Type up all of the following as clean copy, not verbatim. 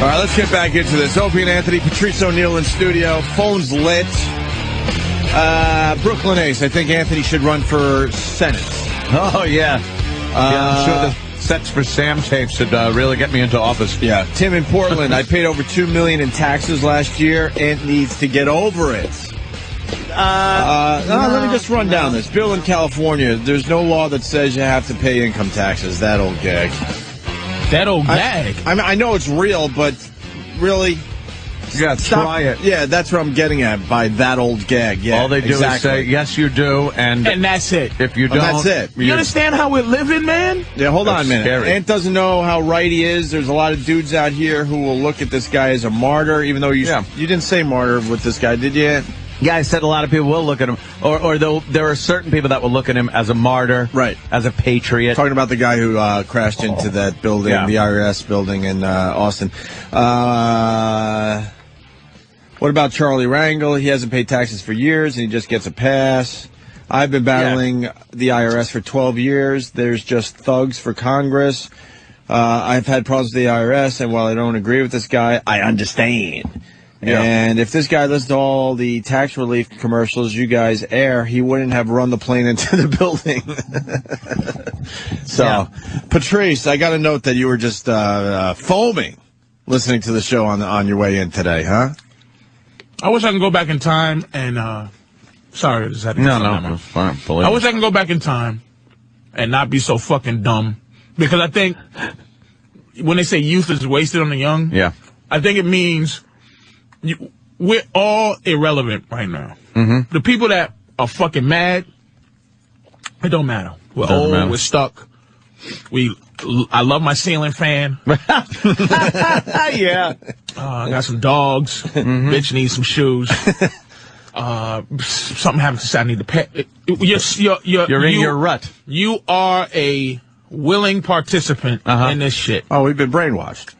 All right, let's get back into this. Opie and Anthony, Patrice O'Neill in studio. Phone's lit. Brooklyn Ace, I think Anthony should run for Senate. Oh, yeah. I'm sure the Sets for Sam tape should really get me into office. Yeah. Tim in Portland, I paid over $2 million in taxes last year. It needs to get over it. Let me just run down this. Bill in California, there's no law that says you have to pay income taxes. That old gag. That old gag? I know it's real, but really... Yeah, try it. Yeah, that's what I'm getting at by that old gag. Yeah, all they do is say, yes, you do, and that's it. If you don't... that's it. You understand how we're living, man? Yeah, hold on a minute. Scary. Ant doesn't know how right he is. There's a lot of dudes out here who will look at this guy as a martyr, even though you didn't say martyr with this guy, did you? Yeah, I said a lot of people will look at him, or there are certain people that will look at him as a martyr, right? As a patriot. Talking about the guy who crashed into that building, the IRS building in Austin. What about Charlie Rangel? He hasn't paid taxes for years, and he just gets a pass. I've been battling the IRS for 12 years. There's just thugs for Congress. I've had problems with the IRS, and while I don't agree with this guy, I understand. Yeah. And if this guy listened to all the tax relief commercials you guys air, he wouldn't have run the plane into the building. So, Patrice, I got a note that you were just foaming listening to the show on your way in today, huh? I wish I could go back in time and, sorry, I just had to No, fine. I wish I could go back in time and not be so fucking dumb. Because I think when they say youth is wasted on the young, I think it means we're all irrelevant right now. Mm-hmm. The people that are fucking mad, it don't matter. We're old, we're stuck. I love my ceiling fan. Yeah. I got some dogs. Bitch needs some shoes. Something happens to say I need to pay. You're in your rut. You are a willing participant in this shit. Oh, we've been brainwashed.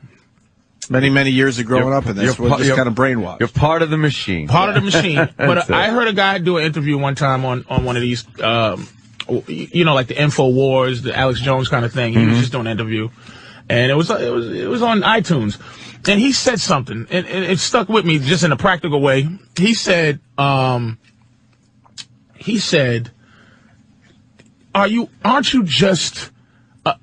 Many years of growing up in this. We're just kind of brainwashed. You're part of the machine. Part of the machine. But I heard a guy do an interview one time on one of these, like the InfoWars, the Alex Jones kind of thing. He was just doing an interview. And it was on iTunes. And he said something, and it stuck with me just in a practical way. He said, aren't you just,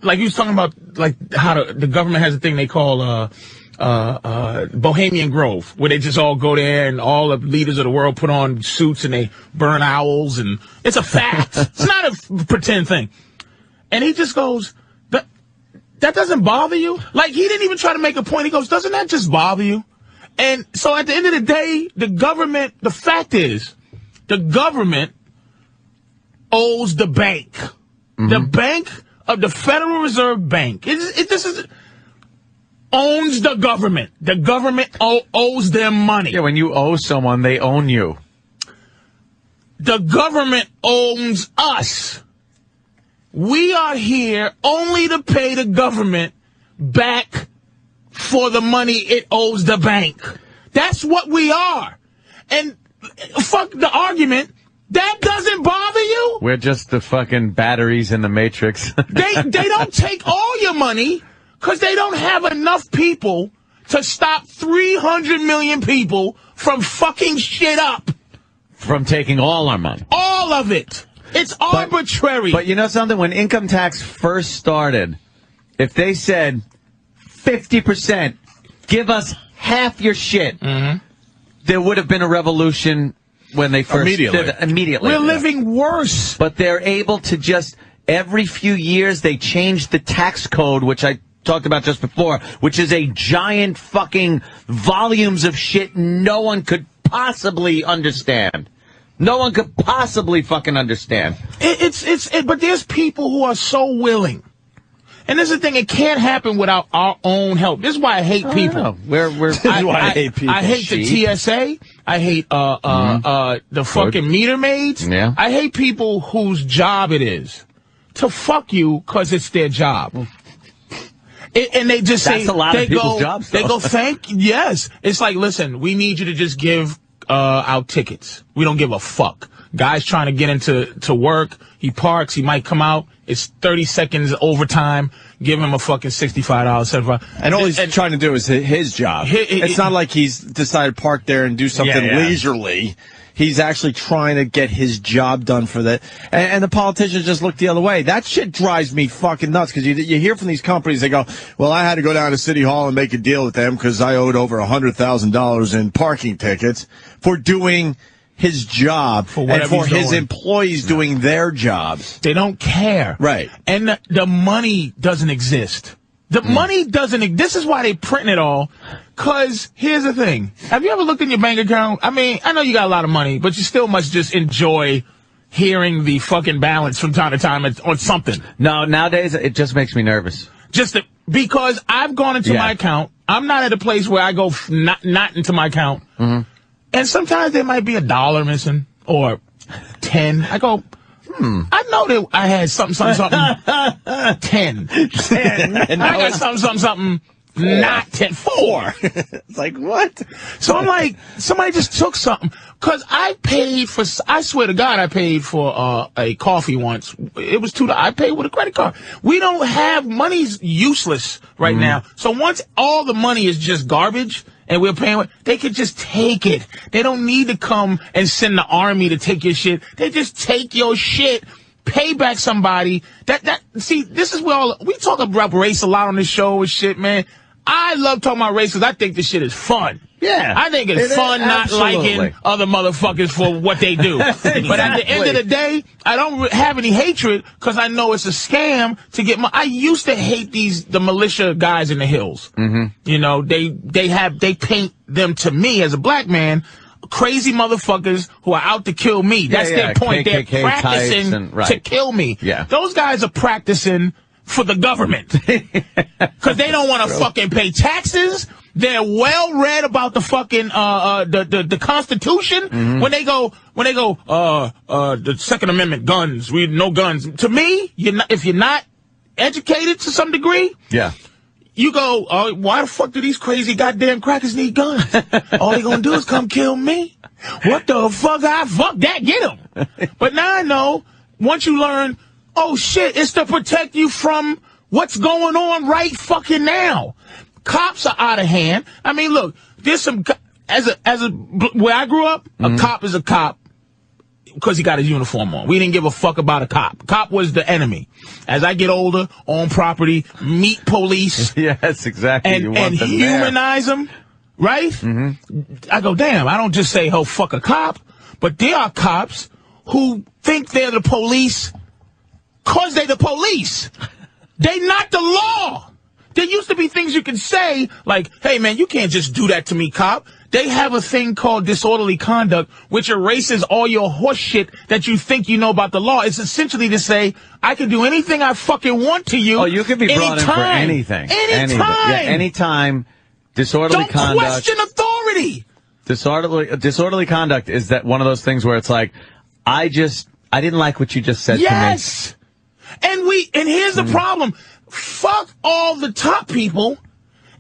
like he was talking about, like how the government has a thing they call, Bohemian Grove, where they just all go there and all the leaders of the world put on suits and they burn owls, and it's a fact. It's not a pretend thing. And he just goes, that doesn't bother you? Like, he didn't even try to make a point. He goes, doesn't that just bother you? And so at the end of the day, the fact is, the government owes the bank. Mm-hmm. The bank of the Federal Reserve Bank. Owns the government. The government owes them money. Yeah, when you owe someone, they own you. The government owns us. We are here only to pay the government back for the money it owes the bank. That's what we are. And fuck the argument. That doesn't bother you? We're just the fucking batteries in the Matrix. They don't take all your money because they don't have enough people to stop 300 million people from fucking shit up. From taking all our money. All of it. It's arbitrary. But you know something? When income tax first started, if they said 50%, give us half your shit, there would have been a revolution when they first did it. Immediately. We're living worse. But they're able to just, every few years, they change the tax code, which I talked about just before, which is a giant fucking volumes of shit no one could possibly understand. No one could possibly fucking understand. But there's people who are so willing. And this is the thing, it can't happen without our own help. This is why I hate people. This is why I hate people. I hate the TSA. I hate the fucking meter maids. Yeah. I hate people whose job it is to fuck you because it's their job. And they just say, that's a lot of people's jobs, though. They go, yes. It's like, listen, we need you to just give out tickets. We don't give a fuck. Guy's trying to get into work. He parks. He might come out. It's 30 seconds overtime. Give him a fucking $65, $75. And all he's trying to do is his job. It's not like he's decided to park there and do something leisurely. He's actually trying to get his job done for that. And the politicians just look the other way. That shit drives me fucking nuts because you hear from these companies, they go, well, I had to go down to City Hall and make a deal with them because I owed over $100,000 in parking tickets for doing his job and for his employees doing their jobs. They don't care. Right. And the money doesn't exist. The money doesn't. This is why they print it all. Because here's the thing. Have you ever looked in your bank account? I mean, I know you got a lot of money, but you still must just enjoy hearing the fucking balance from time to time on something. No, nowadays it just makes me nervous. Because I've gone into my account. I'm not at a place where I go not into my account. Mm-hmm. And sometimes there might be $1 missing or 10. I go, I know that I had something. 10. And I got something. Not 10. 4. It's like, what? So I'm like, somebody just took something. Cause I swear to God, I paid for, a coffee once. It was $2. I paid with a credit card. We don't have, money's useless right now. So once all the money is just garbage and we're paying with, they could just take it. They don't need to come and send the army to take your shit. They just take your shit. Pay back somebody. See, this is where we talk about race a lot on this show and shit, man. I love talking about race because I think this shit is fun. Yeah. I think it's fun not liking other motherfuckers for what they do. Exactly. But at the end of the day, I don't have any hatred because I know it's a scam to get I used to hate the militia guys in the hills. Mm-hmm. You know, they paint them to me as a black man, crazy motherfuckers who are out to kill me. That's their point. KKK, they're practicing to kill me. Yeah. Those guys are practicing for the government because they don't want to fucking pay taxes. They're well read about the fucking the Constitution. Mm-hmm. When they go the Second Amendment, guns. We no guns. To me, if you're not educated to some degree, you go, why the fuck do these crazy goddamn crackers need guns? All they gonna do is come kill me. What the fuck? Fuck that. Get them. But now I know. Once you learn. Oh shit, it's to protect you from what's going on right fucking now. Cops are out of hand. I mean, look, there's some, where I grew up, a cop is a cop because he got his uniform on. We didn't give a fuck about a cop. Cop was the enemy. As I get older, own property, meet police. Yes, exactly. And humanize them, right? Mm-hmm. I go, damn, I don't just say, oh, fuck a cop, but there are cops who think they're the police because they're the police. They not the law. There used to be things you could say, like, hey, man, you can't just do that to me, cop. They have a thing called disorderly conduct, which erases all your horse shit that you think you know about the law. It's essentially to say, I can do anything I fucking want to you. Oh, you can be brought in for anything. Anytime. Yeah, anytime. Disorderly conduct. Don't question authority. Disorderly conduct is that one of those things where it's like, I didn't like what you just said to me. Yes. And here's the problem. Fuck all the top people.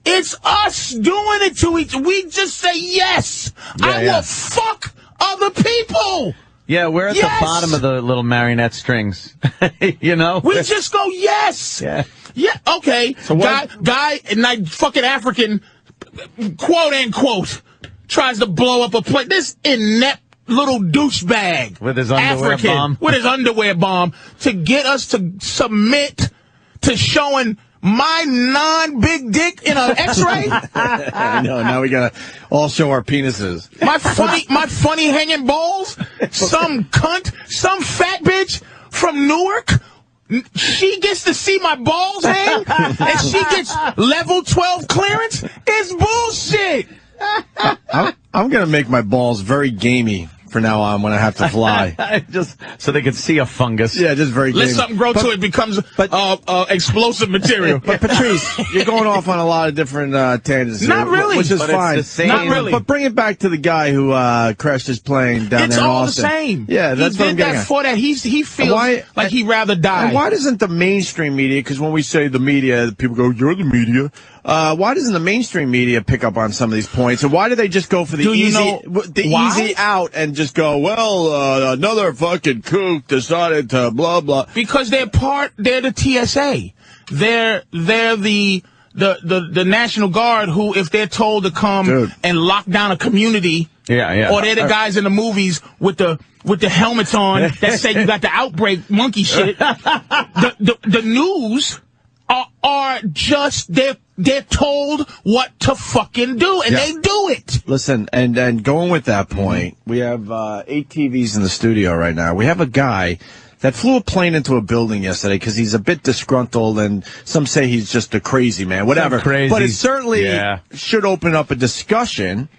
It's us doing it to each. We just say yes. I will fuck other people. Yeah, we're at the bottom of the little marionette strings. You know? We just go yes. Yeah. Yeah, okay. So guy, fucking African, quote unquote, tries to blow up a plane. This inept little douchebag with his underwear bomb to get us to submit to showing my non-big dick in an X-ray. I know. Now we gotta all show our penises. My funny hanging balls. Some cunt, some fat bitch from Newark. She gets to see my balls hang, and she gets level 12 clearance. It's bullshit. I'm going to make my balls very gamey for now on when I have to fly. Just so they can see a fungus. Yeah, just very gamey. Let something grow to it becomes explosive material. But Patrice, you're going off on a lot of different tangents here. Not really. Which is fine. Not really. But bring it back to the guy who crashed his plane down there in Austin. It's all the same. Yeah, that's what I'm getting at. For that. He feels like he'd rather die. And why doesn't the mainstream media, because when we say the media, people go, you're the media. Why doesn't the mainstream media pick up on some of these points? And why do they just go for the easy out and just go, well, another fucking kook decided to blah, blah. Because they're the TSA. They're the National Guard who, if they're told to come and lock down a community, or they're the guys in the movies with the helmets on that say you got the outbreak monkey shit. The news are just they're told what to fucking do, and they do it. Listen, and going with that point, we have 8 TVs in the studio right now. We have a guy that flew a plane into a building yesterday because he's a bit disgruntled, and some say he's just a crazy man, whatever. But it certainly should open up a discussion.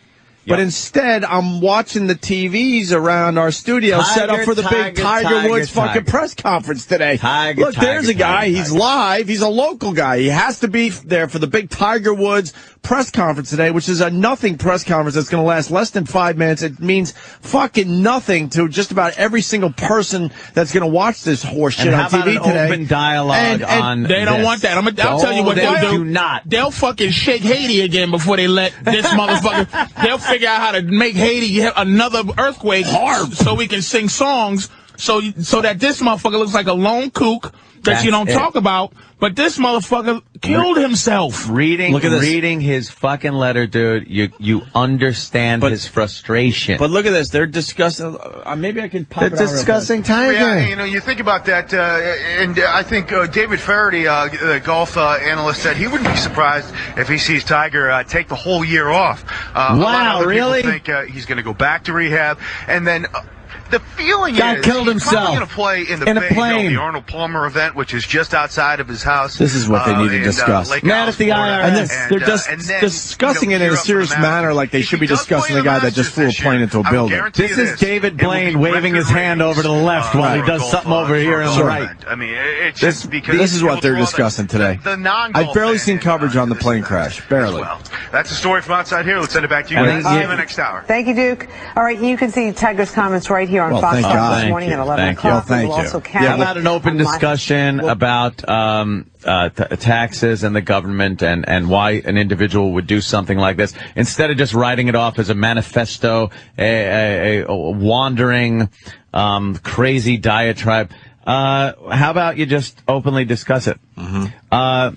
But instead, I'm watching the TVs around our studio set up for the big Tiger Woods fucking press conference today. Look, there's a guy. He's live. He's a local guy. He has to be there for the big Tiger Woods press conference today, which is a nothing press conference that's going to last less than 5 minutes. It means fucking nothing to just about every single person that's going to watch this horse shit on TV today. Open dialogue on they don't want that. I'll tell you what they'll do. They'll fucking shake Haiti again before they let this motherfucker. They'll figure out how to make Haiti have another earthquake so we can sing songs so that this motherfucker looks like a lone kook that you don't talk about. But this motherfucker killed himself. Reading his fucking letter, dude, you understand his frustration. But look at this. They're discussing, maybe I can pop it out. They're discussing Tiger. Yeah, you think about that, and I think David Faraday, the golf analyst, said he wouldn't be surprised if he sees Tiger take the whole year off. Wow, really? People think he's going to go back to rehab, and then... The feeling is he's killed himself probably going to play in a plane. The Arnold Palmer event, which is just outside of his house. This is what they need to discuss. Mad at the IRS. And they're just discussing it in a serious manner, like they should be discussing the guy that just flew a plane into a building. This is David Blaine waving his hand over to the left while he does something over here on the right. I mean, it's just because this is what they're discussing today. I've barely seen coverage on the plane crash. Barely. That's the story from outside here. Let's send it back to you guys. See you in the next hour. Thank you, Duke. All right, you can see Tiger's comments right here on Fox this morning at 11 o'clock. Thank you. How about an open discussion about taxes and the government and why an individual would do something like this instead of just writing it off as a manifesto, a wandering, crazy diatribe? How about you just openly discuss it? I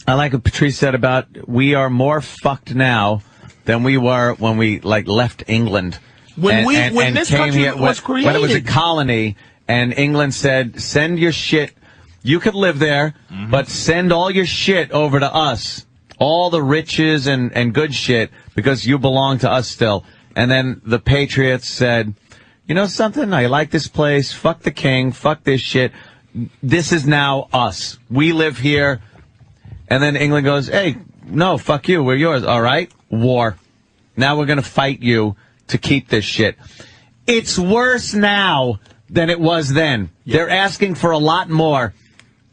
like what Patrice said about we are more fucked now than we were when we left England. When this country was created. When it was a colony, and England said, send your shit. You could live there, but send all your shit over to us. All the riches and good shit, because you belong to us still. And then the Patriots said, you know something? I like this place. Fuck the king. Fuck this shit. This is now us. We live here. And then England goes, hey, no, fuck you. We're yours. All right? War. Now we're going to fight you to keep this shit. It's worse now than it was then. Yep. They're asking for a lot more.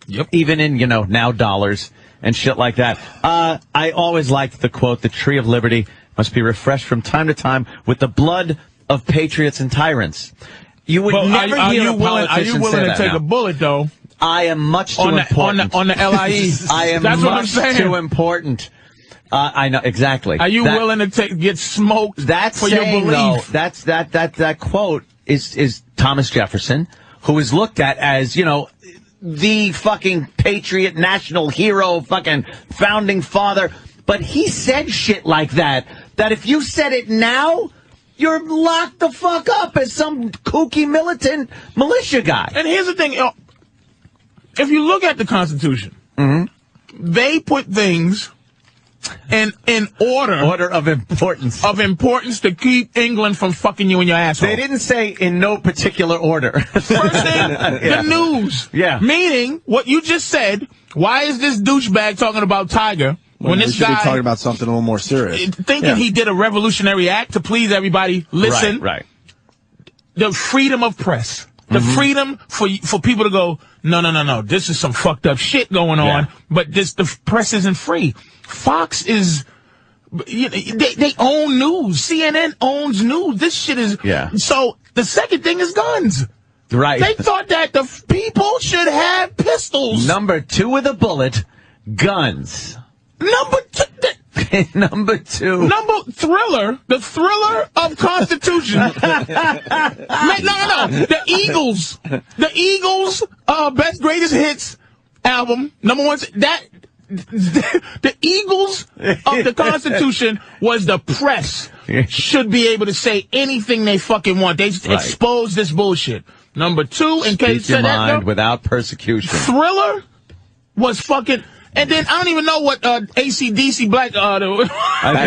Yep. Even in, now dollars and shit like that. I always liked the quote, the tree of liberty must be refreshed from time to time with the blood of patriots and tyrants. You would never hear a politician Are you willing to take a bullet, though? I am much too important. On the LIE. I am That's much what I'm saying. too important. I know exactly. Are you willing to get smoked for your belief? That quote is Thomas Jefferson, who is looked at as the fucking patriot, national hero, fucking founding father. But he said shit like that if you said it now, you're locked the fuck up as some kooky militant militia guy. And here's the thing: if you look at the Constitution, they put things in order of importance to keep England from fucking you in your asshole. They didn't say in no particular order. First thing, the news. Yeah. Meaning what you just said. Why is this douchebag talking about Tiger when this guy should be talking about something a little more serious? Thinking he did a revolutionary act to please everybody. Listen, right. The freedom of press. The freedom for people to go, no, this is some fucked up shit going on, but the press isn't free. Fox is, they own news. CNN owns news. This shit is, so the second thing is guns. Right. They thought that the people should have pistols. Number 2 with a bullet, guns. Number two. Thriller. The Thriller of Constitution. No. The Eagles. The Eagles, Best Greatest Hits album. Number one. The Eagles of the Constitution was the press. Should be able to say anything they fucking want. They expose this bullshit. Number two, in case Speak your mind without persecution. Thriller was fucking... And then I don't even know what AC/DC Black. I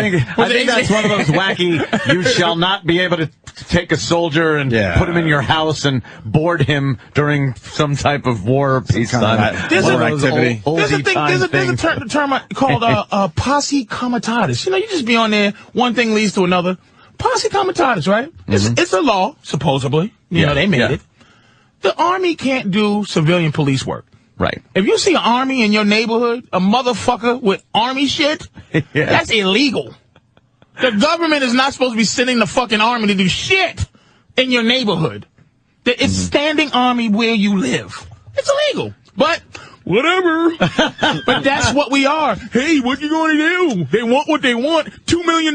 think that's one of those wacky. You shall not be able to take a soldier and put him in your house and board him during some type of war or peace time. There's a term called posse comitatus. You know, you just be on there. One thing leads to another. Posse comitatus, right? It's a law, supposedly. You know, they made it. The Army can't do civilian police work. Right. If you see an Army in your neighborhood, a motherfucker with Army shit, that's illegal. The government is not supposed to be sending the fucking Army to do shit in your neighborhood. It's standing Army where you live. It's illegal. But whatever. But that's what we are. Hey, what you going to do? They want what they want. $2 million.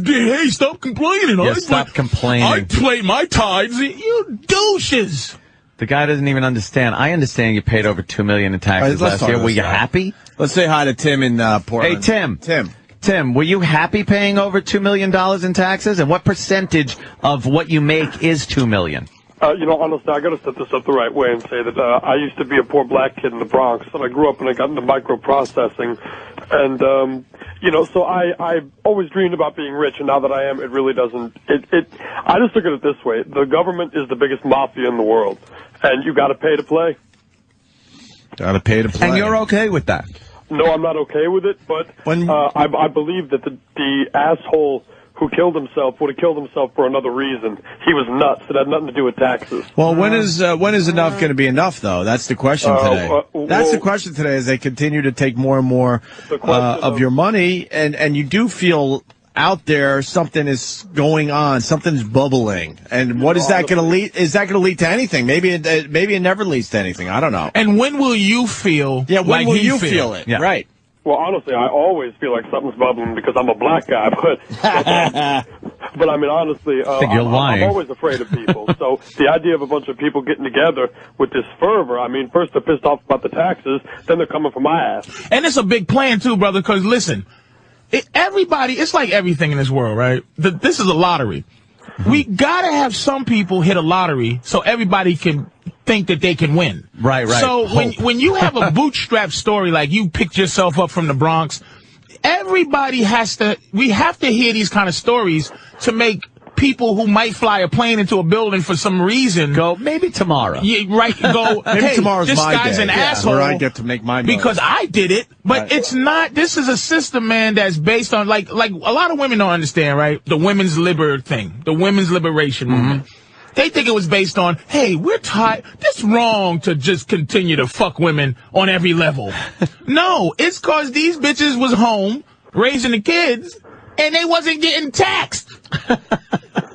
Hey, stop complaining. Stop complaining. I play my tithes. You douches. The guy doesn't even understand. I understand you paid over $2 million in taxes last year. Were you happy? Let's say hi to Tim in Portland. Hey, Tim, were you happy paying over $2 million in taxes? And what percentage of what you make is $2 million? Honestly, I got to set this up the right way and say that I used to be a poor black kid in the Bronx, and I grew up and I got into microprocessing, and so I always dreamed about being rich, and now that I am, it really doesn't. I just look at it this way: the government is the biggest mafia in the world, and you got to pay to play. Got to pay to play, and you're okay with that? No, I'm not okay with it, but I believe that the asshole who killed himself would have killed himself for another reason. He was nuts. It had nothing to do with taxes. Well, when is enough going to be enough, though? That's the question today. That's the question today, as they continue to take more and more of your money, and you do feel out there something is going on, something's bubbling. And what is that going to lead? Is that going to lead to anything? Maybe it never leads to anything. I don't know. And when will you feel? Yeah, when like will you feel it? Yeah. Right. Well, honestly, I always feel like something's bubbling because I'm a black guy, but I mean, honestly, I'm always afraid of people. So the idea of a bunch of people getting together with this fervor, I mean, first they're pissed off about the taxes, then they're coming for my ass. And it's a big plan, too, brother, because listen, it's like everything in this world, right? This is a lottery. We got to have some people hit a lottery so everybody can think that they can win. Right. So when you have a bootstrap story like you picked yourself up from the Bronx, we have to hear these kind of stories to make people who might fly a plane into a building for some reason go, maybe tomorrow. Yeah, right. Go, maybe hey, tomorrow's this my guy's day. an asshole. Where I get to make my money. Because I did it. But right. It's not, this is a system, man, that's based on, like a lot of women don't understand, right? The women's the women's liberation movement. They think it was based on, hey, we're tired. It's wrong to just continue to fuck women on every level. No, it's because these bitches was home raising the kids and they wasn't getting taxed.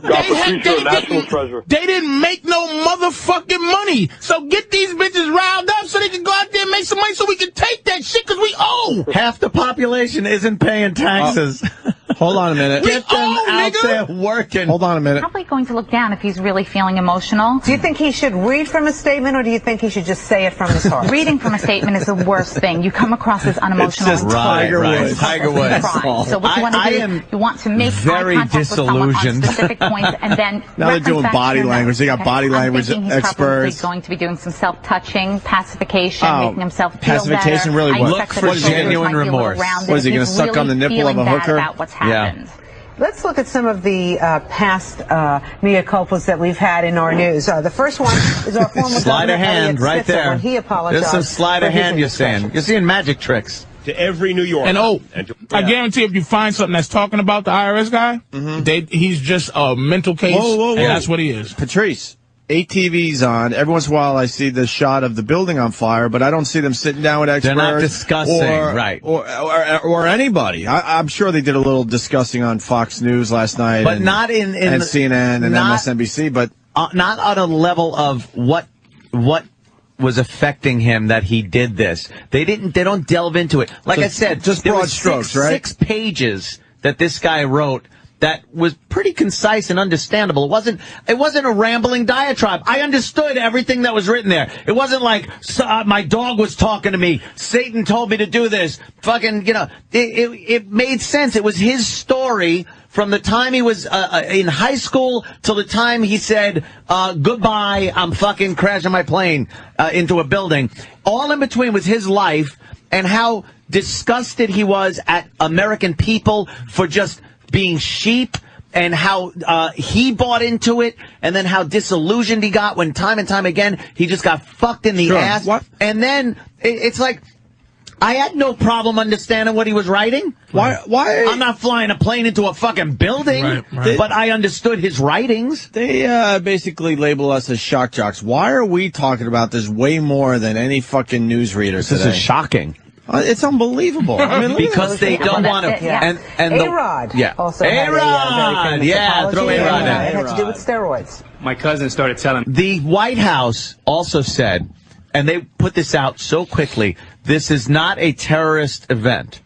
They didn't make no motherfucking money. So get these bitches riled up so they can go out there and make some money so we can take that shit because we owe. Half the population isn't paying taxes. Hold on a minute. Get them out there working. Hold on a minute. Probably going to look down if he's really feeling emotional. Do you think he should read from a statement, or do you think he should just say it from his heart? Reading from a statement is the worst thing. You come across as unemotional. It's just Tiger Woods. Tiger Woods. So what you want to do, you want to make eye contact with someone on specific points, and then now they're doing body language. They got body language experts. He's going to be doing some self-touching, pacification, making himself feel pacification better. Really look for genuine remorse. What is he going to suck on the nipple of a hooker? About what's happened. Yeah. Let's look at some of the past mea culpas that we've had in our news. The first one is our former sleight of hand right there. When he apologized. There's some sleight of hand you're saying. You're seeing magic tricks. To every New Yorker. And I guarantee if you find something that's talking about the IRS guy, he's just a mental case, and that's what he is. Patrice, 8 TVs on. Every once in a while I see the shot of the building on fire, but I don't see them sitting down with experts. They're not discussing, right. Or anybody. I'm sure they did a little discussing on Fox News last night. But not in CNN and MSNBC, but not on a level of what was affecting him that he did this. They don't delve into it. Like I said, just broad strokes, right? 6 pages that this guy wrote that was pretty concise and understandable. It wasn't a rambling diatribe. I understood everything that was written there. It wasn't like my dog was talking to me. Satan told me to do this. Fucking, it made sense. It was his story from the time he was in high school till the time he said, goodbye, I'm fucking crashing my plane into a building. All in between was his life and how disgusted he was at American people for just being sheep, and how he bought into it, and then how disillusioned he got when time and time again he just got fucked in the ass. What? And then it's like, I had no problem understanding what he was writing. Why? I'm not flying a plane into a fucking building, but I understood his writings. They basically label us as shock jocks. Why are we talking about this way more than any fucking newsreader today? This is shocking. It's unbelievable. I mean, because they don't want to. Yeah. And A-Rod. Yeah. Also A-Rod. Yeah. Throw A-Rod in. It had to do with steroids. My cousin started telling me. The White House also said, and they put this out so quickly, this is not a terrorist event.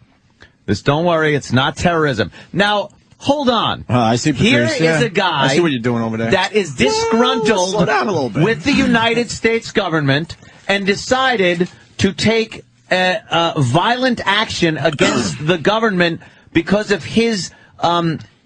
Don't worry, it's not terrorism. Now, hold on. I see. Patrice. Here is a guy. I see what you're doing over there. That is disgruntled slow down a little bit. with the United States government and decided to take violent action against the government because of his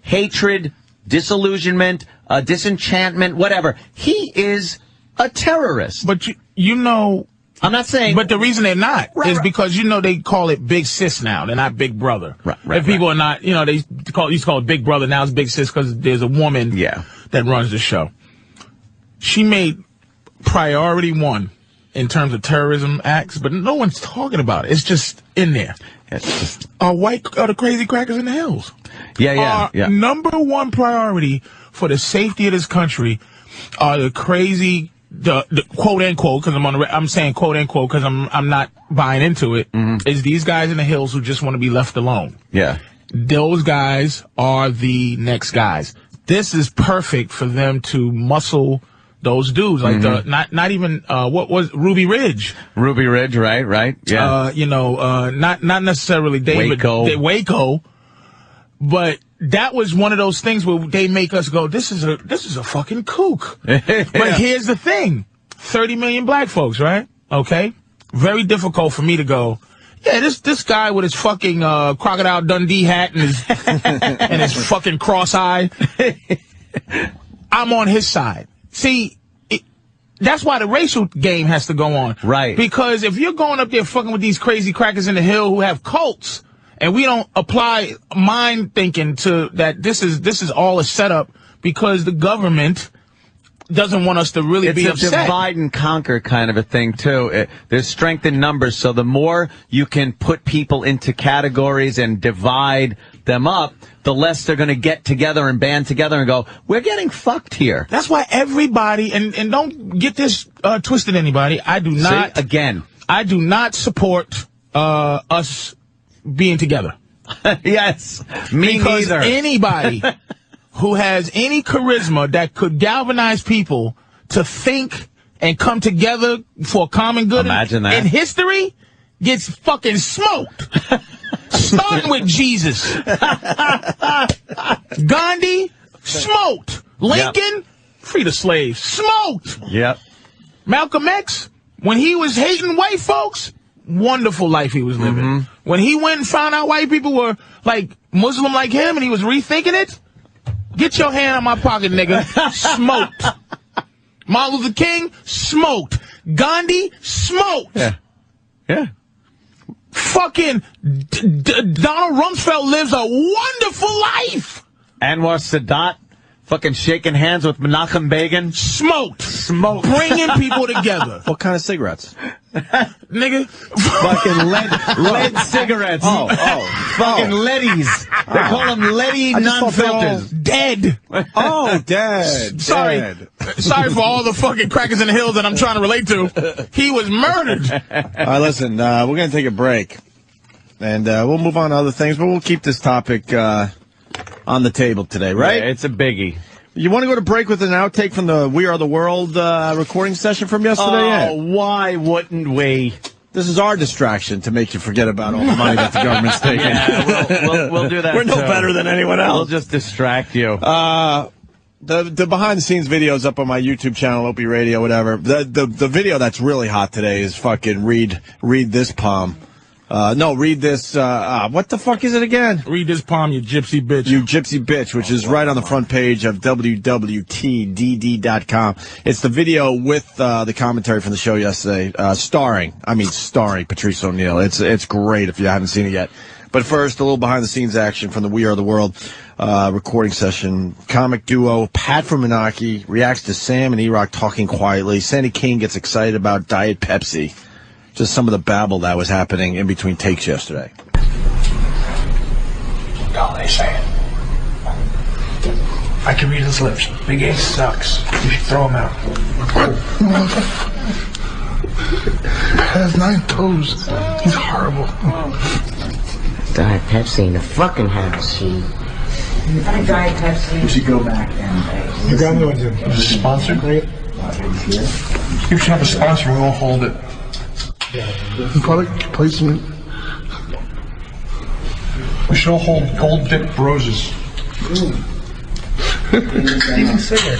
hatred, disillusionment, disenchantment, whatever. He is a terrorist. But you know, I'm not saying. But the reason they're not is because they call it Big Sis now. They're not Big Brother. Right. If people are not, they used to call it Big Brother. Now it's Big Sis because there's a woman that runs the show. She made priority 1 in terms of terrorism acts, but no one's talking about it. It's just in there. It's just the crazy crackers in the hills. Yeah. Number 1 priority for the safety of this country are the crazy, the quote unquote, because I'm saying quote unquote because I'm not buying into it. Is these guys in the hills who just want to be left alone. Yeah. Those guys are the next guys. This is perfect for them to muscle those dudes, like not even what was Ruby Ridge, right? Yeah. Not necessarily David Waco, but that was one of those things where they make us go, this is a fucking kook. But here's the thing: 30 million black folks, right? Okay, very difficult for me to go. Yeah, this guy with his fucking Crocodile Dundee hat and his and his fucking cross eye. I'm on his side. See, that's why the racial game has to go on. Right. Because if you're going up there fucking with these crazy crackers in the hill who have cults, and we don't apply mind thinking to that, this is all a setup because the government doesn't want us to really be upset. It's a divide and conquer kind of a thing, too. There's strength in numbers, so the more you can put people into categories and divide them up, the less they're going to get together and band together and go, we're getting fucked here. That's why everybody, and don't get this twisted, anybody. I do not support us being together. Yes, me because neither. Anybody who has any charisma that could galvanize people to think and come together for a common good in history gets fucking smoked. Starting with Jesus. Gandhi, smoked. Lincoln, free the slaves, smoked. Yep. Malcolm X, when he was hating white folks, wonderful life he was living. When he went and found out white people were like Muslim like him and he was rethinking it, get your hand out my pocket, nigga. Smoked. Martin Luther King, smoked. Gandhi, smoked. Yeah. Fucking Donald Rumsfeld lives a wonderful life. Anwar Sadat, fucking shaking hands with Menachem Begin. Smoked. Bringing people together. What kind of cigarettes? Nigga. Fucking lead cigarettes. Fucking leadies. They call them leady non-filters. Dead. Oh, dead. Sorry for all the fucking crackers in the hills that I'm trying to relate to. He was murdered. All right, listen, we're going to take a break. And we'll move on to other things, but we'll keep this topic on the table today, right? Yeah, it's a biggie. You want to go to break with an outtake from the We Are the World recording session from yesterday? Why wouldn't we? This is our distraction to make you forget about all the money that the government's taking. Yeah, we'll do that. We're no better than anyone else. We'll just distract you. The behind-the-scenes video is up on my YouTube channel, Opie Radio, whatever. The video that's really hot today is fucking read this palm. Read this, what the fuck is it again? Read this palm, you gypsy bitch. You gypsy bitch, which is right on the front page of wwtdd.com. It's the video with the commentary from the show yesterday, starring Patrice O'Neill. It's great if you haven't seen it yet. But first, a little behind-the-scenes action from the We Are the World recording session. Comic duo Pat from Menaki reacts to Sam and E-Rock talking quietly. Sandy King gets excited about Diet Pepsi. Just some of the babble that was happening in between takes yesterday. All they saying. I can read his lips. Big Ace sucks. You should throw him out. Has 9 toes. He's horrible. Diet Pepsi in the fucking house. Diet Pepsi. We should go back and... You got no idea. Is it sponsored? You should have a sponsor. We won't hold it. Product placement. We should all hold gold dipped roses. Steven Singer.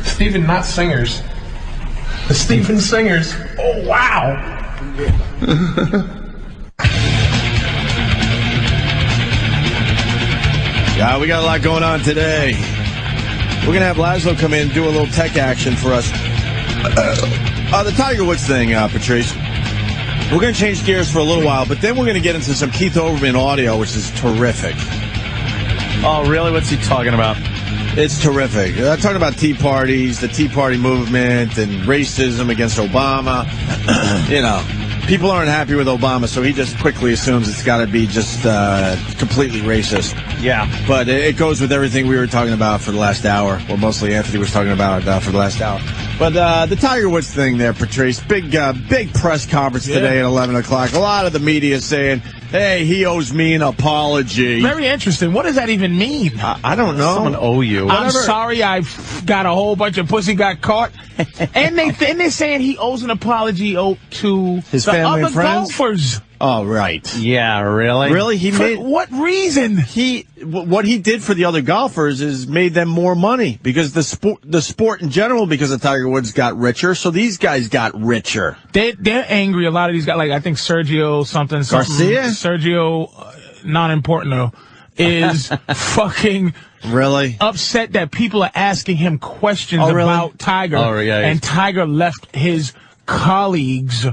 Steven, not singers. The Steven Singers. Oh, wow. Yeah, we got a lot going on today. We're going to have Laszlo come in and do a little tech action for us. The Tiger Woods thing, Patrice. We're going to change gears for a little while, but then we're going to get into some Keith Olbermann audio, which is terrific. Oh, really? What's he talking about? It's terrific. Talking about Tea Parties, the Tea Party movement, and racism against Obama. People aren't happy with Obama, so he just quickly assumes it's got to be just completely racist. Yeah. But it goes with everything we were talking about for the last hour, or mostly Anthony was talking about for the last hour. But the Tiger Woods thing there, Patrice, big press conference today at 11 o'clock. A lot of the media saying, hey, he owes me an apology. Very interesting. What does that even mean? I don't know. Someone owe you. I'm sorry I got a whole bunch of pussy got caught. and they're saying he owes an apology to his the family other and friends? golfers. Oh, right. Yeah, really? Really? For what reason? What he did for the other golfers is made them more money because the sport in general, because of Tiger Woods, got richer. So these guys got richer. They're angry. A lot of these guys, like I think Sergio something Garcia? Sergio, not important though, is fucking really upset that people are asking him questions about Tiger. Oh, yeah, and Tiger left his colleagues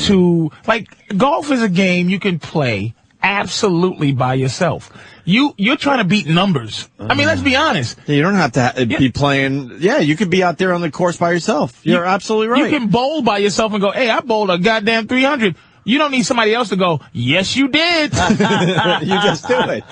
to, like, golf is a game you can play absolutely by yourself. You're trying to beat numbers. I mean, let's be honest. You don't have to be playing. Yeah, you could be out there on the course by yourself. You're absolutely right. You can bowl by yourself and go, hey, I bowled a goddamn 300. You don't need somebody else to go, yes, you did. You just do it.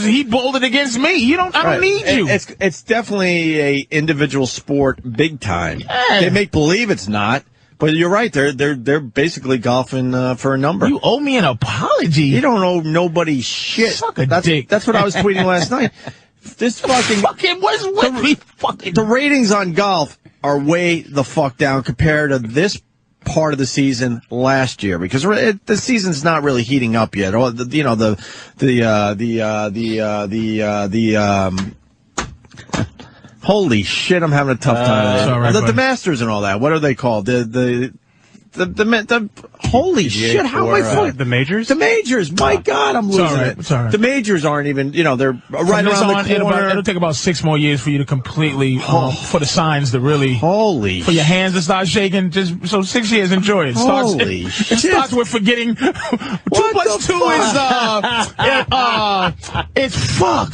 He bowled it against me. I don't need you. It's definitely a individual sport big time. Yeah. They make believe it's not. But you're right. They're basically golfing for a number. You owe me an apology. You don't owe nobody shit. Suck a dick. That's what I was tweeting last night. This the ratings on golf are way the fuck down compared to this part of the season last year because the season's not really heating up yet. Or holy shit, I'm having a tough time. Right, the Masters and all that. What are they called? The holy shit, how am I fucking... The majors? The majors. My God, I'm losing it. It's all right. The majors aren't even, they're right around the corner. It'll take about 6 more years for you to completely, for the signs to really... Holy For your hands to start shaking. So 6 years, enjoy it. Holy shit. It starts with forgetting... 2 plus 2 is, it's fuck.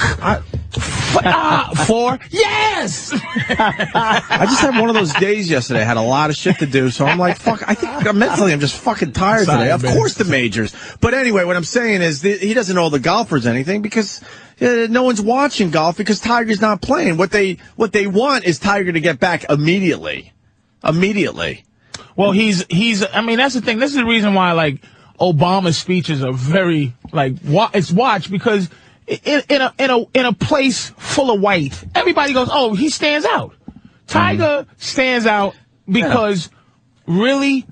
4? Yes! I just had one of those days yesterday. I had a lot of shit to do, so I'm like, fuck, I think mentally I'm just fucking tired today. Of course the majors. But anyway, what I'm saying is he doesn't owe the golfers anything because no one's watching golf because Tiger's not playing. What they want is Tiger to get back immediately. Immediately. Well, he's I mean, that's the thing. This is the reason why, like, Obama's speeches are very, like, it's watched because in a place full of white, everybody goes, "Oh, he stands out." Tiger stands out because really,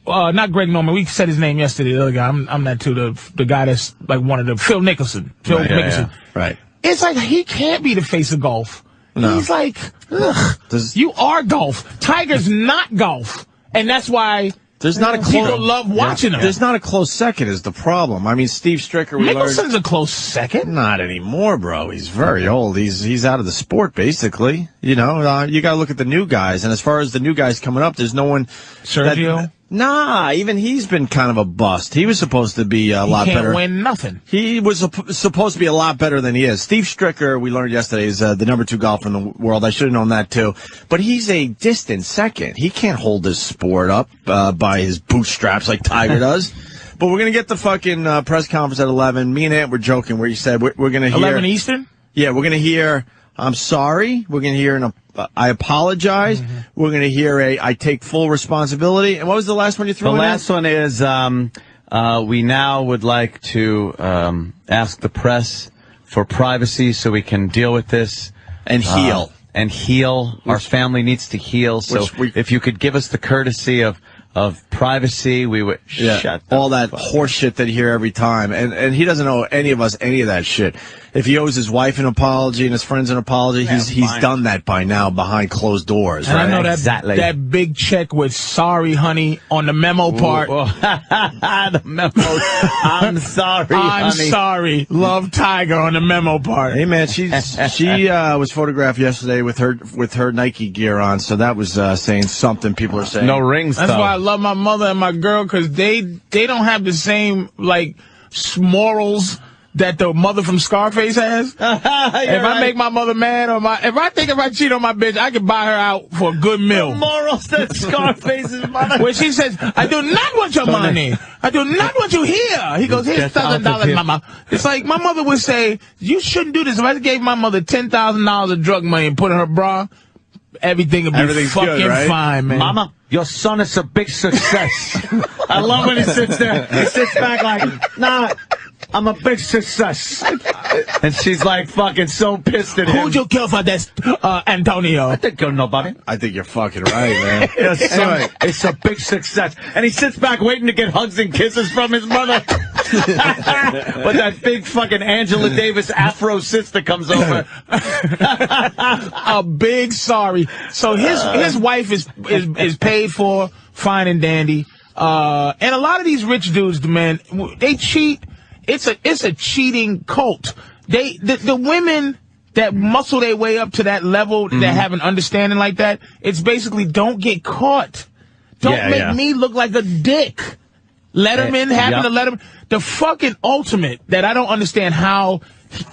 not Greg Norman. We said his name yesterday. The other guy, I'm that too. The guy that's like one of the Phil Mickelson. Right. It's like he can't be the face of golf. No. He's like, ugh, you are golf. Tiger's not golf, and that's why. There's not a close. People love watching him. There's not a close second is the problem. I mean, Steve Stricker. Mickelson's a close second. Not anymore, bro. He's very old. He's out of the sport, basically. You know, you got to look at the new guys. And as far as the new guys coming up, there's no one. Sergio? Even he's been kind of a bust. He was supposed to be a lot better. He can't win nothing. He was supposed to be a lot better than he is. Steve Stricker, we learned yesterday, is the number 2 golfer in the world. I should have known that, too. But he's a distant second. He can't hold his sport up by his bootstraps like Tiger does. But we're going to get the fucking press conference at 11. Me and Ant were joking where you said we're going to hear... 11 Eastern? Yeah, we're going to hear, I'm sorry. We're going to hear I apologize. Mm-hmm. We're going to hear I take full responsibility. And what was the last one you threw in? The last one is we now would like to ask the press for privacy so we can deal with this. And heal. Our family needs to heal. So if you could give us the courtesy of privacy, we would shut all that horse shit that you hear every time. And he doesn't owe any of us any of that shit. If he owes his wife an apology and his friends an apology, he's done that by now behind closed doors. And right? I know that big check with "sorry, honey" on the memo part. The memo. I'm sorry, I'm honey. sorry. Love Tiger on the memo part. Hey man, she was photographed yesterday with her Nike gear on, so that was saying something. People are saying no rings. That's why I love my mother and my girl, because they don't have the same like morals that the mother from Scarface has. I make my mother mad, if I cheat on my bitch, I can buy her out for a good meal. The morals that Scarface's mother. Where she says, "I do not want your money. I do not want you here." He goes, "Here's $1,000, mama." It's like my mother would say, "You shouldn't do this." If I gave my mother $10,000 of drug money and put in her bra, everything would be fucking good, right? fine, man. Mama, your son is a big success. I love when he sits there. He sits back like, "Nah, I'm a big success." And she's like fucking so pissed at him. Who'd you kill for this, Antonio? I didn't kill nobody. I think you're fucking right, man. Anyway, it's a big success. And he sits back waiting to get hugs and kisses from his mother. But that big fucking Angela Davis Afro sister comes over. A big sorry. So his wife is paid for, fine and dandy. And a lot of these rich dudes, man, they cheat. It's a cheating cult. The women that muscle their way up to that level, that have an understanding like that, it's basically don't get caught. Don't make me look like a dick. Letterman, having to let him. The fucking ultimate that I don't understand how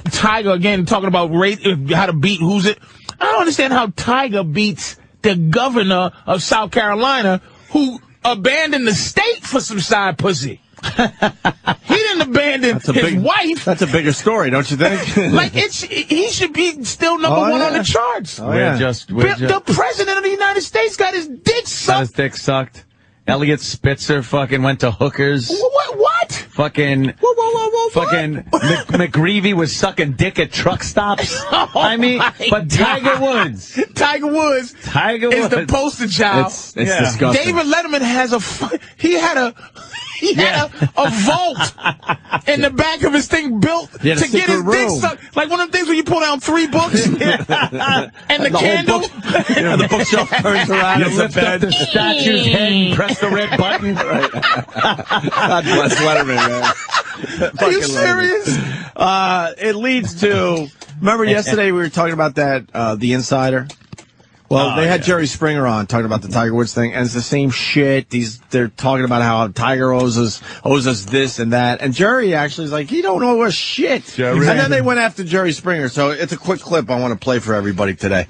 Tiger, again, talking about how to beat who's it. I don't understand how Tiger beats the governor of South Carolina who abandoned the state for some side pussy. He didn't abandon his wife. That's a bigger story, don't you think? Like he should be still number one on the charts. The president of the United States got his dick sucked. Elliot Spitzer fucking went to hookers. What? Fucking McGreevy was sucking dick at truck stops. I mean, but Tiger Woods is the poster child. It's disgusting. David Letterman has he had a vault in the back of his thing built to get his dick sucked. Like one of the things where you pull down 3 books and the candle. The bookshelf turns around. You lift up the statue's head and press the red button. Right. God bless Letterman, man. Are you serious? It leads to. Remember yesterday we were talking about that The Insider. Well, they had Jerry Springer on talking about the Tiger Woods thing, and it's the same shit. They're talking about how Tiger owes us this and that, and Jerry actually is like, he don't owe us shit. And then they went after Jerry Springer. So it's a quick clip I want to play for everybody today.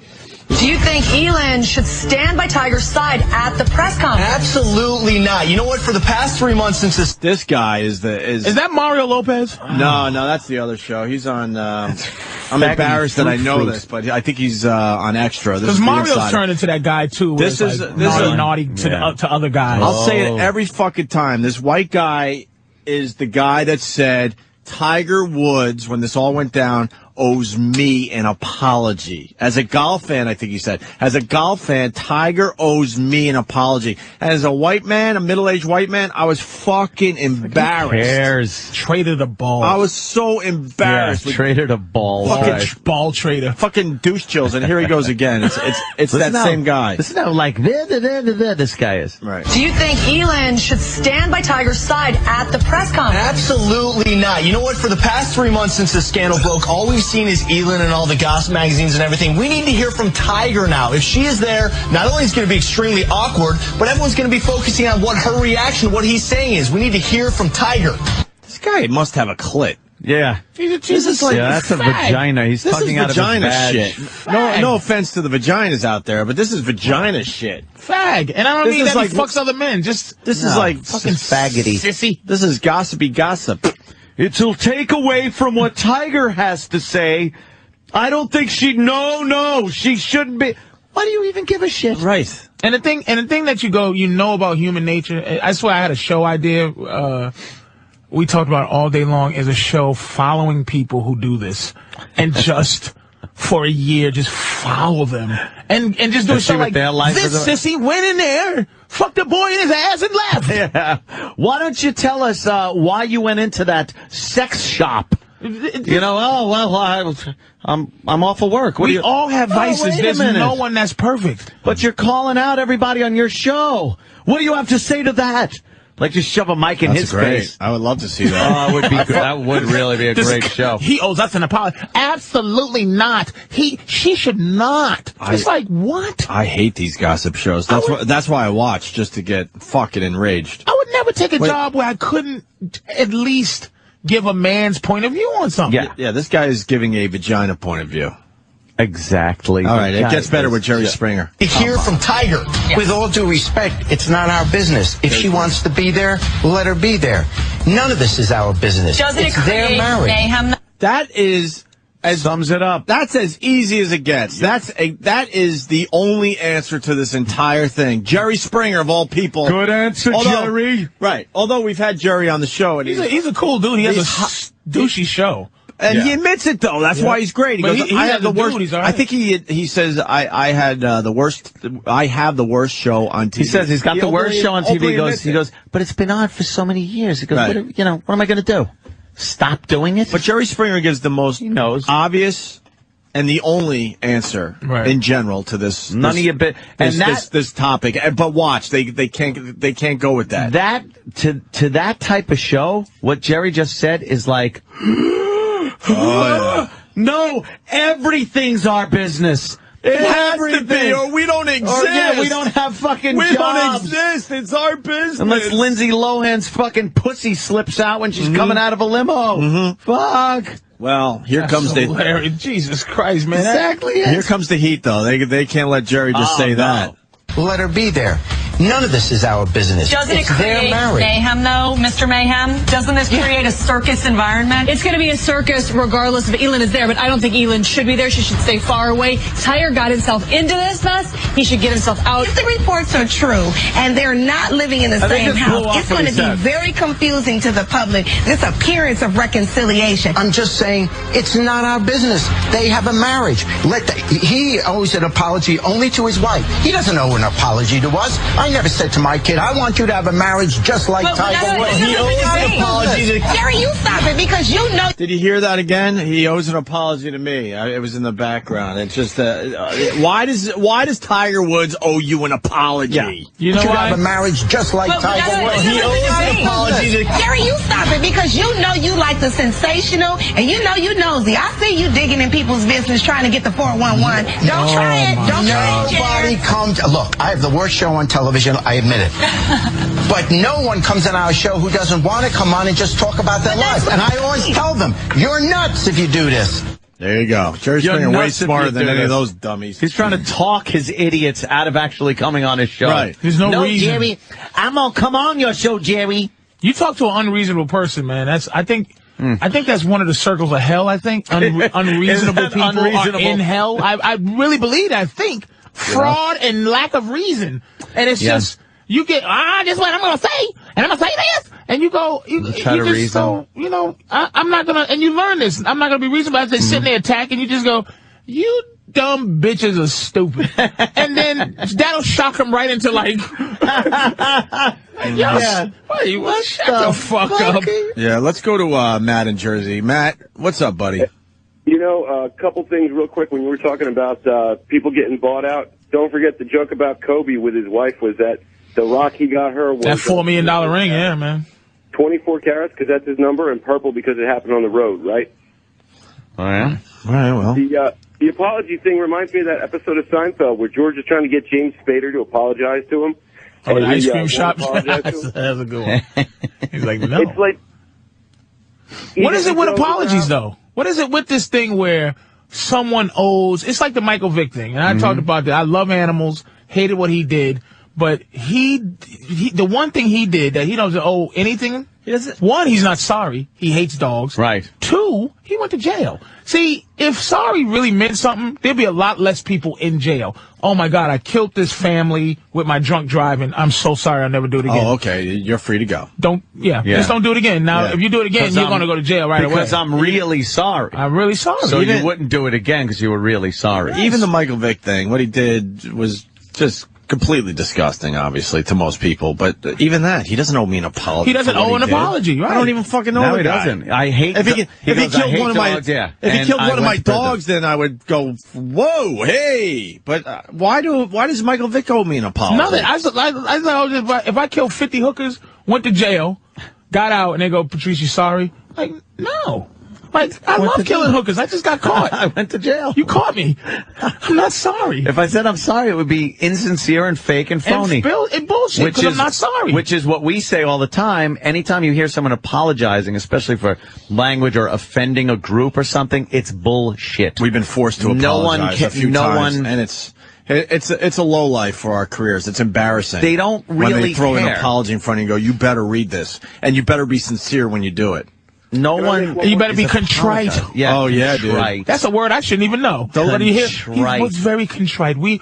Do you think Elin should stand by Tiger's side at the press conference? Absolutely not. You know what? For the past 3 months since this guy is that Mario Lopez? No, that's the other show. He's on. I'm embarrassed that I know this, but I think he's on Extra. Because Mario's turned into that guy too. This is naughty to other guys. I'll say it every fucking time. This white guy is the guy that said Tiger Woods, when this all went down, owes me an apology. As a golf fan, I think he said, as a golf fan, Tiger owes me an apology. And as a white man, a middle-aged white man, I was fucking embarrassed. Who cares? Traded a ball. I was so embarrassed. Yeah, traded a ball. Fucking ball trader. Fucking douche chills, and here he goes again. It's that same guy. Listen how like this guy is. Right. Do you think Elin should stand by Tiger's side at the press conference? Absolutely not. You know what? For the past 3 months since the scandal broke, all we've seen is Elin and all the gossip magazines and everything. We need to hear from Tiger now. If she is there, not only is it going to be extremely awkward, but everyone's going to be focusing on what her reaction, what he's saying is. We need to hear from Tiger. This guy must have a clit. Yeah. This is like that's a vagina. He's talking out of his shit. No offense to the vaginas out there, but this is vagina shit. Fag. And I don't mean that he fucks other men. This is like fucking faggoty. Sissy. This is gossipy gossip. It'll take away from what Tiger has to say. I don't think she shouldn't be. Why do you even give a shit? Right. And the thing that you know about human nature, I swear I had a show idea, we talked about all day long, is a show following people who do this. And just for a year, just follow them. And just do a show like, this sissy went in there, fucked the boy in his ass and left. Yeah. Why don't you tell us why you went into that sex shop? You know, I'm off of work. We all have vices. There's no one that's perfect. But you're calling out everybody on your show. What do you have to say to that? Like, just shove a mic in his face. I would love to see that. Oh, it would be good. That would really be a great show. He owes us an apology. Absolutely not. She should not. It's like, what? I hate these gossip shows. That's why I watch, just to get fucking enraged. I would never take a job where I couldn't at least give a man's point of view on something. Yeah, this guy is giving a vagina point of view. Exactly. All right, it gets better with Jerry Springer. Hear from Tiger. With all due respect, it's not our business. If she wants to be there, let her be there. None of this is our business. Doesn't it's it their create marriage. mayhem? That is... Sums it up. That's as easy as it gets. That is the only answer to this entire thing. Jerry Springer, of all people. Good answer, Jerry. Right. Although we've had Jerry on the show, and he's a cool dude. He has a douchey show. And he admits it, though. That's why he's great. He goes, I have the worst. Right. I think he says, I have the worst show on TV. He says he's got the worst show on TV. He goes, but it's been on for so many years. He goes, what am I going to do? Stop doing it? But Jerry Springer gives the most obvious and the only answer in general to this. None of your bit. And this topic. But watch, they can't go with that. That to that type of show, what Jerry just said is like, no, everything's our business. It has to be, or we don't exist. We don't have fucking jobs. We don't exist. It's our business. Unless Lindsay Lohan's fucking pussy slips out when she's coming out of a limo. Fuck. Well, here comes hilarious. Jesus Christ, man. Exactly. Here comes the heat, though. They can't let Jerry just say that. Let her be there. None of this is our business. Doesn't it's it create mayhem, though, Mr. Mayhem? Doesn't this create a circus environment? It's going to be a circus regardless if Elin is there, but I don't think Elin should be there. She should stay far away. Tiger got himself into this mess. He should get himself out. If the reports are true and they're not living in the same house, it's going to be very confusing to the public, this appearance of reconciliation. I'm just saying, it's not our business. They have a marriage. He owes an apology only to his wife. He doesn't owe an apology to us. I never said to my kid, I want you to have a marriage just like Tiger Woods. He owes an apology to Jerry, you stop it because you know. Did you hear that again? He owes an apology to me. It was in the background. It's just why does Tiger Woods owe you an apology? Yeah. You know why? Have a marriage just like Tiger Woods. He owes an apology to Jerry, you stop it because you know you like the sensational and you know you nosy. I see you digging in people's business trying to get the 411. Don't try it. Don't try it, Jerry. Nobody comes. Look, I have the worst show on television. I admit it. But no one comes on our show who doesn't want to come on and just talk about their life. And I always tell them, you're nuts if you do this. There you go. Jerry Springer way smarter than any of those dummies. He's trying to talk his idiots out of actually coming on his show. Right. There's no reason. Jerry, I'm going to come on your show, Jerry. You talk to an unreasonable person, man. I think that's one of the circles of hell, I think. Unreasonable people are in hell. I really believe that. Fraud and lack of reason. And it's just, you get, this is what I'm going to say, and I'm going to say this, and you go, you try to just reason. so, you know, I'm not going to, and you learn this, I'm not going to be reasonable. As they sitting there attacking, you just go, you dumb bitches are stupid. And then that'll shock them right into like, shut the fuck up. Yeah, let's go to Matt in Jersey. Matt, what's up, buddy? You know, a couple things real quick when you were talking about people getting bought out. Don't forget the joke about Kobe with his wife was that the rock he got her was that $4 million ring, yeah, man. 24 carats because that's his number, and purple because it happened on the road, right? Oh, yeah? All right, well. The apology thing reminds me of that episode of Seinfeld where George is trying to get James Spader to apologize to him. Oh, the ice cream won't shop? apologize to him. That's a good one. He's like, no. It's like, what is it with apologies, though? What is it with this thing where someone owes... It's like the Michael Vick thing, and I talked about that. I love animals, hated what he did, but the one thing he did that he doesn't owe anything... One, he's not sorry. He hates dogs. Right. Two, he went to jail. See, if sorry really meant something, there'd be a lot less people in jail. Oh, my God, I killed this family with my drunk driving. I'm so sorry. I'll never do it again. Oh, okay. You're free to go. Just don't do it again. Now, if you do it again, you're going to go to jail right away. Because I'm really sorry. I'm really sorry. So you wouldn't do it again because you were really sorry. Even the Michael Vick thing, what he did was just completely disgusting, obviously, to most people. But even that, he doesn't owe me an apology. He doesn't owe an apology, right? I don't even fucking know no, the he guy. doesn't. I hate if he killed one of my dogs, if he killed one of my dogs, then I would go, whoa, hey. But why does Michael Vick owe me an apology? Nothing. I thought if I killed 50 hookers, went to jail, got out, and they go, Patrice, you sorry? Like, no. Like, I love killing hookers. I just got caught. I went to jail. You caught me. I'm not sorry. If I said I'm sorry, it would be insincere and fake and phony. And bullshit, because I'm not sorry. Which is what we say all the time. Anytime you hear someone apologizing, especially for language or offending a group or something, it's bullshit. We've been forced to apologize a few times, and it's a low life for our careers. It's embarrassing. They don't really when they throw care. an apology in front of you and go, you better read this, and you better be sincere when you do it. No one. You better be contrite. Yeah. Oh yeah, contrite. dude. That's a word I shouldn't even know. He was very contrite. We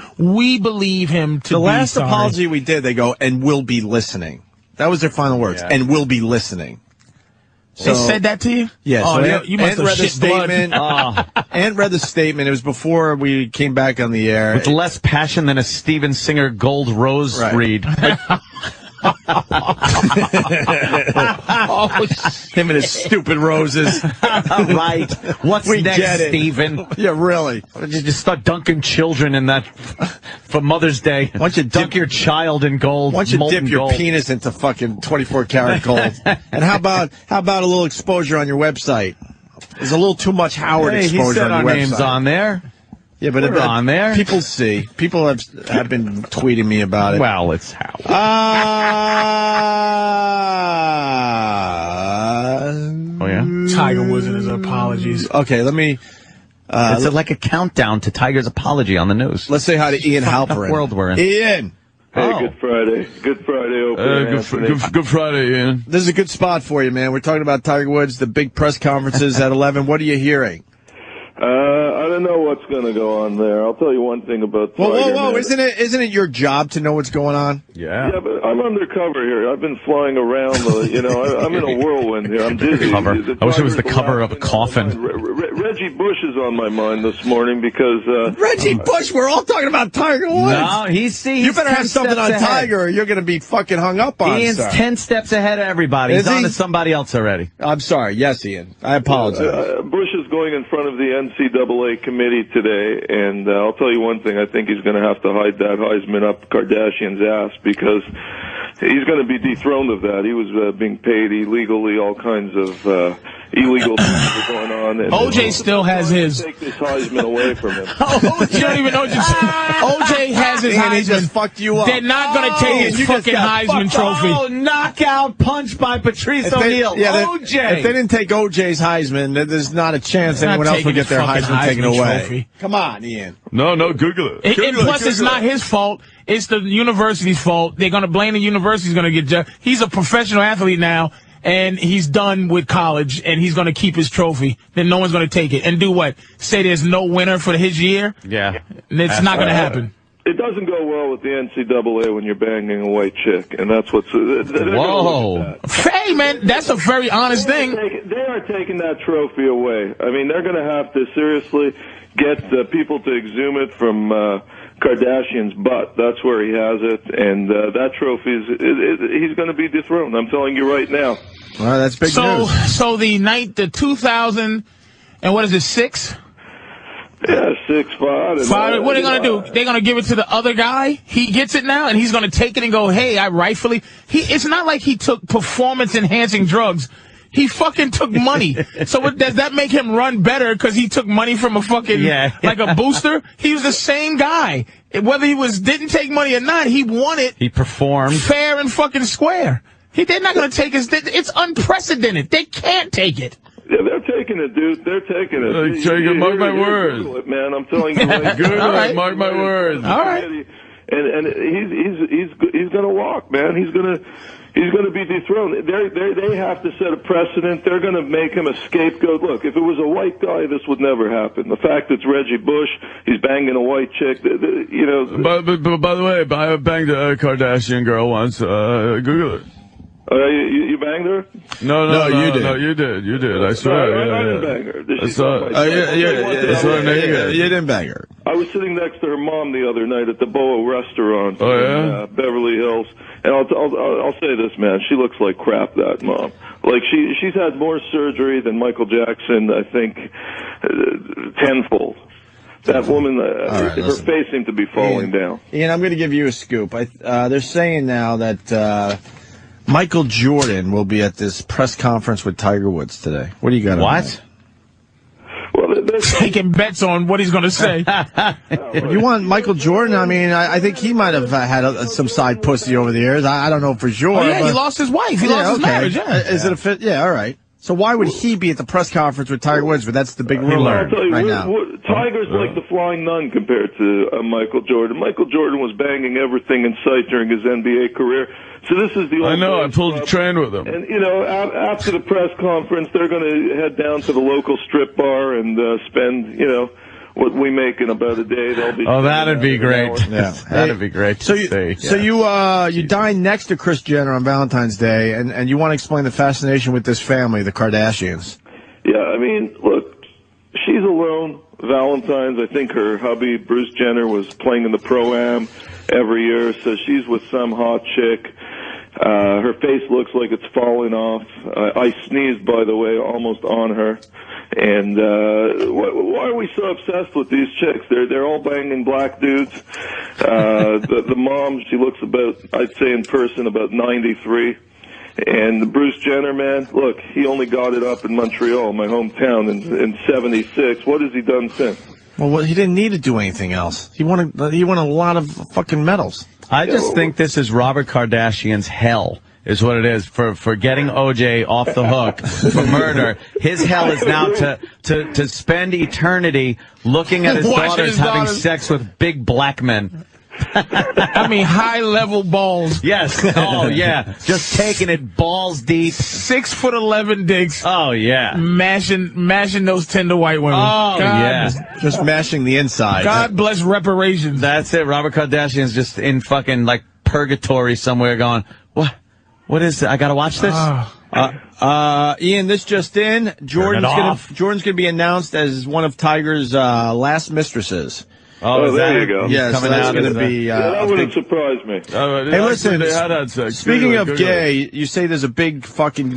believe him to be the last sorry. apology we did, they go, and we'll be listening. That was their final words. Yeah. And we'll be listening. They said that to you? Yeah. Oh, so you must have read the shit statement. Aunt read the statement. It was before we came back on the air. With less passion than a Steven Singer Gold Rose read. Him and his stupid roses. Right. What's next, Steven? Yeah, really. Why don't you just start dunking children in that for Mother's Day? Why don't you dunk your child in gold? Why don't you dip your penis into fucking 24 karat gold? And how about a little exposure on your website? There's a little too much Howard exposure he said on your our website. names on there. Yeah, but we're on there. People see. People have been tweeting me about it. Well, it's Howard. Oh yeah. Tiger Woods and his apologies. Okay, let me. It's like a countdown to Tiger's apology on the news. Let's say hi to Ian Halperin. World we're in. Ian. Hey, Good Friday. Good Friday, Opie. Good Friday, Ian. This is a good spot for you, man. We're talking about Tiger Woods, the big press conferences at 11. What are you hearing? I don't know what's going to go on there. I'll tell you one thing about Tiger. Whoa! Isn't it your job to know what's going on? Yeah. Yeah, but I'm undercover here. I've been flying around. I'm in a whirlwind here. I'm dizzy. I wish it was the cover of a coffin. Reggie Bush is on my mind this morning because Reggie Bush. We're all talking about Tiger Woods. No, he's you better have something on Tiger, or you're going to be fucking hung up on. Ian's 10 steps ahead of everybody. He's on to somebody else already. I'm sorry. Yes, Ian. I apologize. Bush is going in front of the NCAA committee today, and I'll tell you one thing. I think he's going to have to hide that Heisman up Kardashian's ass because he's going to be dethroned of that. He was being paid illegally, all kinds of illegal things were going on. And OJ still has his. Take this Heisman away from him. You don't even know what you're saying. OJ has his Heisman. He just fucked you up. They're not going to take his fucking Heisman trophy. Oh, knockout punch by Patrice O'Neal. OJ. If they didn't take OJ's Heisman, there's not a chance anyone else will get their Heisman taken away. Trophy. Come on, Ian. No, Google it. And plus, it's not his fault. It's the university's fault. They're going to blame the university's going to get judged. He's a professional athlete now, and he's done with college, and he's going to keep his trophy. Then no one's going to take it. And do what? Say there's no winner for his year? Yeah. It's not going to happen. it doesn't go well with the NCAA when you're banging a white chick, and that's what's. Whoa! Hey, man, that's a very honest thing. They are taking that trophy away. I mean, they're going to have to seriously get people to exhume it from Kardashian's butt. That's where he has it, and that trophy he's going to be dethroned. I'm telling you right now. Well, that's big news. So the 2000 and what is it, 6? Yeah, 6'5". 5. What are they going to do? They're going to give it to the other guy? He gets it now, and he's going to take it and go, hey, I rightfully... It's not like he took performance-enhancing drugs. He fucking took money. So does that make him run better because he took money from a fucking... like a booster? He was the same guy. Whether he didn't take money or not, he won it. He performed. Fair and fucking square. They're not going to take his... It's unprecedented. They can't take it. Yeah, they're taking it, dude. They're taking it. Mark my words. Google it, man. I'm telling you right All right. Mark my words. All right. And he's going to walk, man. He's going to be dethroned. They have to set a precedent. They're going to make him a scapegoat. Look, if it was a white guy, this would never happen. The fact it's Reggie Bush, he's banging a white chick, you know. But by the way, I banged a Kardashian girl once. Google it. You banged her? No, you did. No, you did. I swear. I didn't bang her. I saw it. You didn't bang her. I was sitting next to her mom the other night at the Boa restaurant in Beverly Hills, and I'll say this, man, she looks like crap, that mom. Like she's had more surgery than Michael Jackson, I think, tenfold. That woman, her face seemed to be falling down. Ian, I'm going to give you a scoop. They're saying now that Michael Jordan will be at this press conference with Tiger Woods today. What do you got on that? Well, they're taking bets on what he's going to say. You want Michael Jordan? I mean, I think he might have had some side pussy over the years. I don't know for sure. Oh, yeah, he lost his wife. He lost his marriage. Yeah. Is it a fit? Yeah, all right. So why would he be at the press conference with Tiger Woods? But that's the big rumor right now. Tiger's like the flying nun compared to Michael Jordan. Michael Jordan was banging everything in sight during his NBA career. So this is the old I know, I pulled a train with him. And, you know, after the press conference, they're going to head down to the local strip bar and spend, you know, what we make in about a day. They'll be that'd be great. Yeah, that'd be great. So you dine next to Kris Jenner on Valentine's Day, and you want to explain the fascination with this family, the Kardashians. Yeah, I mean, look, she's alone. Valentine's, I think her hubby, Bruce Jenner, was playing in the Pro-Am every year, so she's with some hot chick. Her face looks like it's falling off. I sneezed, by the way, almost on her. And why are we so obsessed with these chicks? They're all banging black dudes. The mom, she looks about, I'd say in person, about 93. And Bruce Jenner, man, look, he only got it up in Montreal, my hometown, in 76. What has he done since? Well, he didn't need to do anything else. He won a lot of fucking medals. I just think this is Robert Kardashian's hell, is what it is, for getting OJ off the hook for murder. His hell is now to spend eternity looking at his daughters having sex with big black men. I mean, high-level balls. Yes. Oh, yeah. Just taking it balls deep. 6'11" dicks. Oh, yeah. Mashing those tender white women. Oh, yeah. Just mashing the inside. God bless reparations. That's it. Robert Kardashian's just in fucking, like, purgatory somewhere going, what is it? I gotta watch this? Ian, this just in. Jordan's gonna be announced as one of Tiger's last mistresses. Oh, there you go. Yes, coming that's out going to be... that wouldn't surprise me. Hey, listen, speaking of gay, you say there's a big fucking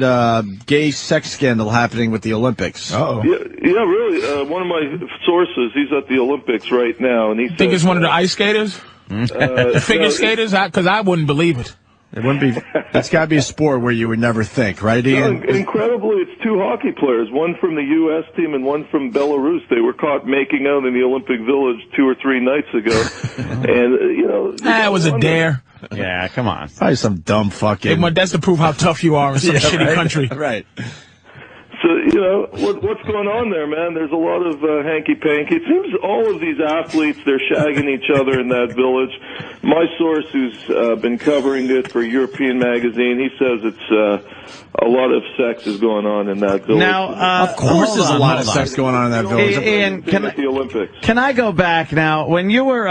gay sex scandal happening with the Olympics. Uh-oh. Yeah, really. One of my sources, he's at the Olympics right now, and he think it's one of the ice skaters? Figure skaters? Because I wouldn't believe it. It wouldn't be. It's got to be a sport where you would never think, right, Ian? No, incredibly, it's two hockey players, one from the U.S. team and one from Belarus. They were caught making out in the Olympic Village 2 or 3 nights ago, and you know, that was a dare. Yeah, come on. Probably some dumb fucking. That's to prove how tough you are in some shitty country. Right. So, what's going on there, man? There's a lot of hanky-panky. It seems all of these athletes, they're shagging each other in that village. My source, who's been covering it for European Magazine, he says it's a lot of sex is going on in that village. Now, of course there's a lot of sex going on in that village. Ian, the Olympics. Can I go back now? When you were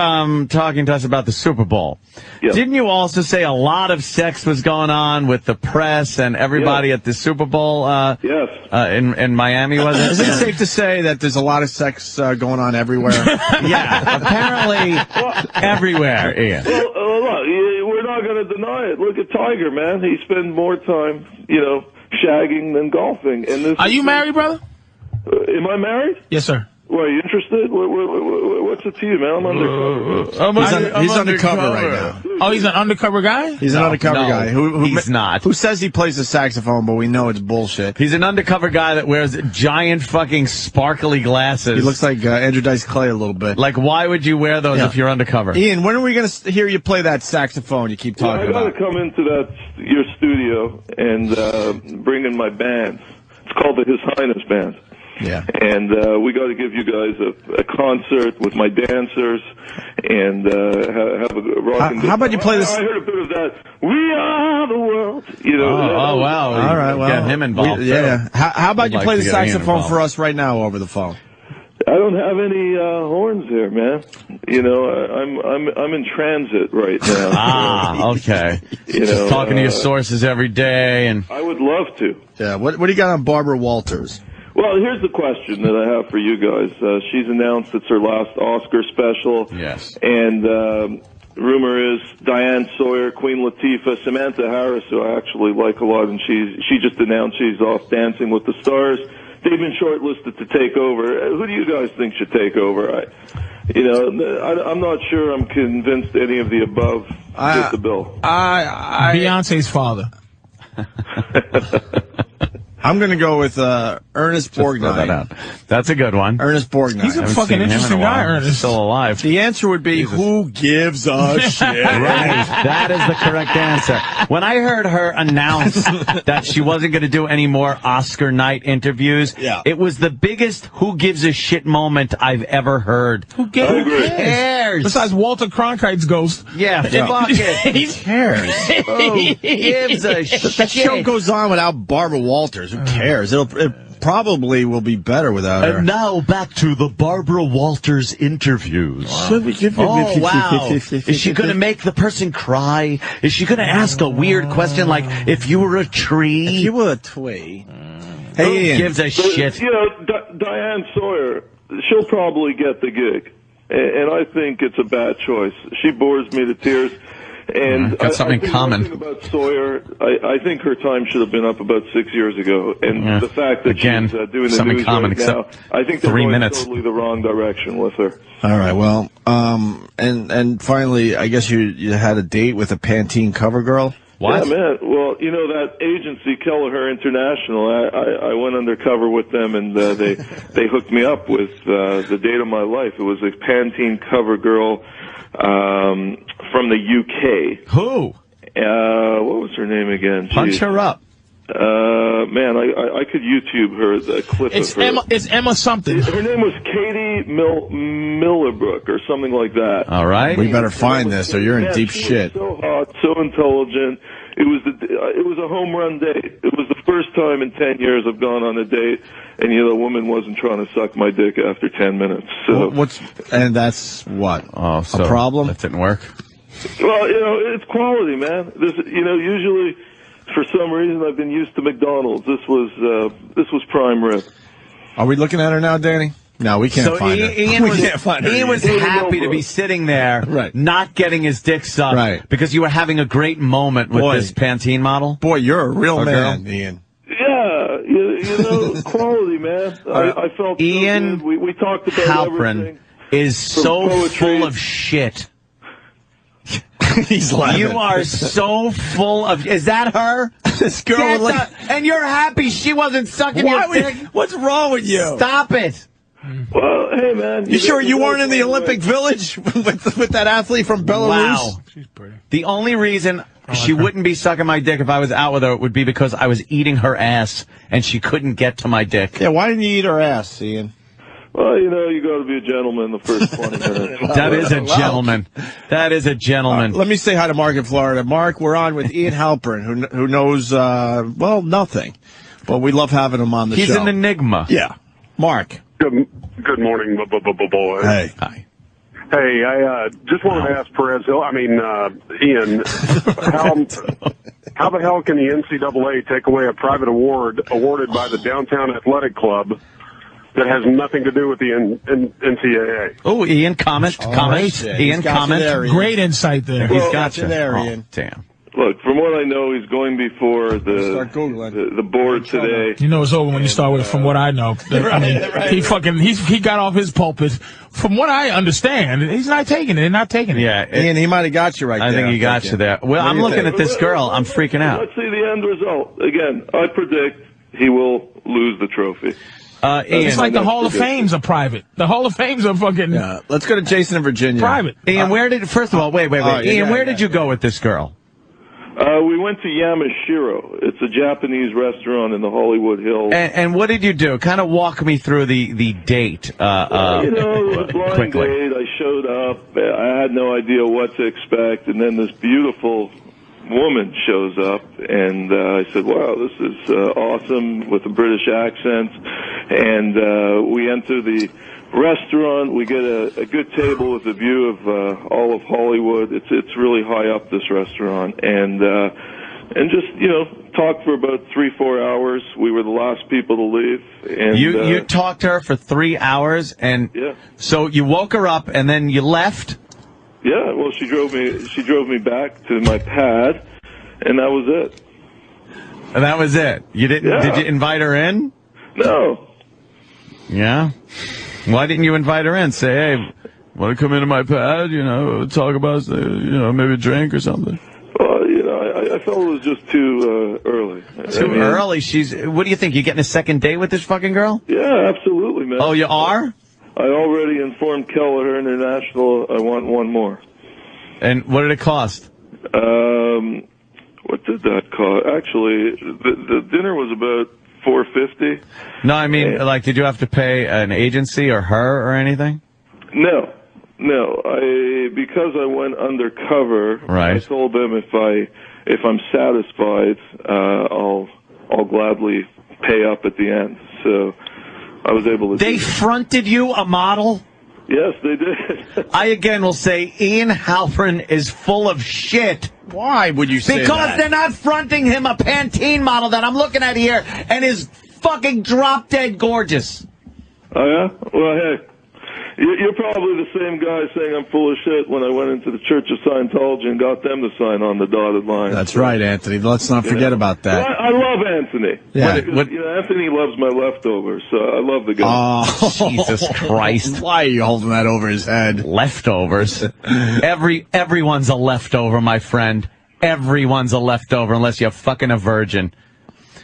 talking to us about the Super Bowl, didn't you also say a lot of sex was going on with the press and everybody at the Super Bowl? Yes. In Miami, was it? Is it safe to say that there's a lot of sex going on everywhere? Yeah, apparently everywhere, Ian. Well, look, we're not going to deny it. Look at Tiger, man. He spends more time, shagging than golfing. And Are you married, brother? Am I married? Yes, sir. Well, are you interested? What's it to you, man? I'm undercover. He's undercover right now. Oh, he's an undercover guy? He's an undercover guy. He's not. Who says he plays the saxophone, but we know it's bullshit. He's an undercover guy that wears giant fucking sparkly glasses. He looks like Andrew Dice Clay a little bit. Like, why would you wear those if you're undercover? Ian, when are we going to hear you play that saxophone you keep talking about? I got to come into your studio and bring in my band. It's called the His Highness Band. Yeah. And we got to give you guys a concert with my dancers and have a rock and how about you play this? I heard a bit of that. We are the world. Oh, wow. All right, well. Get him involved. How about you play the saxophone for us right now over the phone? I don't have any horns here, man. I'm in transit right now. Okay. Just talking to your sources every day, and I would love to. Yeah. What do you got on Barbara Walters? Well, here's the question that I have for you guys. She's announced it's her last Oscar special. Yes. And rumor is Diane Sawyer, Queen Latifah, Samantha Harris, who I actually like a lot, and she just announced she's off Dancing with the Stars. They've been shortlisted to take over. Who do you guys think should take over? I'm not sure I'm convinced any of the above fit the bill. Beyonce's father. I'm going to go with Ernest Borgnine. That's a good one. Ernest Borgnine. He's a fucking interesting guy, Ernest. Still alive. The answer would be, who gives a shit? Right. That is the correct answer. When I heard her announce that she wasn't going to do any more Oscar night interviews, it was the biggest who gives a shit moment I've ever heard. Who cares? Besides Walter Cronkite's ghost. Yeah, fuck it. Who cares? Who gives a shit? That show goes on without Barbara Walters. Who cares? It probably will be better without her. And now back to the Barbara Walters interviews. Oh, wow. Is she going to make the person cry? Is she going to ask a weird question like, if you were a tree? If you were a twig. Who gives a shit? Diane Sawyer, she'll probably get the gig. And I think it's a bad choice. She bores me to tears. And got something in common. About Sawyer, I think her time should have been up about 6 years ago. And the fact that she's doing the news right now, I think they're going totally the wrong direction with her. All right, well, and finally, I guess you had a date with a Pantene cover girl? What? Yeah, man. Well, that agency, Kelleher International, I went undercover with them, and they hooked me up with the date of my life. It was a Pantene cover girl from the UK. Who? What was her name again? Punch her up. Man, I could YouTube her, the clip of her. It's Emma something. Her name was Katie Millerbrook or something like that. All right. We better find this or you're in deep shit. She was so hot, so intelligent. It was a home run date. It was the first time in 10 years I've gone on a date, and the woman wasn't trying to suck my dick after 10 minutes. So and that's what? Oh, so a problem? That didn't work. Well, it's quality, man. Usually, for some reason, I've been used to McDonald's. This was prime rib. Are we looking at her now, Danny? No, we can't find her. Ian was happy to be sitting there, not getting his dick sucked, because you were having a great moment with this Pantene model. Boy, you're a real man, Ian. Yeah, quality, man. I felt Ian so good. We talked about Halpern everything. Is so full of shit. He's laughing. You are so full of... Is that her? This girl... and you're happy she wasn't sucking your dick? What's wrong with you? Stop it. Well, hey, man. You sure you weren't in the Olympic Village with that athlete from Belarus? Wow. She's pretty. The only reason she wouldn't be sucking my dick if I was out with her. It would be because I was eating her ass and she couldn't get to my dick. Yeah, why didn't you eat her ass, Ian? Well, you know, you got to be a gentleman the first 20 minutes. That is a gentleman. That is a gentleman. Let me say hi to Mark in Florida. Mark, we're on with Ian Halpern, who knows, well, nothing. But we love having him on the show. He's an enigma. Yeah. Mark. Good morning, boys. Hey. Hi. Hey, I just wanted to ask Ian, how the hell can the NCAA take away a private award awarded by the Downtown Athletic Club that has nothing to do with the NCAA? Oh, Ian, comment. Ian, comment. Great insight there. He's got you there, Ian. Damn. Look, from what I know, he's going before the board today. You know it's over when you start with from what I know. I mean, he got off his pulpit. From what I understand, he's not taking it. They're not taking it. Yeah, Ian, he might have got you right there. I think he got you there. Well, I'm looking at this girl. I'm freaking out. Let's see the end result. Again, I predict he will lose the trophy. Ian, it's like the Hall of Fames are private. The Hall of Fames are fucking... Yeah. Let's go to Jason in Virginia. Private. Ian, first of all, wait. Ian, where did you go with this girl? We went to Yamashiro. It's a Japanese restaurant in the Hollywood Hills. And what did you do? Kind of walk me through the date. It was a blind date. I showed up. I had no idea what to expect. And then this beautiful woman shows up. And I said, wow, this is awesome, with a British accent. And we enter the restaurant. We get a good table with a view of all of Hollywood. It's really high up, this restaurant, and just talked for about 3-4 hours. We were the last people to leave. And you talked to her for 3 hours, and so you woke her up, and then you left. Yeah, well, she drove me back to my pad, and that was it. And that was it. You didn't? Yeah. Did you invite her in? No. Yeah. Why didn't you invite her in? Say, hey, want to come into my pad? Talk about, maybe a drink or something. Well, I felt it was just too early. Too early? What do you think? You getting a second date with this fucking girl? Yeah, absolutely, man. Oh, you are? I already informed Kelleher International I want one more. And what did it cost? What did that cost? Actually, the dinner was about $450. No, I mean, did you have to pay an agency or her or anything? No. Because I went undercover, right. I told them if I'm satisfied, I'll gladly pay up at the end. So I was able to. They fronted you a model? Yes, they did. I again will say Ian Halpern is full of shit. Why would you say that? Because they're not fronting him a Pantene model that I'm looking at here and is fucking drop dead gorgeous. Oh, yeah? Well, hey, you're probably the same guy saying I'm full of shit when I went into the Church of Scientology and got them to sign on the dotted line. That's right, Anthony. Let's not forget about that. Well, I love Anthony. Yeah. Anthony loves my leftovers, so I love the guy. Oh, Jesus Christ. Why are you holding that over his head? Leftovers. Everyone's a leftover, my friend. Everyone's a leftover unless you're fucking a virgin.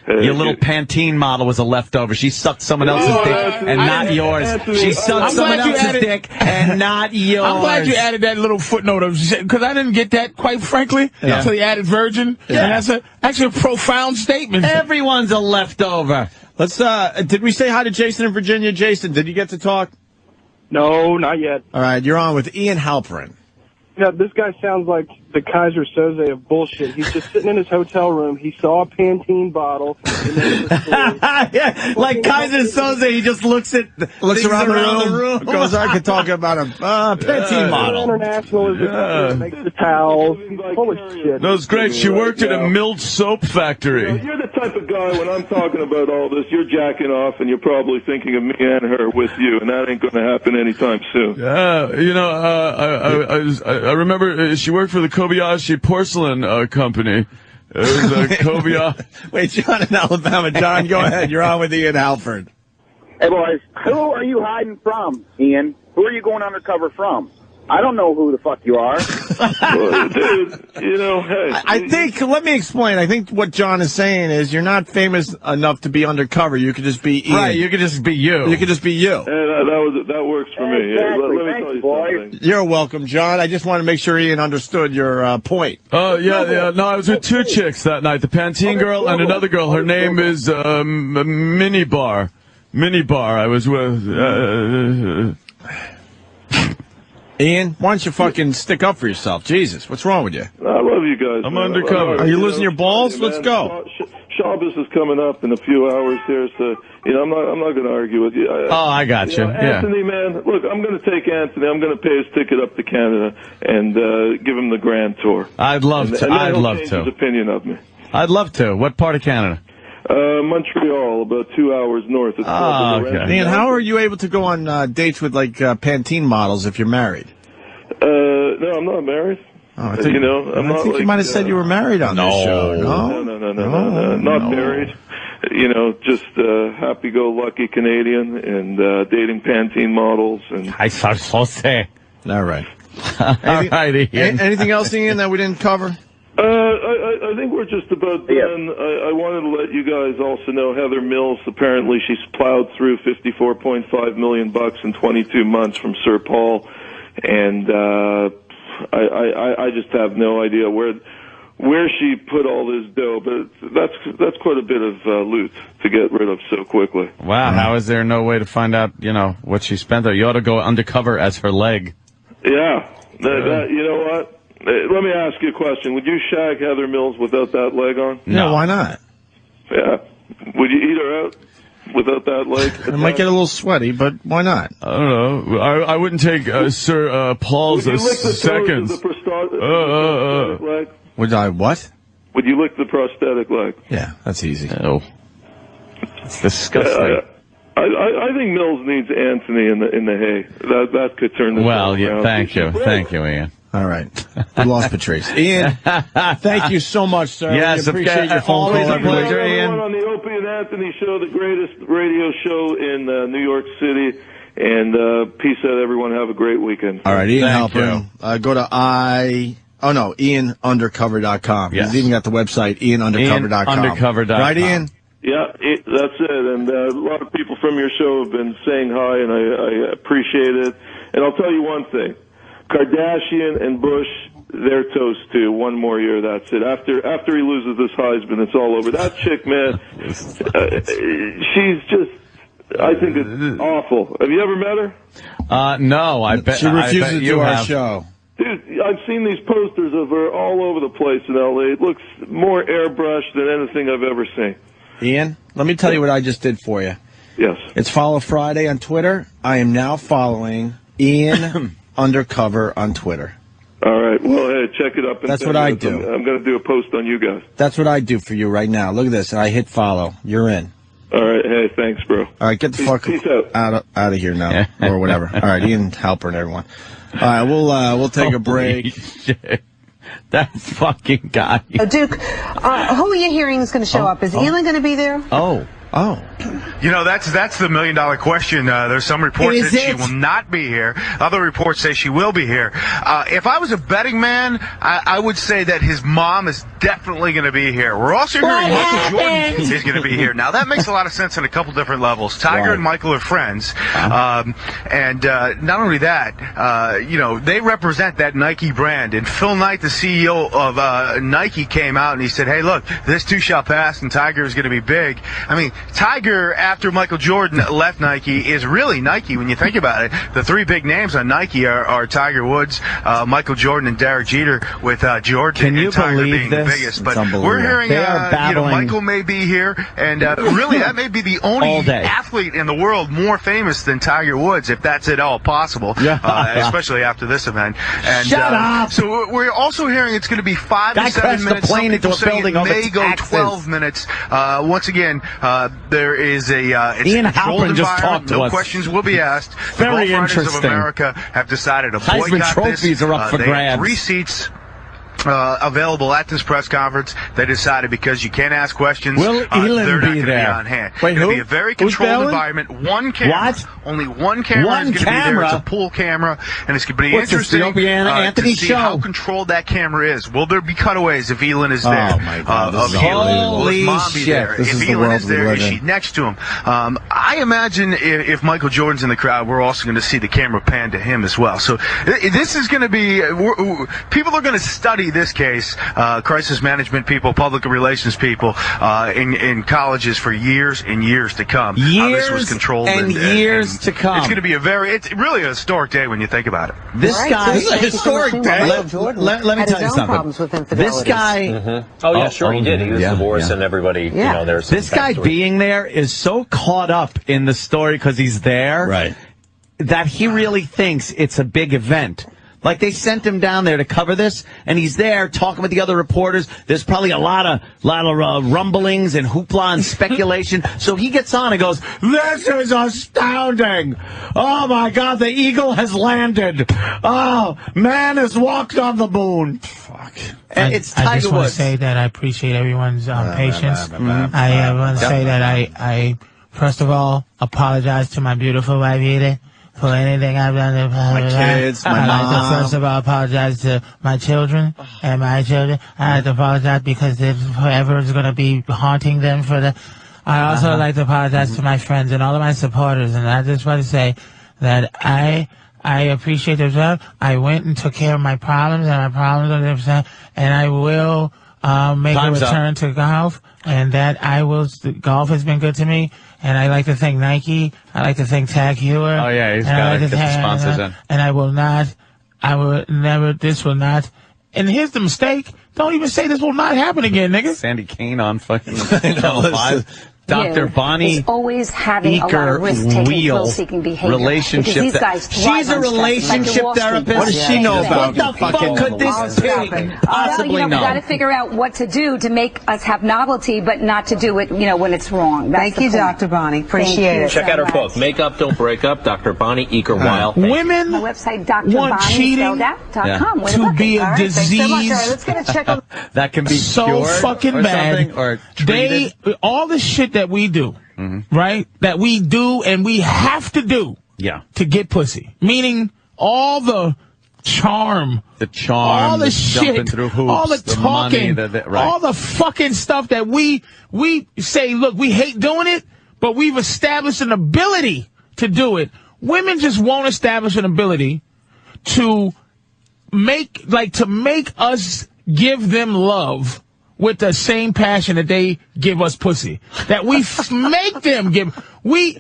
Your little Pantene model was a leftover. She sucked someone else's dick and not yours. She sucked someone else's dick and not yours. I'm glad you added that little footnote because I didn't get that, quite frankly, until you added virgin. Yeah. And that's actually a profound statement. Everyone's a leftover. Let's. Did we say hi to Jason in Virginia? Jason, did you get to talk? No, not yet. All right, you're on with Ian Halpern. Yeah, this guy sounds like the Kaiser Soze of bullshit. He's just sitting in his hotel room. He saw a Pantene bottle. Yeah, like Kaiser Soze, he just looks around the room. Goes, I could talk about a Pantene model. International is makes the towels. He's full of shit. That was great. She worked at a milled soap factory. You're the type of guy, when I'm talking about all this, you're jacking off and you're probably thinking of me and her with you, and that ain't going to happen anytime soon. Yeah, I remember she worked for the Kobayashi Porcelain Company. It was Kobayashi. Wait, John in Alabama. John, go ahead. You're on with Ian Halpern. Hey, boys. Who are you hiding from, Ian? Who are you going undercover from? I don't know who the fuck you are. Well, dude, you know, hey. I think, let me explain. I think what John is saying is you're not famous enough to be undercover. You could just be Ian. Right, you could just be you. You could just be you. That works for me. Yeah, let me tell you something. You're welcome, John. I just want to make sure Ian understood your point. Oh, yeah. No, I was with two chicks that night. The Pantene girl and another girl. Her name is Minibar. Minibar. I was with... Ian, why don't you fucking stick up for yourself? Jesus, what's wrong with you? I love you guys. I'm undercover. Are you losing your balls? Let's go. Shabbos is coming up in a few hours here, so I'm not going to argue with you. I got you. Anthony, man, look, I'm going to take Anthony. I'm going to pay his ticket up to Canada and give him the grand tour. I'd love to. And I'd love change to. His opinion of me. I'd love to. What part of Canada? Montreal, about 2 hours north. Okay. Ian, how are you able to go on dates with like Pantene models if you're married? No, I'm not married. Oh, I think you might have said you were married on this show. No, not married. You know, just happy-go-lucky Canadian and dating Pantene models. And I saw Jose. All right. Anything else, Ian, that we didn't cover? I think we're just about done. I wanted to let you guys also know Heather Mills, apparently she's plowed through $54.5 million in 22 months from Sir Paul. And I just have no idea where she put all this dough, but that's quite a bit of loot to get rid of so quickly. Wow, how is there no way to find out, what she spent there? You ought to go undercover as her leg. Yeah, you know what? Let me ask you a question. Would you shag Heather Mills without that leg on? No, why not? Yeah. Would you eat her out without that leg? It might get a little sweaty, but why not? I don't know. I wouldn't take Sir Paul's seconds. Leg? Would I what? Would you lick the prosthetic leg? Yeah, that's easy. Oh, it's disgusting. I think Mills needs Anthony in the hay. That could turn this around. Thank you, Ian. All right. We lost Patrice. Ian, thank you so much, sir. Yes, we appreciate your phone call every week. Everyone on the Opie and Anthony show, the greatest radio show in New York City. And peace out, everyone. Have a great weekend. All right, Ian Halpern. Go to IanUndercover.com. Yes. He's even got the website, IanUndercover.com. IanUndercover.com. Right, Ian? Yeah, that's it. And a lot of people from your show have been saying hi, and I appreciate it. And I'll tell you one thing. Kardashian and Bush, they're toast too. One more year, that's it. After he loses this Heisman, it's all over. That chick, man, she's just, I think it's awful. Have you ever met her? No, I bet she refuses to do our have. show. Dude, I've seen these posters of her all over the place in L.A. It looks more airbrushed than anything I've ever seen. Ian, let me tell you what I just did for you. Yes. It's Follow Friday on Twitter. I am now following Ian Undercover on Twitter. All right. Well, hey, check it up. That's what I do. I'm going to do a post on you guys. That's what I do for you right now. Look at this. I hit follow. You're in. All right. Hey, thanks, bro. All right, get the fuck out of here now, or whatever. All right, Ian Halpern, everyone. All right, we'll take a break. Shit. That fucking guy. Duke, who are you hearing is going to show up? Is Elin going to be there? Oh. You know, that's the $1 million question. There's some reports that she will not be here. Other reports say she will be here. If I was a betting man, I would say that his mom is definitely going to be here. We're also hearing Michael Jordan is going to be here. Now, that makes a lot of sense on a couple different levels. Tiger and Michael are friends. And not only that, they represent that Nike brand. And Phil Knight, the CEO of Nike, came out and he said, hey, look, this too shall pass and Tiger is going to be big. I mean, Tiger, after Michael Jordan left Nike, is really Nike when you think about it. The three big names on Nike are Tiger Woods, Michael Jordan, and Derek Jeter, with Jordan and Tiger being the biggest. But we're hearing Michael may be here, and really that may be the only athlete in the world more famous than Tiger Woods, if that's at all possible, especially after this event. And, Shut up! So we're also hearing it's going to be 5 to 7 minutes. Some people saying it may go 12 minutes. Once again, there is it's Ian a controlled Halpern just environment. talked to No us. questions will be asked. Very the Golf Writers interesting. of America have decided to Heisman boycott trophies this. are up for they grabs. have 3 seats. available at this press conference. They decided because you can't ask questions, will Elin they're not be going to be there? on hand. Wait, it's going to who? be a very Who's controlled bailing? environment. One camera. What? Only one camera is going to be there. It's a pool camera, and it's going to be What's interesting this, the Opie Anthony to see show? how controlled that camera is. Will there be cutaways if Elin is there? Oh, my God. Of Elin? Will his mom be shit. there? This If is the Elin world is we there, live is she in. next to him? I imagine if Michael Jordan's in the crowd, we're also going to see the camera pan to him as well. So this is going to be, people are going to study this case, crisis management people, public relations people, in colleges for years and years to come. How this was controlled and years to come. It's going to be it's really a historic day when you think about it. This guy This is a historic day. Let me tell you something. This guy. Oh yeah, sure he did. He was divorced, and everybody, you know, there's this guy being there is so caught up in the story because he's there, Right. that he really thinks it's a big event. Like, they sent him down there to cover this, and he's there talking with the other reporters. There's probably a lot of rumblings and hoopla and speculation. So he gets on and goes, "This is astounding! Oh my God, the eagle has landed! Oh, man has walked on the moon!" Fuck. And it's Tiger I just want to Woods. say that I appreciate everyone's patience. I want to say that I first of all apologize to my beautiful wife Edith for anything I've done to My kids, my I'd like mom. to first of all apologize to my children and my children. I have to apologize because it forever is going to be haunting them for the. I also like to apologize to my friends and all of my supporters, and I just want to say that I appreciate their job. I went and took care of my problems, and my problems are 100%, and I will make Time's a return up. to golf, and that I will. Golf has been good to me. And I like to thank Nike. I like to thank Tag Heuer. Oh, yeah, he's and got I to like get the sponsors in. And I will never, this will not. And here's the mistake. Don't even say this will not happen again, nigga. Sandy Kane on fucking Channel 5. Dr. Bonnie is always having a lot of risk-taking, thrill-seeking behavior. relationship. Because these guys She's a relationship therapist. What does she know about? What the fuck could this pig possibly We've know? got to figure out what to do to make us have novelty, but not to do it, when it's wrong. Thank you, Dr. Bonnie. Appreciate it. Check out her book, Make Up, Don't Break Up, Dr. Bonnie Eaker-Weil. Women My website, want cheating drbonnie.com. to be a disease. All right, let's get a check on. That can be so cured fucking or bad. something, or treated. All the shit that we do, right? That we do and we have to do to get pussy. Meaning all the charm, all the jumping shit, through hoops, all the talking, money, right. all the fucking stuff that we say, look, we hate doing it, but we've established an ability to do it. Women just won't establish an ability to make us give them love with the same passion that they give us pussy. That we make them give. We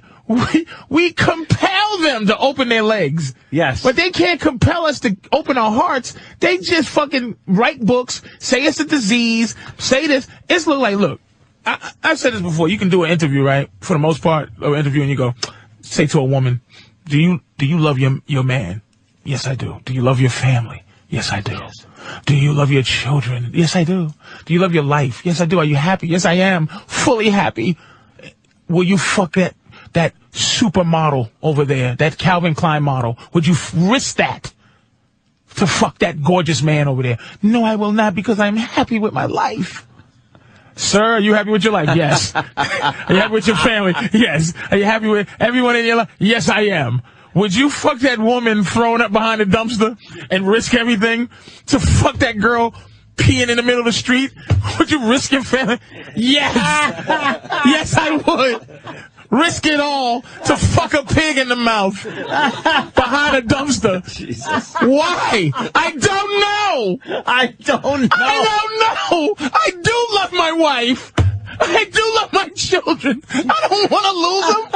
compel them to open their legs. Yes. But they can't compel us to open our hearts. They just fucking write books, say it's a disease, say this. It's look, I've said this before. You can do an interview, right? For the most part, an interview, and you go, say to a woman, do you love your man? Yes, I do. Do you love your family? Yes, I do. Yes. Do you love your children? Yes, I do. Do you love your life? Yes, I do. Are you happy? Yes, I am. Fully happy. Will you fuck that supermodel over there, that Calvin Klein model? Would you risk that to fuck that gorgeous man over there? No, I will not, because I'm happy with my life. Sir, are you happy with your life? Yes. Are you happy with your family? Yes. Are you happy with everyone in your life? Yes, I am. Would you fuck that woman thrown up behind a dumpster and risk everything to fuck that girl peeing in the middle of the street? Would you risk your family? Yes. Yes, I would. Risk it all to fuck a pig in the mouth behind a dumpster. Jesus. Why? I don't know. I don't know. I do love my wife. I do love my children. I don't want to lose them,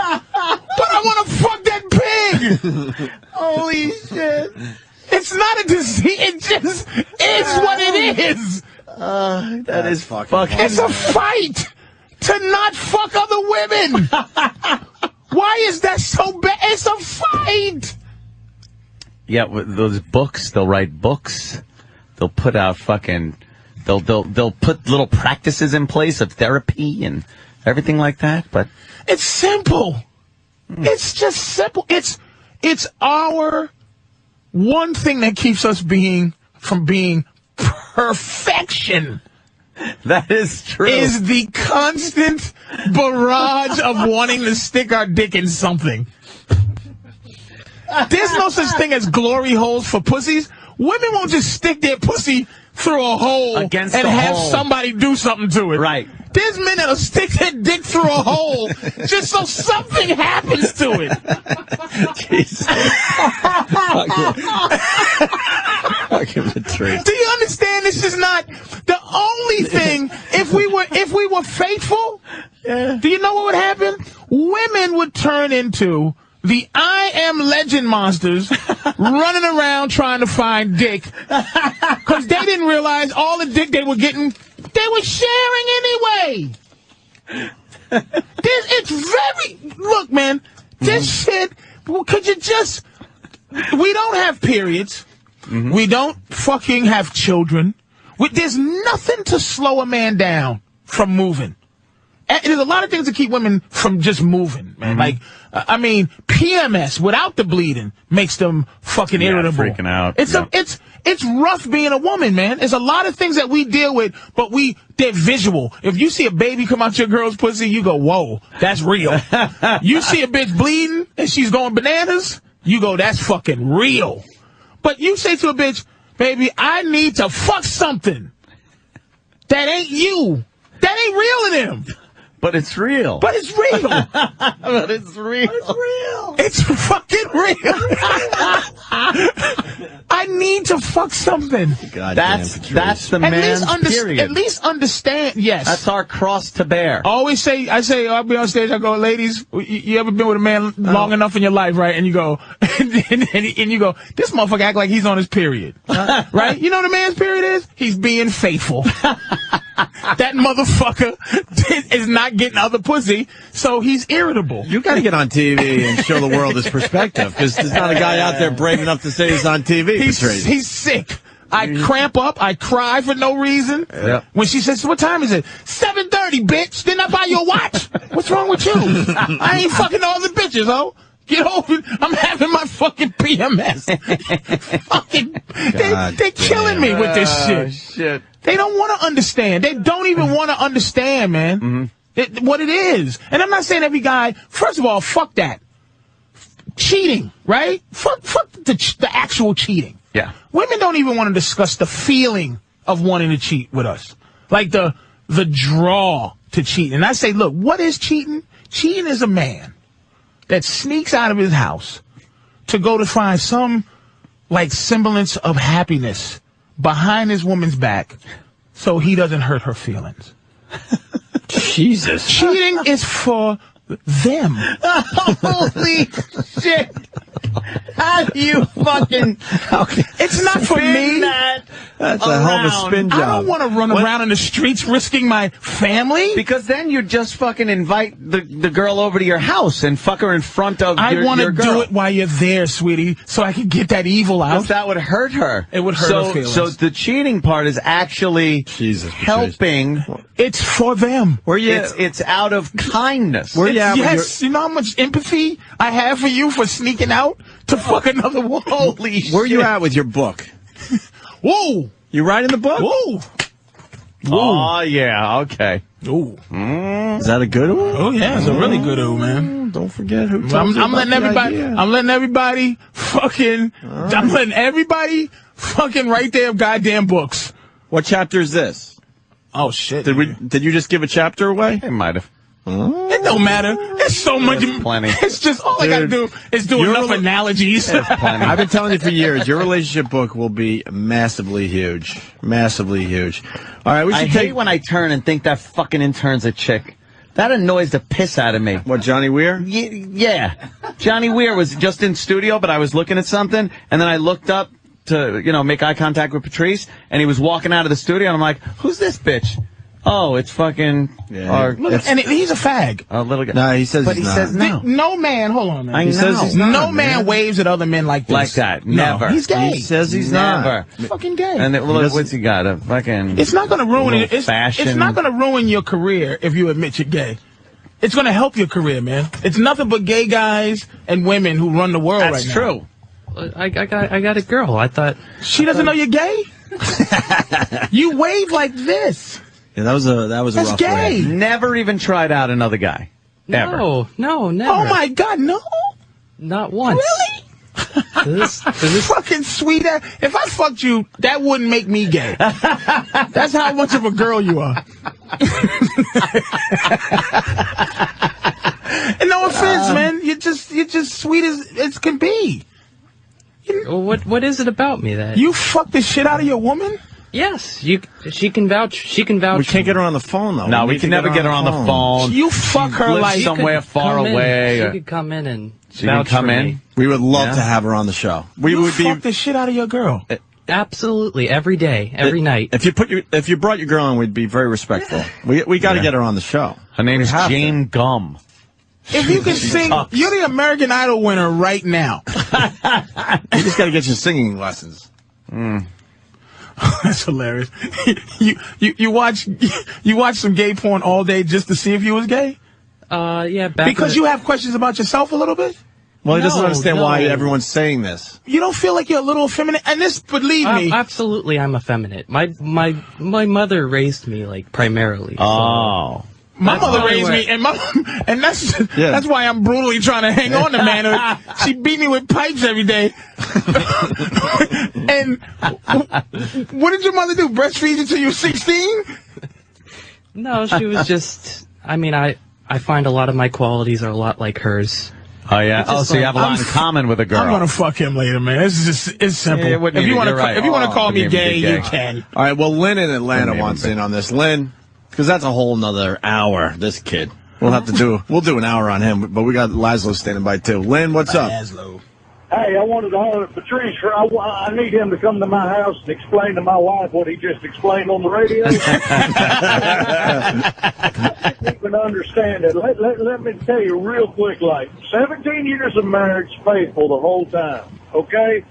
but I want to fuck that pig. Holy shit. It's not a disease. It just is what it is. That is fucking. It's a fight to not fuck other women. Why is that so bad? It's a fight. Yeah, with those books, they'll write books. They'll put out fucking. They'll put little practices in place of therapy and everything like that. But it's simple. It's just simple. It's our one thing that keeps us from being perfection. That is true. Is the constant barrage of wanting to stick our dick in something. There's no such thing as glory holes for pussies. Women won't just stick their pussy through a hole Against and the have hole. somebody do something to it. Right. There's men that'll stick their dick through a hole just so something happens to it. Jesus. Fucking Patrice. Do you understand? This is not the only thing. If we were faithful, do you know what would happen? Women would turn into the I Am Legend monsters running around trying to find dick because they didn't realize all the dick they were getting, they were sharing anyway. Look, man, this shit, could you just, we don't have periods. We don't fucking have children. There's nothing to slow a man down from moving. And there's a lot of things that keep women from just moving, man. Like, I mean, PMS without the bleeding makes them fucking irritable. Freaking out. It's rough being a woman, man. There's a lot of things that we deal with, but they're visual. If you see a baby come out your girl's pussy, you go, whoa, that's real. You see a bitch bleeding and she's going bananas, you go, that's fucking real. But you say to a bitch, baby, I need to fuck something. That ain't you. That ain't real to them. But it's real. But it's real. But it's real. It's real. It's fucking real. I need to fuck something. That's the man's period. At least understand, yes. That's our cross to bear. I say, I'll be on stage, I go, ladies, you ever been with a man long enough in your life, right? And you go, and you go, this motherfucker act like he's on his period. Right? You know what a man's period is? He's being faithful. That motherfucker is not getting other pussy, so he's irritable. You got to get on TV and show the world his perspective, because there's not a guy out there brave enough to say he's on TV. He's sick. I cramp up. I cry for no reason. Yep. When she says, what time is it? 7:30, bitch. Didn't I buy you a watch? What's wrong with you? I ain't fucking all the bitches, oh. Get over it. I'm having my fucking PMS. They're killing me with this shit. They don't want to understand. They don't even want to understand, man, what it is. And I'm not saying every guy, first of all, fuck that. Cheating, right? Fuck the actual cheating. Yeah. Women don't even want to discuss the feeling of wanting to cheat with us. Like the draw to cheat. And I say, look, what is cheating? Cheating is a man that sneaks out of his house to go to find some, like, semblance of happiness behind his woman's back so he doesn't hurt her feelings. Jesus. Cheating is for them. Holy shit. How do you fucking... It's not for me. That's a hell of a spin job. I don't want to run around in the streets risking my family. Because then you just fucking invite the girl over to your house and fuck her in front of your girl. I want to do it while you're there, sweetie, so I can get that evil out. Because that would hurt her. It would hurt her feelings. So the cheating part is actually helping. It's for them. It's out of kindness. Yes, you know how much empathy I have for you for sneaking out to fuck another woman? Holy shit. Where you at with your book? Whoa. You writing the book? Whoa. Oh, yeah, okay. Ooh. Is that a good one? Oh, yeah, it's a really good one, man. Don't forget who I'm letting everybody fucking write their goddamn books. What chapter is this? Oh, shit. Did you just give a chapter away? It might have. It don't matter. There's so much. Plenty. It's just all I gotta do is do enough analogies. I've been telling you for years, your relationship book will be massively huge. Massively huge. All right, I hate when I turn and think that fucking intern's a chick. That annoys the piss out of me. What, Johnny Weir? Yeah. Johnny Weir was just in studio, but I was looking at something, and then I looked up to, make eye contact with Patrice, and he was walking out of the studio, and I'm like, who's this bitch? Oh, it's fucking... Yeah, he's a fag. A little guy. No, he says but he's not. Says no. No man, hold on, man. I know. Says he's not, no man waves at other men like this. Like that. No, Never. he's gay. He says he's Never. He's fucking gay. And look, what's he got? A fucking... It's not going to ruin it. It's fashion. not going to ruin your career if you admit you're gay. It's going to help your career, man. It's nothing but gay guys and women who run the world right now. That's true. I got a girl. I thought she doesn't know you're gay. You wave like this. Yeah, that was a rough gay. way. Never even tried out another guy. Ever. No, never. Oh my God, no. Not once. Really? This fucking sweet ass. If I fucked you, that wouldn't make me gay. That's how much of a girl you are. And no offense, man. You're just sweet as can be. What is it about me that you fucked the shit out of your woman? Yes, she can vouch. She can vouch. We can't get her on the phone though. No, we can never get her on the phone. You fuck her like somewhere far away. She could come in and she can come in. We would love to have her on the show. We would fuck the shit out of your girl. Absolutely, every day, every night. If you brought your girl on, we'd be very respectful. We got to get her on the show. Her name is Jane Gum. If you can sing, you're the American Idol winner right now. You just got to get your singing lessons. That's hilarious. You watch some gay porn all day just to see if you was gay? Yeah. Because you have questions about yourself a little bit? Well, he doesn't understand why everyone's saying this. You don't feel like you're a little effeminate? And this, believe me. Absolutely, I'm effeminate. My mother raised me, like, primarily. Oh. So. My mother raised me, and that's why I'm brutally trying to hang on to manhood. She beat me with pipes every day. And what did your mother do? Breastfeed you until you were 16? No, she was just. I mean, I find a lot of my qualities are a lot like hers. Oh yeah. Oh, so you have a lot in common with a girl. I'm gonna fuck him later, man. It's simple. Yeah, if you want to call me gay, you can. All right. Well, Lynn in Atlanta wants in on this. Lynn. Because that's a whole nother hour, this kid. We'll do an hour on him, but we got Laszlo standing by too. Lynn, what's up? Laszlo. Hey, I wanted to holler at Patrice. I need him to come to my house and explain to my wife what he just explained on the radio. I can't even understand it. Let me tell you real quick, 17 years of marriage, faithful the whole time, okay?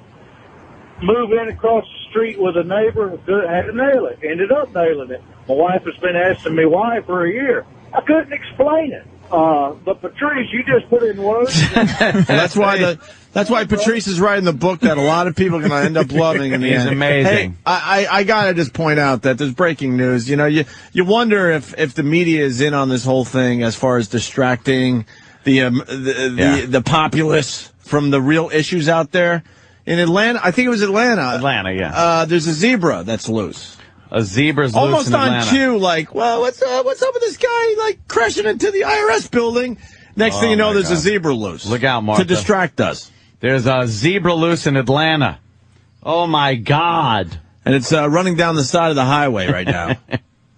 Move in across the street with a neighbor, had to nail it, ended up nailing it. My wife has been asking me why for a year. I couldn't explain it. But Patrice, you just put in words. That's why Patrice is writing the book that a lot of people are going to end up loving in the end. He's amazing. Hey, I got to just point out that there's breaking news. You know, you wonder if the media is in on this whole thing as far as distracting the populace from the real issues out there. In Atlanta, I think it was Atlanta. Atlanta, yeah. There's a zebra that's loose. A zebra's almost loose in on Atlanta. cue, well, what's up with this guy, crashing into the IRS building? Next thing you know, there's a zebra loose. Look out, Martha. To distract us. There's a zebra loose in Atlanta. Oh, my God. And it's running down the side of the highway right now.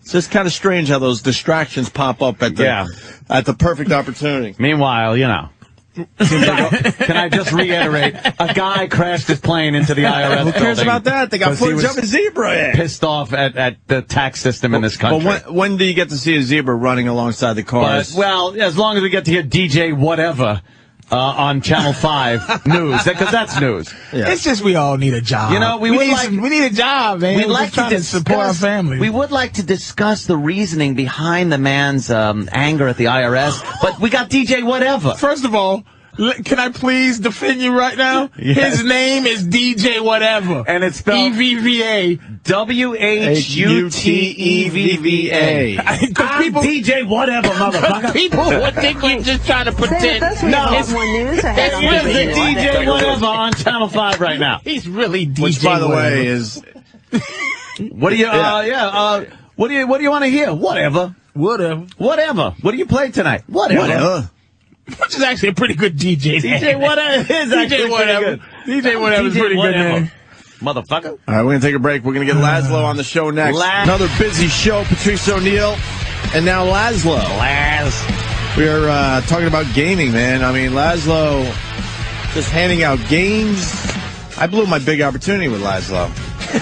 It's just kind of strange how those distractions pop up at the perfect opportunity. Meanwhile, can I just reiterate? A guy crashed his plane into the IRS. Who cares about that? They got footage of a zebra. Pissed off at the tax system in this country. But when do you get to see a zebra running alongside the cars? Well, as long as we get to hear DJ whatever on Channel 5 news, because that's news. Yeah. It's just we all need a job. We need a job, man. We'd like to support our family. We would like to discuss the reasoning behind the man's anger at the IRS, but we got DJ whatever. First of all, can I please defend you right now? Yes. His name is DJ whatever. And it's spelled EVVA. WHUTEVVA. I'm DJ whatever, motherfucker. People would think we're just trying to pretend. It's more news it's really DJ whatever on Channel 5 right now. He's really DJ Which, by the whatever. way, is... What do you, what do you want to hear? Whatever. What do you play tonight? Whatever. Which is actually a pretty good DJ. DJ whatever is actually whatever. DJ whatever is pretty good name. Motherfucker. All right, we're going to take a break. We're going to get Laszlo on the show next. Another busy show. Patrice O'Neill. And now Laszlo. We're talking about gaming, man. I mean, Laszlo just handing out games. I blew my big opportunity with Laszlo.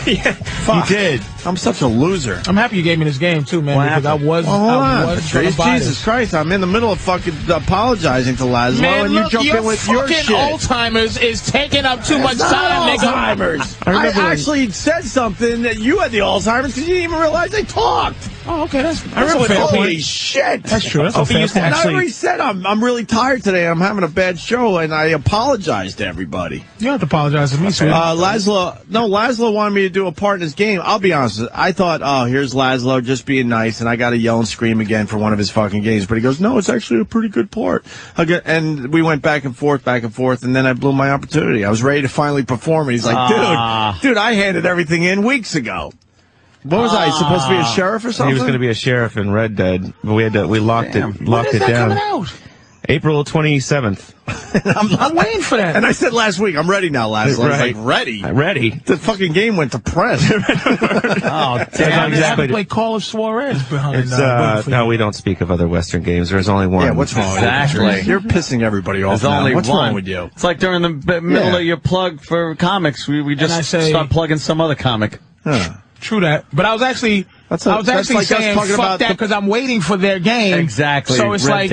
Yeah, Fuck. you did. I'm such a loser. I'm happy you gave me this game too, man. Because I was. Patrice, Jesus Christ! I'm in the middle of fucking apologizing to Laszlo, and you jump in with your shit. Alzheimer's is taking up too much time, nigga. Alzheimer's. I actually said something that you had the Alzheimer's because you didn't even realize I talked. Oh, okay, that's That's a what fair Opie point. is shit. That's true. That's a Opie fair used to point. And I already said I'm really tired today. I'm having a bad show, and I apologize to everybody. You don't have to apologize to me, sweetie. Laszlo wanted me to do a part in his game. I'll be honest. I thought, oh, here's Laszlo just being nice, and I got to yell and scream again for one of his fucking games. But he goes, no, it's actually a pretty good part. And we went back and forth, and then I blew my opportunity. I was ready to finally perform, and he's like, dude, I handed everything in weeks ago. What was I supposed to be a sheriff or something? He was going to be a sheriff in Red Dead, but we locked it down. Out? April 27th. I'm waiting for that. And I said last week, I'm ready now, Laszlo. Right. I was like, ready? Ready. The fucking game went to press. Oh, damn. exactly. I play Call of Suarez behind No, we don't speak of other Western games. There's only one. Yeah, what's wrong Exactly. with you? You're pissing everybody off There's now. only What's one. wrong with you? It's like during the middle of your plug for comics, we just start plugging some other comic. Huh. True that, but I was actually like us saying talking fuck about that because I'm waiting for their game. Exactly. So it's I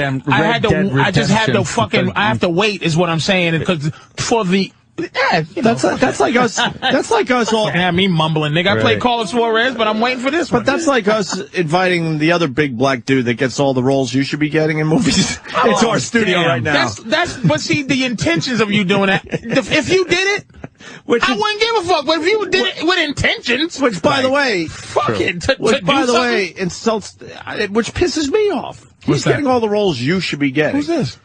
just have to fucking. I have to wait, is what I'm saying, because for the. Yeah, that's like us. That's like us all. Have me mumbling, nigga. I play Call of Suarez, but I'm waiting for this one. But that's like us inviting the other big black dude that gets all the roles you should be getting in movies into our studio right now. But see, the intentions of you doing that. If you did it, I wouldn't give a fuck. But if you did it with intentions, which by the way, insults, which pisses me off. He's getting all the roles you should be getting. Who's this?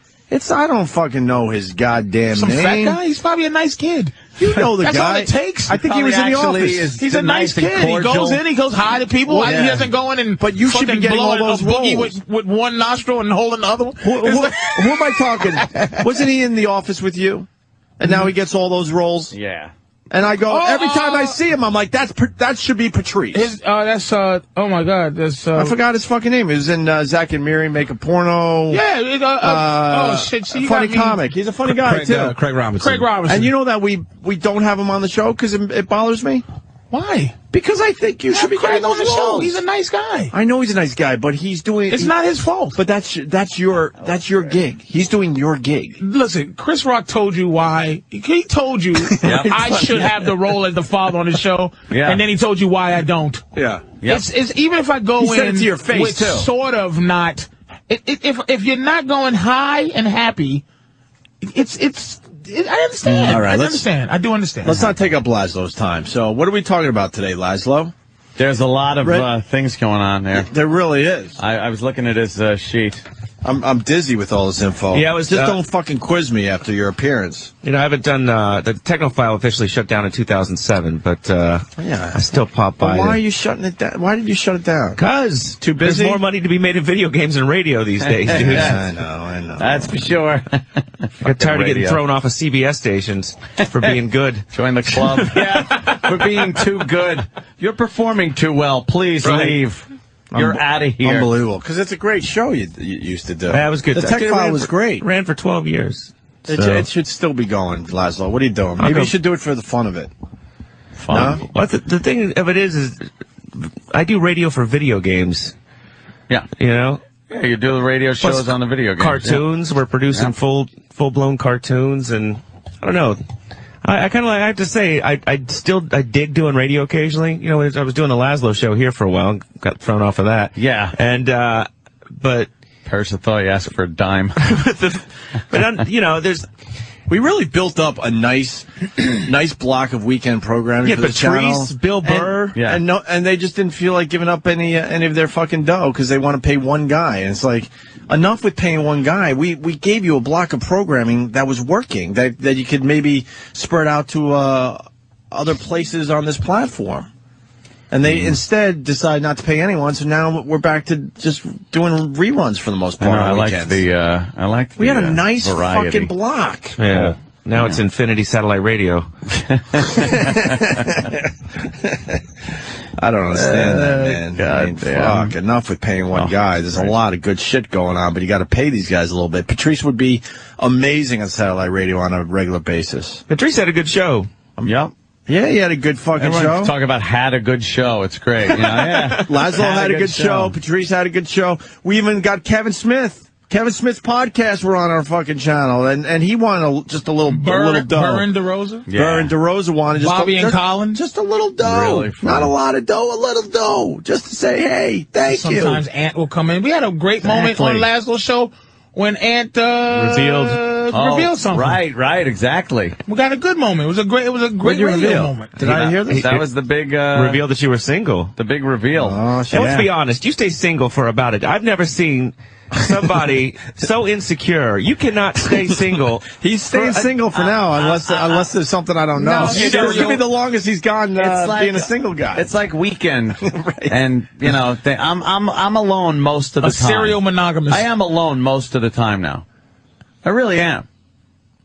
I don't fucking know his goddamn Some name. fat guy? He's probably a nice kid. You know the That's guy. all it takes. I think he was in the office. He's a nice kid. He goes in, he goes hi to people. Well, He doesn't go in and but you should be getting all those boogie roles. with one nostril and holding the other one. Who am I talking? Wasn't he in the office with you? And now he gets all those roles? Yeah. And I go, every time I see him, I'm like, that should be Patrice. Oh my God. I forgot his fucking name. He was in Zack and Miri Make a Porno. Yeah. Shit. Funny comic. He's a funny guy, too. Craig Robinson. And you know that we don't have him on the show because it bothers me? Why? Because I think you should be getting those roles. He's a nice guy. I know he's a nice guy, but he's doing... It's not his fault. But that's your gig. He's doing your gig. Listen, Chris Rock told you why. He told you I should have the role as the father on the show, and then he told you why I don't. Yeah. It's even if I go he said it to your face, with too. sort of not... If you're not going high and happy, I understand. All right, I do understand. Let's not take up Laszlo's time. So what are we talking about today, Laszlo? There's a lot of things going on there. There really is. I was looking at his sheet. I'm dizzy with all this info. Yeah, I was just don't fucking quiz me after your appearance. I haven't done the Technofile officially shut down in 2007 but I still pop by. Why are you shutting it down? Why did you shut it down? Because too busy. There's more money to be made in video games than radio these days, dude. Yeah, I know. That's for sure. I got tired of getting thrown off of CBS stations for being good. Join the club. Yeah, for being too good. You're performing too well. Please leave. You're out of here. Unbelievable. Because it's a great show you used to do. That was good. The Tech File was great. Ran for 12 years. It should still be going, Laszlo. What are you doing? Maybe you should do it for the fun of it. Fun? No? Well, the thing of it is I do radio for video games. Yeah. Yeah, you do the radio shows on the video games. Cartoons. Yeah. We're producing full-blown cartoons, and I don't know. I kind of I have to say, I dig doing radio occasionally. I was doing the Laszlo show here for a while, got thrown off of that. Yeah. And, but. Paris, I thought you asked for a dime. We really built up a nice block of weekend programming for the channel. Patrice, Bill Burr. And they just didn't feel like giving up any of their fucking dough because they want to pay one guy. And it's like, enough with paying one guy. We gave you a block of programming that was working, that you could maybe spread out to other places on this platform. And they instead decide not to pay anyone, so now we're back to just doing reruns for the most part. I like the we had a nice variety. fucking block. Yeah. Now it's Infinity Satellite Radio. I don't understand that, man. Fuck, enough with paying one guy. There's a lot of good shit going on, but you got to pay these guys a little bit. Patrice would be amazing on satellite radio on a regular basis. Patrice had a good show. Yep. Yeah, he had a good fucking show. Talk about had a good show. It's great. Yeah. Laszlo had a good show. Patrice had a good show. We even got Kevin Smith Kevin Smith's podcast were on our fucking channel, and he wanted just a little dough. Burr and DeRosa? Yeah. Burr and DeRosa wanted just Bobby and Colin? Just a little dough. Really funny. Not a lot of dough, a little dough. Just to say, hey, thank you. Sometimes Ant will come in. We had a great moment on Laszlo's show when Ant revealed something. Right, exactly. We got a good moment. It was a great radio moment. Did I hear this? That was the big reveal that you were single. The big reveal. Oh, and let's be honest, you stay single for about it. I've never seen somebody so insecure. You cannot stay single. He's staying single for now, unless there's something I don't know. No, It's going to be the longest he's gone being a single guy. It's like Weekend, and I'm alone most of the time. Serial monogamous. I am alone most of the time now. I really am.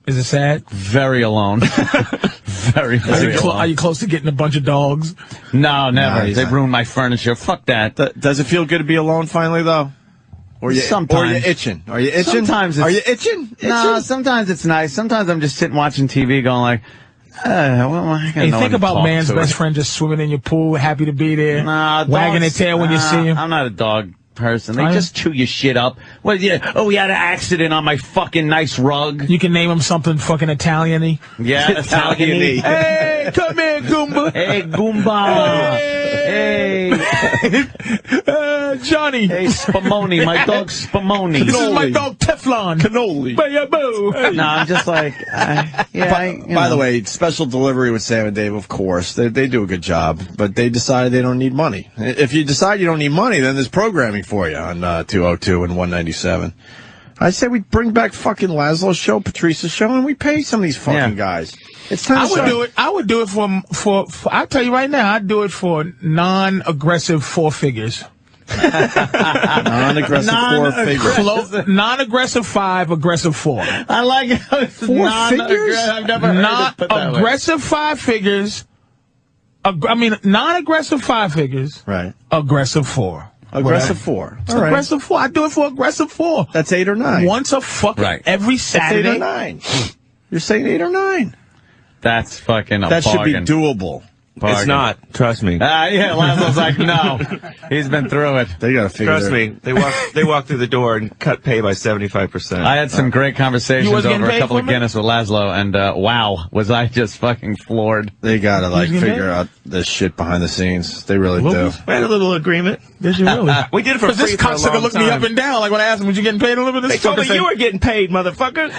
Is it sad? Very alone. very alone. Are you close to getting a bunch of dogs? No, never. No, they ruined my furniture. Fuck that. Does it feel good to be alone finally, though? Sometimes. Or are you itching? Are you itching? Sometimes Are you itching? No, sometimes it's nice. Sometimes I'm just sitting watching TV going like, Hey, think about man's best friend just swimming in your pool, happy to be there, wagging their tail when you see him. I'm not a dog person. They just chew your shit up. Well, yeah. Oh, we had an accident on my fucking nice rug. You can name him something fucking Italian-y. Yeah, Italian-y. Hey, come here, Goomba. Hey, Goomba. Hey. Johnny. Hey, Spumoni. My dog Spumoni. This is my dog Teflon. Cannoli. No, I'm just like, By the way, special delivery with Sam and Dave, of course. They do a good job, but they decided they don't need money. If you decide you don't need money, then there's programming for you on 202 and 197. I say we bring back fucking Laszlo's show, Patrice's show, and we pay some of these fucking guys. It's time I would do it for I'll tell you right now, I'd do it for non-aggressive four figures. Non-aggressive four figures. Non-aggressive 5, aggressive 4. I like it. 4 figures? I've never heard it put that way. Aggressive 5 figures. Non-aggressive 5 figures. Right. Aggressive 4. Aggressive 4. All right. Aggressive 4. I do it for aggressive 4. That's 8 or 9. Once a fucking every Saturday. That's 8 or 9. You're saying 8 or 9. That's fucking a That should be bargain. doable. It's not. Trust me. Yeah, Laszlo's like, no. He's been through it. They got to figure Trust me. They walk through the door and cut pay by 75%. I had some great conversations over a couple of Guinness with Laszlo, and wow, was I just fucking floored. They got to figure out this shit behind the scenes. They really do. We had a little agreement. Did you really? We did it for free this for a long cocksucker looked me up and down. Like when I asked him, was you getting paid a little bit? They told me you were getting paid, motherfucker.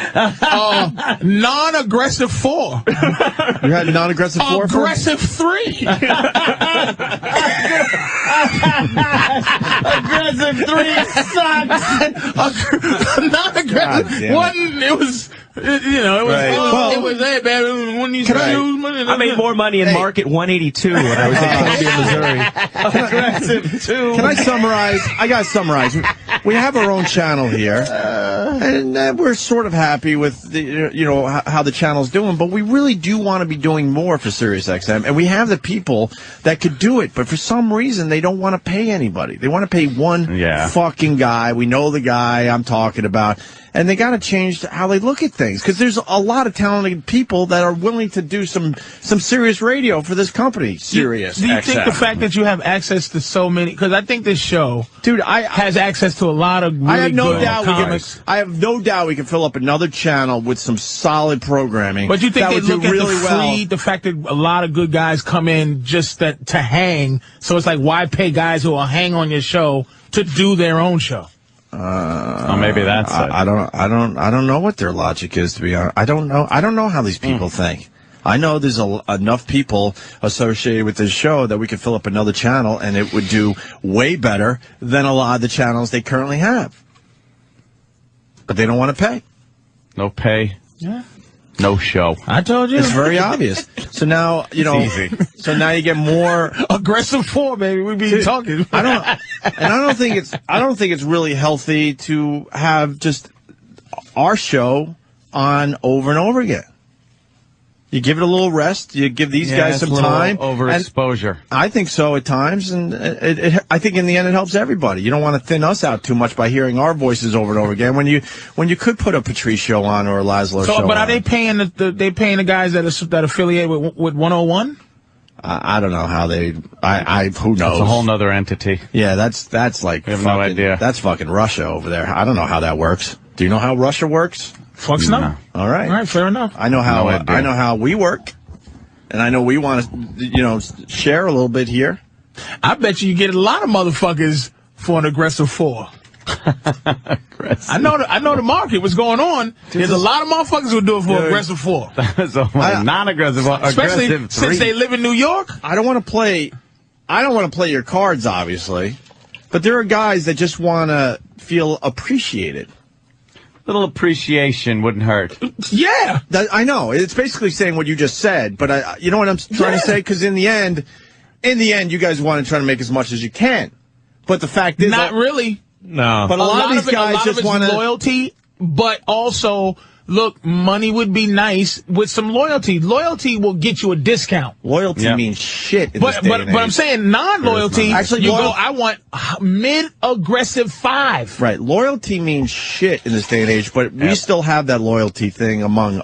Non-aggressive 4. You had non-aggressive 4? Aggressive 3. Aggressive 3 sucks. Not aggressive. One, it was, it was, hey, man, when you lose money. I made more money in Market 182 when I was in Columbia, Missouri. Aggressive 2. Can I summarize? I got to summarize. We have our own channel here, and we're sort of happy with how the channel's doing, but we really do want to be doing more for SiriusXM, and we have the people that could do it, but for some reason they don't want to pay anybody. They want to pay one fucking guy. We know the guy I'm talking about. And they got to change how they look at things, because there's a lot of talented people that are willing to do some serious radio for this company. Serious. Do you think the fact that you have access to so many? Because I think this show, dude, has access to a lot of really I have no good doubt comics. I have no doubt we can fill up another channel with some solid programming. But you think that they would look do at really the free, the fact that a lot of good guys come in just to hang? So it's like, why pay guys who will hang on your show to do their own show? Maybe that's it. I don't know what their logic is, to be honest. I don't know how these people think. I know there's enough people associated with this show that we could fill up another channel and it would do way better than a lot of the channels they currently have. But they don't want to pay. No pay. Yeah. No show. I told you. It's very obvious. So now, easy. So now you get more aggressive 4, baby. We be talking. I don't think it's really healthy to have just our show on over and over again. You give it a little rest. You give these guys some time. Overexposure. I think so at times, and I think in the end it helps everybody. You don't want to thin us out too much by hearing our voices over and over again. When you could put a Patrice show on or a Laszlo show. But are on. They paying the guys that affiliate with 101? I don't know how they. Who knows? It's a whole nother entity. Yeah, that's like. We have no idea. That's fucking Russia over there. I don't know how that works. Do you know how Russia works? Fucks no. All right. All right, fair enough. I know how. I know how we work, and I know we want to, share a little bit here. I bet you get a lot of motherfuckers for an aggressive 4. I know the market. What's going on? There's a lot of motherfuckers who do it for aggressive 4. So non-aggressive, especially aggressive 3. since they live in New York. I don't want to play your cards, obviously, but there are guys that just want to feel appreciated. Little appreciation wouldn't hurt. Yeah, I know. It's basically saying what you just said, but you know what I'm trying to say? Because in the end, you guys want to try to make as much as you can. But the fact is, not really. No. But a lot of these guys just want loyalty, but also, look, money would be nice with some loyalty. Loyalty will get you a discount. Loyalty means shit in this day and age. But I'm saying non-loyalty, actually, you go, I want mid-aggressive 5. Right. Loyalty means shit in this day and age, but we still have that loyalty thing among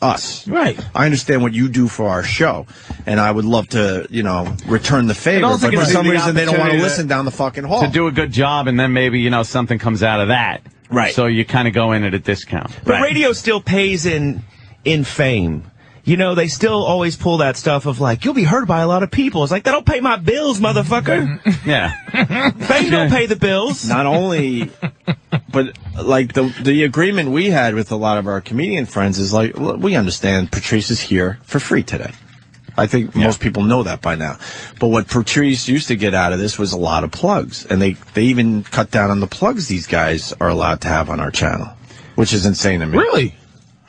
us. Right. I understand what you do for our show, and I would love to, return the favor, but for some reason they don't want to listen down the fucking hall. To do a good job, and then maybe, something comes out of that. Right. So you kind of go in at a discount. But radio still pays in fame. They still always pull that stuff of like, you'll be heard by a lot of people. It's like, that'll pay my bills, motherfucker. Yeah. Fame don't pay the bills. Not only, but like the agreement we had with a lot of our comedian friends is like, we understand Patrice is here for free today. I think most people know that by now. But what Patrice used to get out of this was a lot of plugs. And they even cut down on the plugs these guys are allowed to have on our channel, which is insane to me. Really?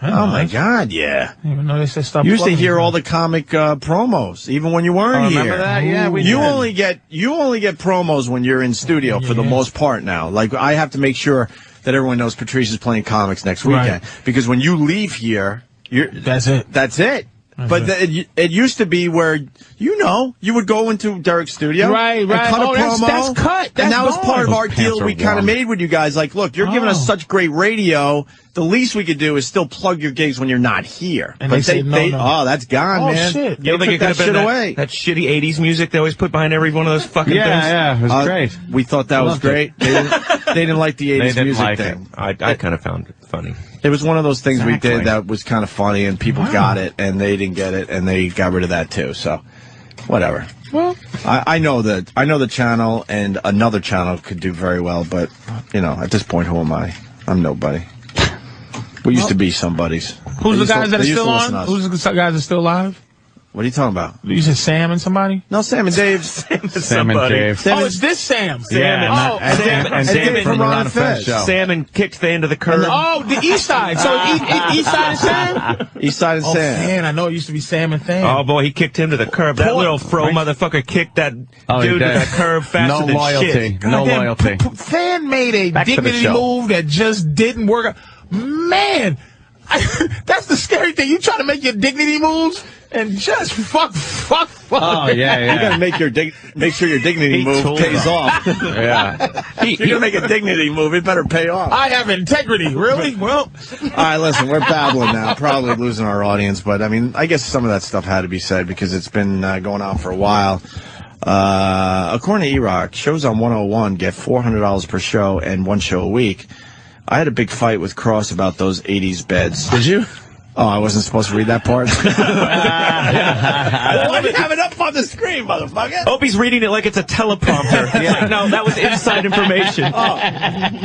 Oh, my God, yeah. I didn't even know they said stop. You used to hear all the comic promos, even when you weren't here. Remember that? Yeah, we you did. only get promos when you're in studio for the most part now. Like, I have to make sure that everyone knows Patrice is playing comics next weekend. Because when you leave here, that's it. That's it. But it used to be where, you would go into Derek's studio. Right. And cut a promo. That's cut. And that was gone. part of our deal we kind of made with you guys. Like, look, you're giving us such great radio. The least we could do is still plug your gigs when you're not here. And but they no. Oh, that's gone, man. Shit. You don't think it could have been that shitty 80s music they always put behind every one of those fucking things? Yeah, it was great. We thought that was great. They didn't like the 80s music thing. I kind of found it funny. It was one of those things we did that was kind of funny, and people got it, and they didn't get it, and they got rid of that too. So, whatever. Well, I know the channel and another channel could do very well, but at this point, who am I? I'm nobody. We used to be somebodies. Who's the guys that are still on? Who's the guys that are still alive? What are you talking about? You said Sam and somebody? No, Sam and Dave. Sam and Dave. It's this Sam. And Dave from the Ron and Fez show. Sam and kicked the end of the curve. The East Side. So East Side and Sam? East Side and Sam. Man, I know it used to be Sam and Tham. Oh, boy, he kicked him to the curb. That little fro motherfucker kicked that dude to that curb faster than shit. No loyalty. Tham made a dignity move that just didn't work. Man, that's the scary thing. You try to make your dignity moves and just fuck. Oh, yeah. You gotta make sure your dignity move pays off. Yeah. If you're gonna make a dignity move, it better pay off. I have integrity. Really? Well. All right, listen, we're babbling now. Probably losing our audience, but I mean, I guess some of that stuff had to be said because it's been going on for a while. According to E-Rock, shows on 101 get $400 per show and one show a week. I had a big fight with Cross about those 80s beds. Did you? Oh, I wasn't supposed to read that part? Why do you have it up on the screen, motherfucker? Opie's reading it like it's a teleprompter. Like, no, that was inside information. Oh.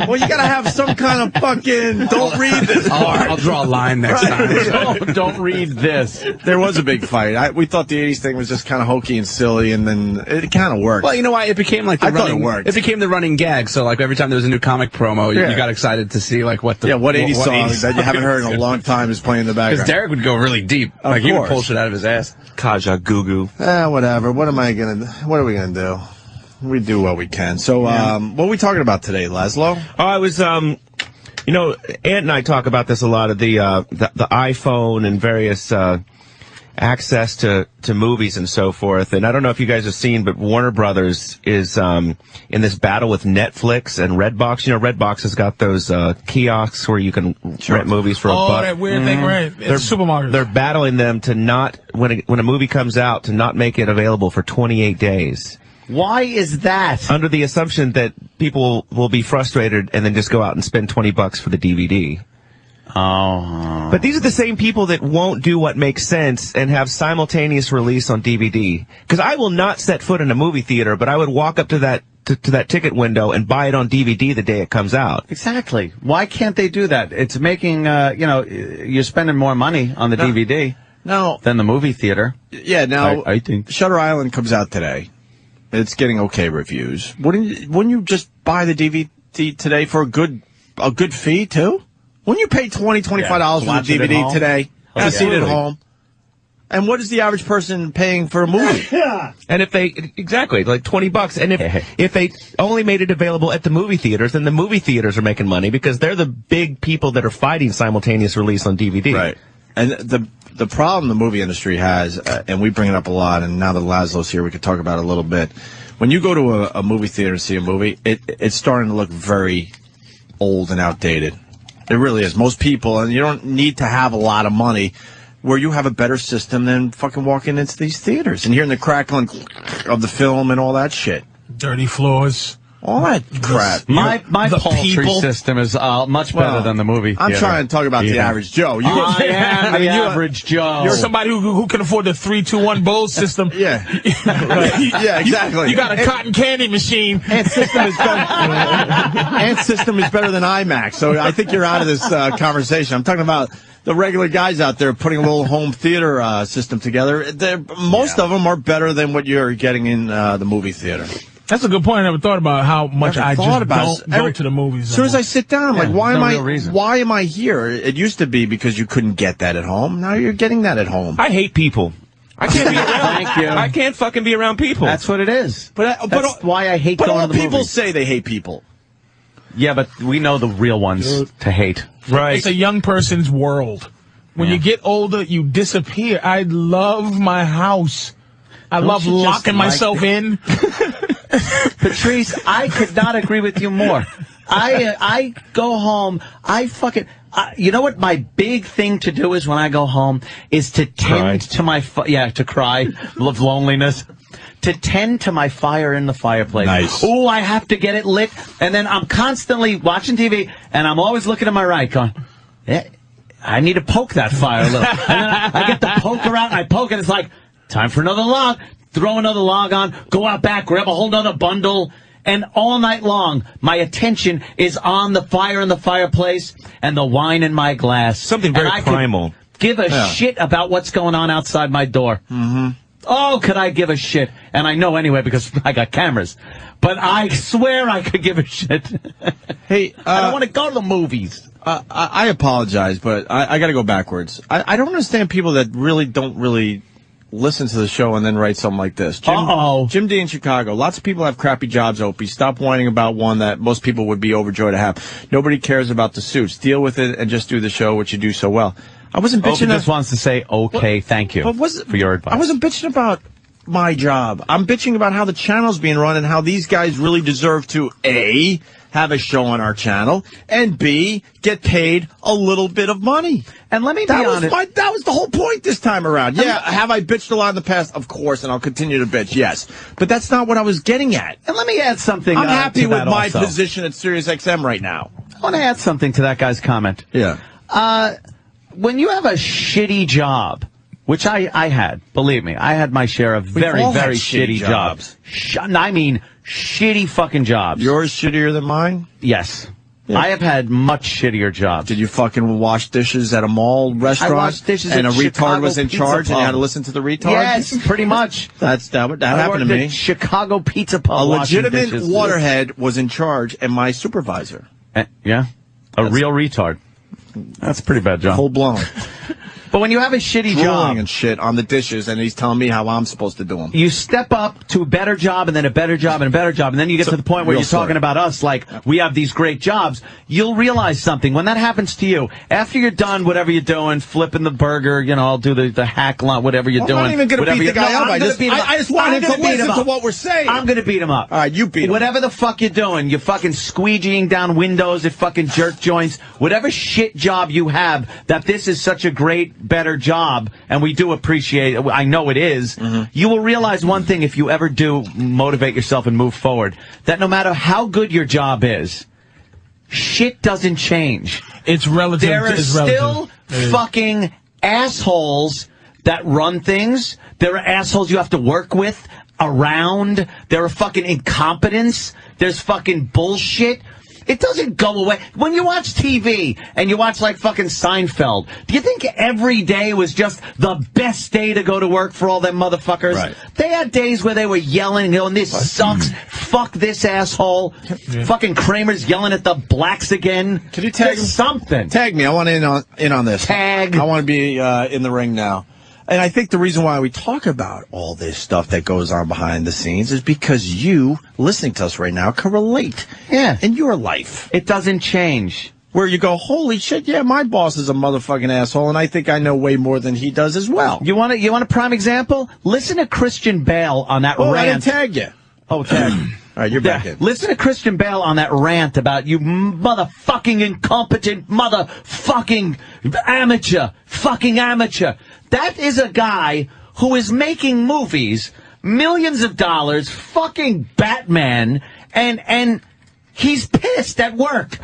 Well, you gotta have some kind of fucking don't read this part. I'll draw a line next time. Don't read this. There was a big fight. We thought the 80s thing was just kind of hokey and silly, and then it kind of worked. Well, you know why? It became like I thought it worked. It became the running gag. So, like, every time there was a new comic promo, you got excited to see, like, what 80s song that you haven't heard in a long time is playing in the background. Because Derek would go really deep. Like, he would pull shit out of his ass. Kaja Gugu. Whatever. What are we gonna do? We do what we can. So, what are we talking about today, Laszlo? Oh, I was, Ant and I talk about this a lot of the iPhone and various access to movies and so forth. And I don't know if you guys have seen, but Warner Brothers is in this battle with Netflix and Redbox. You know, Redbox has got those kiosks where you can rent movies for a buck. That weird thing, right? It's supermarkets. They're battling them to not, when a movie comes out, to not make it available for 28 days. Why is that? Under the assumption that people will be frustrated and then just go out and spend $20 for the DVD. Oh. But these are the same people that won't do what makes sense and have simultaneous release on DVD. Because I will not set foot in a movie theater, but I would walk up to that ticket window and buy it on DVD the day it comes out. Exactly. Why can't they do that? It's making, you're spending more money on the DVD than the movie theater. Yeah, now, I think. Shutter Island comes out today. It's getting okay reviews. Wouldn't you just buy the DVD today for a good fee, too? Wouldn't you pay $25 for the DVD today to see it at home? And what is the average person paying for a movie? And if they, exactly, like $20. And if they only made it available at the movie theaters, then the movie theaters are making money because they're the big people that are fighting simultaneous release on DVD. Right. And the problem the movie industry has, and we bring it up a lot, and now that Laszlo's here, we could talk about it a little bit. When you go to a movie theater and see a movie, it's starting to look very old and outdated. It really is. Most people, and you don't need to have a lot of money, where you have a better system than fucking walking into these theaters and hearing the crackling of the film and all that shit. Dirty floors. All that crap. My poultry system is much better than the movie theater. I'm trying to talk about the average Joe. I am the average Joe. You're somebody who can afford the 3-2-1 bowl system. Yeah. Yeah, exactly. You got a cotton candy machine. And system is better than IMAX. So I think you're out of this conversation. I'm talking about the regular guys out there putting a little home theater system together. Most of them are better than what you're getting in the movie theater. That's a good point. I never thought about how much I just don't go to the movies. As soon as I sit down, I'm like, why am I here? It used to be because you couldn't get that at home. Now you're getting that at home. I hate people. I can't be around. Thank you. I can't fucking be around people. That's what it is. That's why I hate going to the movies. But all people say they hate people. Yeah, but we know the real ones to hate. Right. It's a young person's world. When you get older, you disappear. I love my house. I love locking myself in. Patrice, I could not agree with you more. I go home, you know what my big thing to do is when I go home is to tend to my to cry, love loneliness, to tend to my fire in the fireplace. Nice. Oh, I have to get it lit, and then I'm constantly watching TV, and I'm always looking to my right, going, I need to poke that fire a little. And then I get the poker out, and I poke it. It's like, time for another log. Throw another log on, go out back, grab a whole nother bundle, and all night long, my attention is on the fire in the fireplace and the wine in my glass. Something very primal. Give a shit about what's going on outside my door. Mm-hmm. Oh, could I give a shit? And I know anyway because I got cameras. But I swear I could give a shit. Hey, I don't want to go to the movies. I apologize, but I got to go backwards. I don't understand people that don't really listen to the show and then write something like this. Jim D in Chicago. Lots of people have crappy jobs, Opie. Stop whining about one that most people would be overjoyed to have. Nobody cares about the suits. Deal with it and just do the show, which you do so well. I wasn't bitching. Opie just wants to say, okay, thank you for your advice. I wasn't bitching about my job. I'm bitching about how the channel's being run and how these guys really deserve to, A, have a show on our channel, and B, get paid a little bit of money. And let me be honest. That was the whole point this time around. Yeah, have I bitched a lot in the past? Of course, and I'll continue to bitch, yes. But that's not what I was getting at. And let me add something. I'm happy with my position at SiriusXM right now. I want to add something to that guy's comment. Yeah. When you have a shitty job, which I had, believe me, I had my share of very, very shitty jobs. I mean, shitty fucking jobs. Yours shittier than mine? Yes. Yeah. I have had much shittier jobs. Did you fucking wash dishes at a mall restaurant? I washed dishes and at a retard Chicago was in charge Pizza and you had Pub. to listen to the retard? Yes, pretty much. That happened to me. Chicago Pizza Pub. A legitimate waterhead was in charge and my supervisor. Yeah? A real retard. That's a pretty bad job. Full blown. But when you have a shitty job and shit on the dishes, and he's telling me how I'm supposed to do them. You step up to a better job, and then a better job, and a better job, and then you get to the point where you're talking about us like we have these great jobs. You'll realize something when that happens to you. After you're done, whatever you're doing, flipping the burger, I'll do the hack line, whatever you're doing. I'm not even going to beat the guy up. I just want him to listen to what we're saying. I'm going to beat him up. All right, you beat him. Whatever the fuck you're doing, you're fucking squeegeeing down windows at fucking jerk joints, whatever shit job you have, that this is such a great, better job, and we do appreciate it. I know it is. You will realize one thing if you ever do motivate yourself and move forward, that no matter how good your job is, shit doesn't change. It's relative. There are still fucking assholes that run things. There are assholes you have to work with, around. There are fucking incompetence. There's fucking bullshit. It doesn't go away. When you watch TV and you watch like fucking Seinfeld, do you think every day was just the best day to go to work for all them motherfuckers? Right. They had days where they were yelling, and this sucks. Fuck this asshole. Yeah. Fucking Kramer's yelling at the blacks again. Can you tag something? Tag me. I want in on this. Tag. I want to be in the ring now. And I think the reason why we talk about all this stuff that goes on behind the scenes is because you, listening to us right now, can relate. Yeah. In your life. It doesn't change. Where you go, holy shit, yeah, my boss is a motherfucking asshole, and I think I know way more than he does as well. You want a prime example? Listen to Christian Bale on that rant. I didn't tag you. Oh, tag me. All right, you're back in. Listen to Christian Bale on that rant about you motherfucking incompetent motherfucking amateur. That is a guy who is making movies, millions of dollars, fucking Batman, and he's pissed at work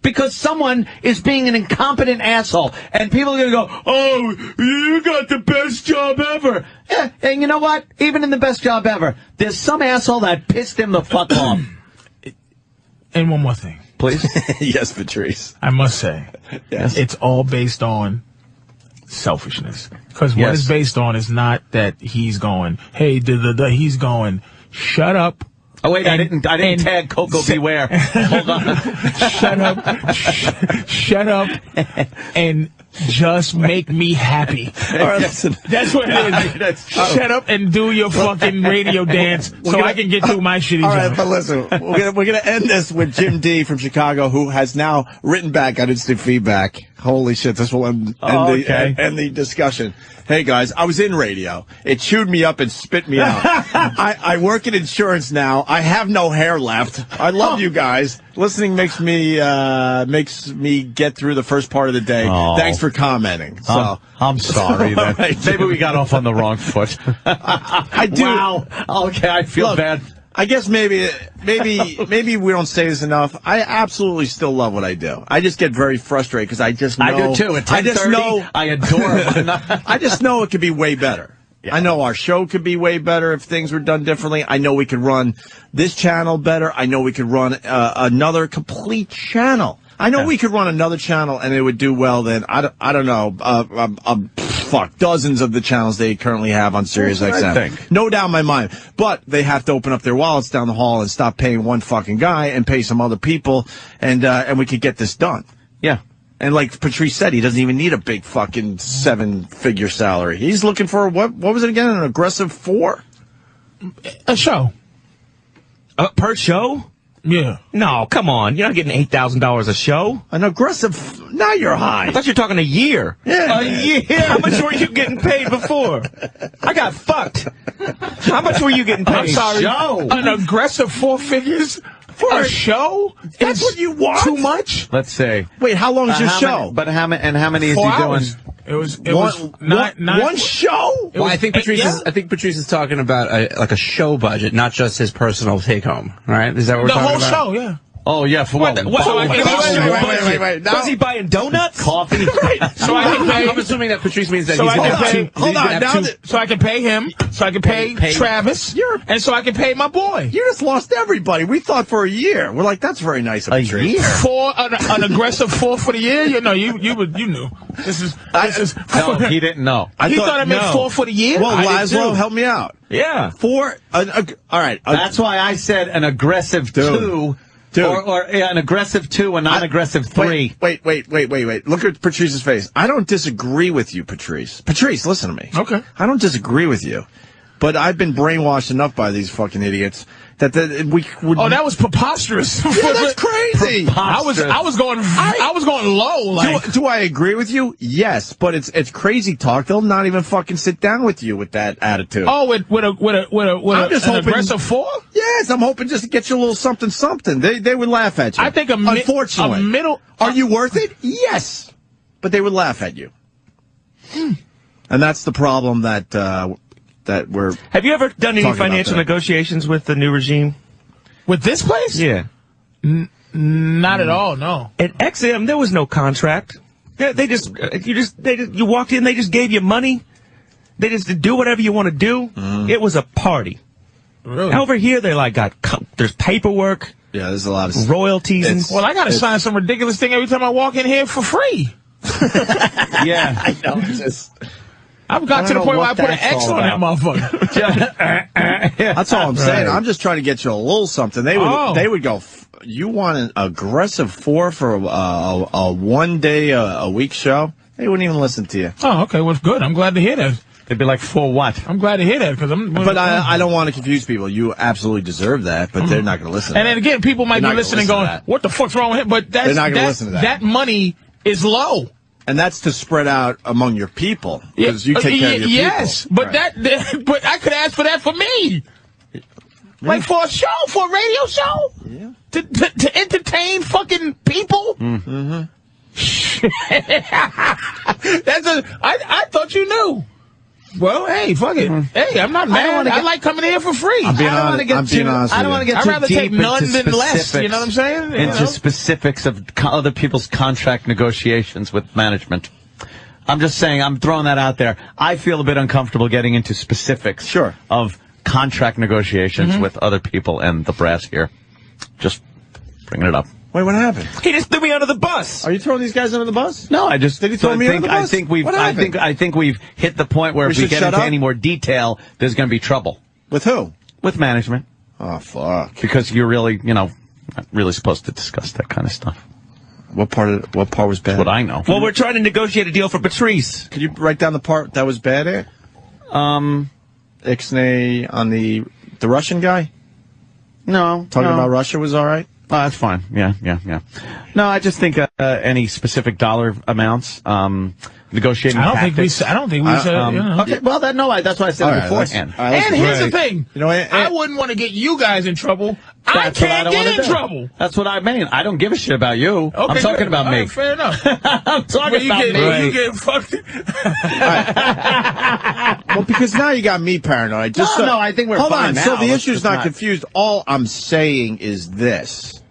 because someone is being an incompetent asshole. And people are going to go, oh, you got the best job ever. Yeah, and you know what? Even in the best job ever, there's some asshole that pissed him the fuck off. And one more thing. Please? Yes, Patrice. I must say, yes. It's all based on selfishness. Because what it's based on is not that he's going, hey, he's going, shut up. Oh, wait, I didn't tag Coco Beware. Hold on. Shut up, and just make me happy. All right, listen. That's what it is. Shut up and do your fucking radio dance I can get through my shitty job. All right, but listen, we're gonna end this with Jim D from Chicago, who has now written back on instant feedback. Holy shit, this will end the discussion. Hey, guys, I was in radio. It chewed me up and spit me out. I work in insurance now. I have no hair left. I love you guys. Listening makes me get through the first part of the day. Thanks for commenting. So I'm sorry. Then. Right, maybe we got off on the wrong foot. I do. Wow. Okay, I feel bad. I guess maybe we don't say this enough. I absolutely still love what I do. I just get very frustrated because I just know. I do too. At 10:30, I adore it. I just know it could be way better. Yeah. I know our show could be way better if things were done differently. I know we could run this channel better. I know we could run another complete channel. I know we could run another channel and it would do well. Then I don't know. Dozens of the channels they currently have on Sirius XM. I think. No doubt in my mind. But they have to open up their wallets down the hall and stop paying one fucking guy and pay some other people, and we could get this done. Yeah. And like Patrice said, he doesn't even need a big fucking 7-figure salary. He's looking for, what was it again, an aggressive 4? A show. Per show? Yeah. No, come on. You're not getting $8,000 a show. An aggressive... Now you're high. I thought you were talking a year. Yeah. A year? How much were you getting paid before? I got fucked. How much were you getting paid? I'm sorry. Show. An aggressive 4 figures for a show? That's what you want? Too much? Let's say. Wait, how long is your show? How many is he 4 doing? hours. It was one show? Well, I think Patrice is talking about a show budget, not just his personal take home, right? Is that what we're talking about? The whole show, yeah. Oh, yeah, for what? Wait. Was he buying donuts? Coffee? Right. So I can pay. I'm assuming that Patrice means that So he's I can pay. Hold on. So I can pay him. So I can pay Travis. And so I can pay my boy. You just lost everybody. We thought for a year. We're like, that's very nice of Patrice. A year? For an aggressive 4 for the year? You knew. This is. No, he didn't know. He thought I meant 4 for the year? Well, Laszlo, help me out. Yeah. 4. All right. That's why I said an aggressive 2. Dude. Or an aggressive 2, a non-aggressive 3. Wait. Look at Patrice's face. I don't disagree with you, Patrice. Patrice, listen to me. Okay. I don't disagree with you. But I've been brainwashed enough by these fucking idiots that we would... Oh, that was preposterous. Yeah, that's crazy. I was going low. Like, do I agree with you? Yes, but it's crazy talk. They'll not even fucking sit down with you with that attitude. Oh, with an aggressive 4? Yes, I'm hoping just to get you a little something. They would laugh at you. I think unfortunately, are you worth it? Yes, but they would laugh at you, and that's the problem that we're... Have you ever done any financial negotiations with the new regime? With this place? Yeah. Not at all, no. At XM, there was no contract. You walked in, they just gave you money. They just do whatever you want to do. It was a party. Really? Over here, there's paperwork. Yeah, there's a lot of royalties. Well, I got to sign some ridiculous thing every time I walk in here for free. Yeah. I know. I've got to the point where I put an X on that motherfucker. That's all I'm saying. I'm just trying to get you a little something. They would go, you want an aggressive 4 for a 1 day a week show? They wouldn't even listen to you. Oh, okay. Well, good. I'm glad to hear that. They'd be like, for what? I'm glad to hear that because But I don't want to confuse people. You absolutely deserve that, but they're not going to listen. And then again, people might be listening, going, "What the fuck's wrong with him?" But they're not going to listen to that. That money is low. And that's to spread out among your people, because you take care of your people. Yes, but but I could ask for that for me, like for a show, for a radio show, to entertain fucking people. Mm-hmm. I thought you knew. Well, hey, fuck it. Hey, I'm not mad. I like coming here for free. I don't want to get too I'd rather deep take none into than less. You know what I'm saying? Into specifics of other people's contract negotiations with management. I'm just saying, I'm throwing that out there. I feel a bit uncomfortable getting into specifics of contract negotiations with other people and the brass here. Just bringing it up. Wait, what happened? He just threw me under the bus. Are you throwing these guys under the bus? No, I just did he throw me under the bus? I think we've hit the point where if we get into any more detail, there's going to be trouble. With who? With management. Oh, fuck. Because you're really, not really supposed to discuss that kind of stuff. What part was bad? That's what I know. Well, we're trying to negotiate a deal for Patrice. Could you write down the part that was bad here? Ixnay on the Russian guy? No. Talking about Russia was all right? Oh, that's fine. Yeah. No, I just think any specific dollar amounts, negotiating. I don't think we said. Okay, well, that's why I said it beforehand. And here's the thing. You know, I wouldn't want to get you guys in trouble. I can't get in trouble. That's what I mean. I don't give a shit about you. Okay, I'm talking about me. Right, fair enough. I'm talking about me. You get fucked. Well, because now you got me paranoid. No, I think we're hold fine on. now. So the issue's not confused. All I'm saying is this: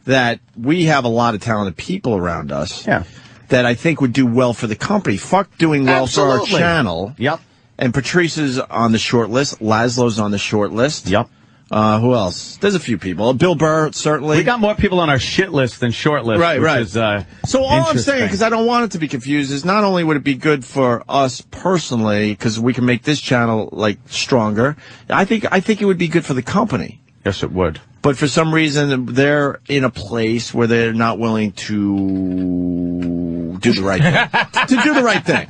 that we have a lot of talented people around us. Yeah. That I think would do well for the company. Fuck doing well for our channel. Yep. And Patrice is on the short list. Laszlo's on the short list. Yep. Who else? There's a few people. Bill Burr, certainly. We got more people on our shit list than short list. Right. Is, so all I'm saying, because I don't want it to be confused, is not only would it be good for us personally, because we can make this channel stronger. I think it would be good for the company. Yes, it would. But for some reason, they're in a place where they're not willing to do the right thing.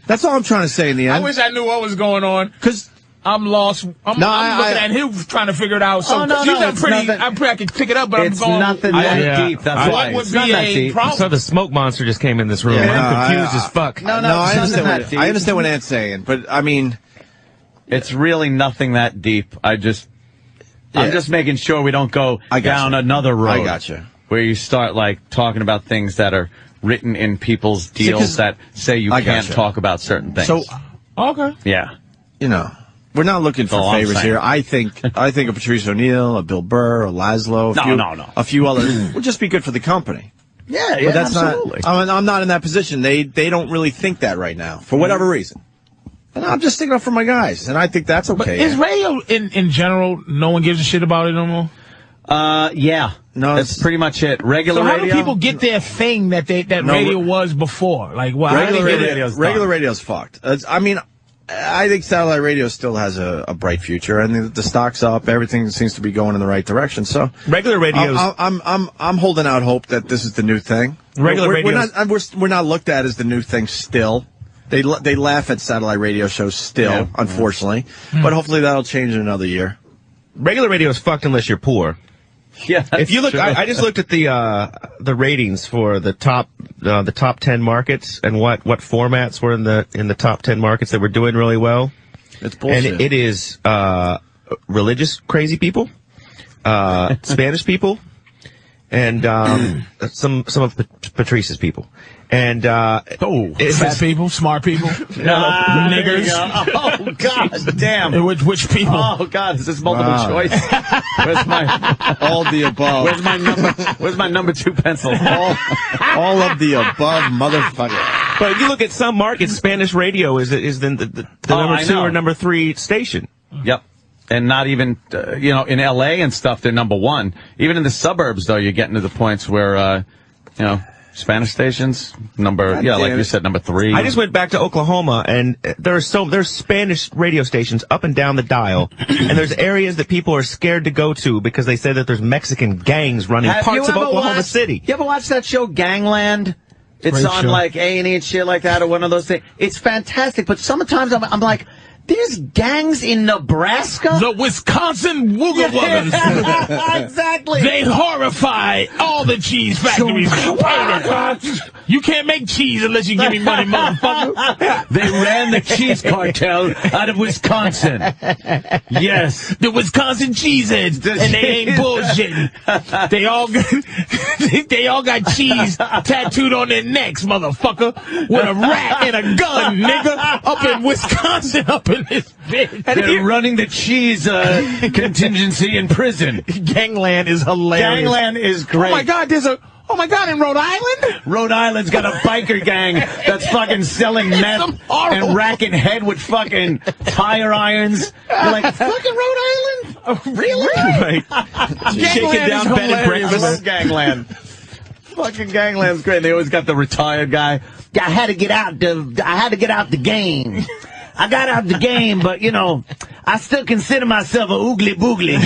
That's all I'm trying to say in the end. I wish I knew what was going on. Because I'm lost. I'm looking at him trying to figure it out. So I can pick it up, but it's I'm going. nothing that deep. That's why. What would be a problem? So the smoke monster just came in this room. I'm confused as fuck. No, I understand what Ant's saying, but I mean, it's really nothing that deep. I'm just making sure we don't go down another road. I gotcha. Where you start talking about things that are written in people's deals that say you can't talk about certain things. So, okay. Yeah. We're not looking for favors here. I think a Patrice O'Neill, a Bill Burr, a Laszlo, a few others would just be good for the company. Yeah, but that's absolutely. I'm not in that position. They don't really think that right now for whatever reason. And I'm just sticking up for my guys, and I think that's okay. But is radio in general? No one gives a shit about it no more. Yeah. No, that's pretty much it. Regular radio. So how do people get their thing that radio was before? Regular radio's fucked. I think satellite radio still has a bright future, and the stock's up. Everything seems to be going in the right direction. So regular radio, I'm holding out hope that this is the new thing. Regular radio, we're not looked at as the new thing still. They laugh at satellite radio shows still, unfortunately, but hopefully that'll change in another year. Regular radio is fucked unless you're poor. Yeah, if you look, I just looked at the ratings for the top 10 markets and what formats were in the top 10 markets that were doing really well. It's bullshit. And it is religious crazy people, Spanish people, and some of Patrice's people. And fat people, smart people, niggers. Oh God, damn! Which people? Oh God, is this multiple choice? Where's my all the above? Where's my number 2 pencil? All of the above, motherfucker. But if you look at some markets, Spanish radio is the number 2 or number 3 station. Yep. And not even, in L.A. and stuff, they're number 1. Even in the suburbs, though, you're getting to the points where, Spanish stations, like you said, number 3. I just went back to Oklahoma, and there's Spanish radio stations up and down the dial, and there's areas that people are scared to go to because they say that there's Mexican gangs running parts of Oklahoma City. You ever watch that show, Gangland? It's Great on, show. like, A&E and shit like that, or one of those things. It's fantastic, but sometimes I'm like, there's gangs in Nebraska? The Wisconsin Wooga Wuggers. Exactly. They horrify all the cheese factories. You can't make cheese unless you give me money, motherfucker. They ran the cheese cartel out of Wisconsin. Yes. The Wisconsin cheeseheads. And they ain't bullshitting. They all got cheese tattooed on their necks, motherfucker. With a rat and a gun, nigga. Up in Wisconsin, up in this bitch. They're running the cheese contingency in prison. Gangland is hilarious. Gangland is great. Oh my God, in Rhode Island? Rhode Island's got a biker gang that's fucking selling meth and racking head with fucking tire irons. You're like, fucking Rhode Island? Oh, really? Right. Shaking down bed and breakfast. I love Gangland. Fucking Gangland's great. They always got the retired guy. I had to get out the game. I got out the game, but, I still consider myself a oogly boogly.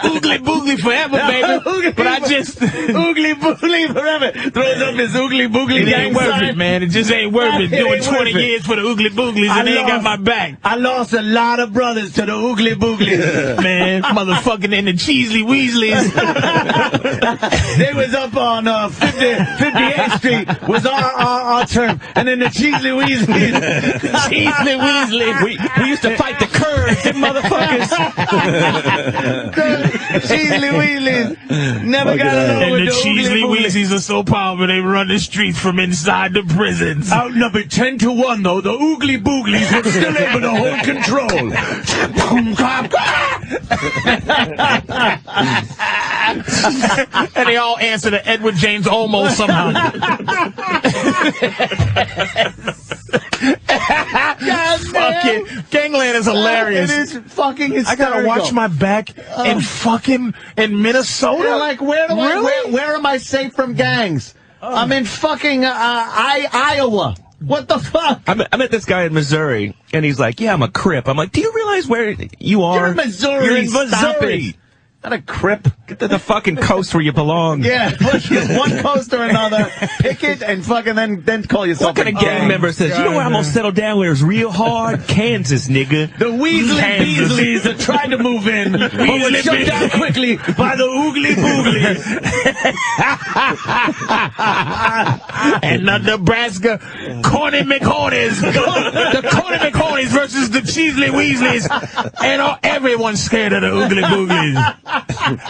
Oogly boogly forever, baby. But I just... oogly boogly forever. Throws up his oogly boogly. It ain't worth it, man. It just ain't worth it. Doing 20 years for the oogly booglies and they ain't got my back. I lost a lot of brothers to the oogly booglies. Man, motherfucking in the Cheesley Weasleys. They was up on 58th Street was our term. And then the Cheesley Weasleys. Cheesley Weasley. We used to fight the Kurds, them motherfuckers. Cheesley Weasleys never got along and with the Cheesley Weasleys are so powerful they run the streets from inside the prisons. Outnumbered 10-1, though, the oogly booglies were still able to hold control. And they all answer to Edward James Olmos somehow. Fucking Gangland is hilarious. It is fucking hysterical. I gotta watch my back in Minnesota. Yeah, like where am I safe from gangs? I'm in fucking Iowa. What the fuck? I met this guy in Missouri, and he's like, "Yeah, I'm a Crip." I'm like, "Do you realize where you are? You're in Missouri. You're in Missouri. Stop it. Not a Crip. Get to the fucking coast where you belong." Yeah, one coast or another. Pick it and fucking then call yourself. What kind of gang member says, "You know where I'm gonna settle down where it's real hard"? Kansas, nigga. The Weasley Beasleys that tried to move in, but were shut down quickly by the Oogly Booglies. And the Nebraska Corny McCorneys. The Corny McCorneys versus the Cheesley Weasleys. And everyone's scared of the Oogly Booglies.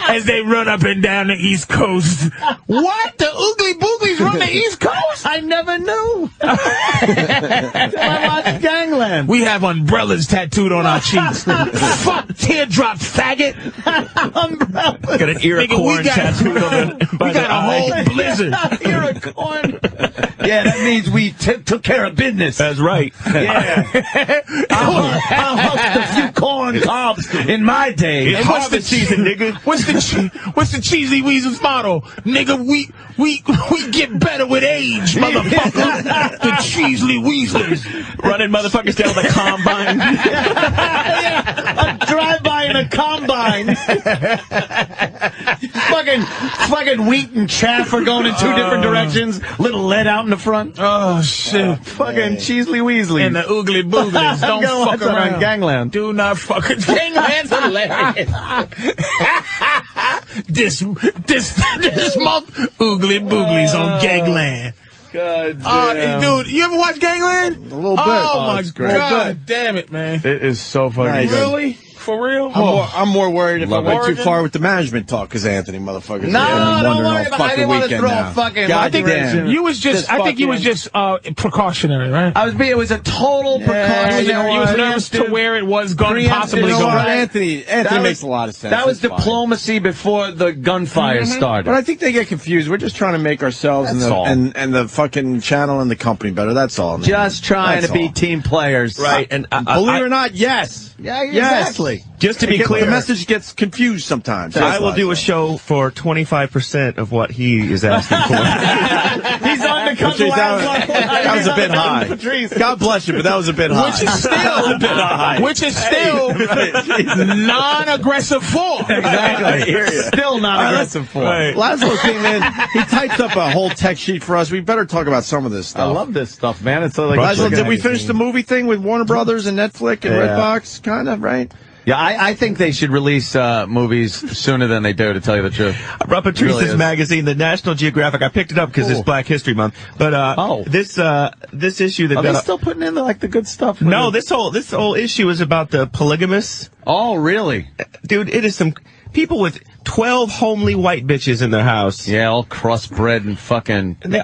As they run up and down the East Coast. What? The Oogly Booglies run the East Coast? I never knew. I watched Gangland. We have umbrellas tattooed on our cheeks. Fuck teardrop, faggot. Umbrella. Got an ear of corn tattooed on the We got a whole blizzard. Ear of corn. Yeah, that means we took care of business. That's right. Yeah. I'll husk a few corns corn cobs in my day. Hey, what's the season, nigga? What's the Cheesy Weasel's motto? Nigga, we get better with age, motherfucker. The Cheesy Weasleys. Running motherfuckers down the combine. Yeah, a drive-by in a combine. fucking wheat and chaff are going in two different directions. Little lead out in the front. Oh, shit. Fucking Cheesy Weasley. And the Oogly Booglies. Don't fuck around. On Gangland. Do not fuck around. Gangland's hilarious. this month, Oogly Booglies on Gangland. God damn. Dude, you ever watch Gangland? A little bit. Oh, my God. Damn it, man. It is so fucking good. Really? For real? I'm more worried if I went too Oregon? far with the management talk, because Anthony, motherfuckers. No, don't worry about it. I didn't want to throw a fucking... I think you was just... I think you was just precautionary, right? It was a total precautionary. He was nervous to where it was going to possibly go. Anthony makes a lot of sense. That was diplomacy before the gunfire started. But I think they get confused. We're just trying to make ourselves and the fucking channel and the company better. That's all. Man. Just trying to be team players. Right. And believe it or not, yes. Yeah, exactly. Just to be clear, the message gets confused sometimes. I will do a show for 25% of what he is asking for. He's on the couple. That was a bit high. Patrice. God bless you, but that was a bit high. Which is still non-aggressive form. Exactly. Still non-aggressive form. Right. Laszlo came in. He typed up a whole text sheet for us. We better talk about some of this stuff. I love this stuff, man. It's like Laszlo, did we finish the movie thing with Warner Brothers and Netflix and Redbox? Kind of, right? Yeah, I think they should release movies sooner than they do, to tell you the truth. I brought Patrice's magazine, the National Geographic. I picked it up because it's Black History Month. But this issue that are they still putting in the good stuff? No, this whole issue is about the polygamists. Oh, really? Dude, it is some people with 12 homely white bitches in their house. Yeah, all crossbred and fucking... And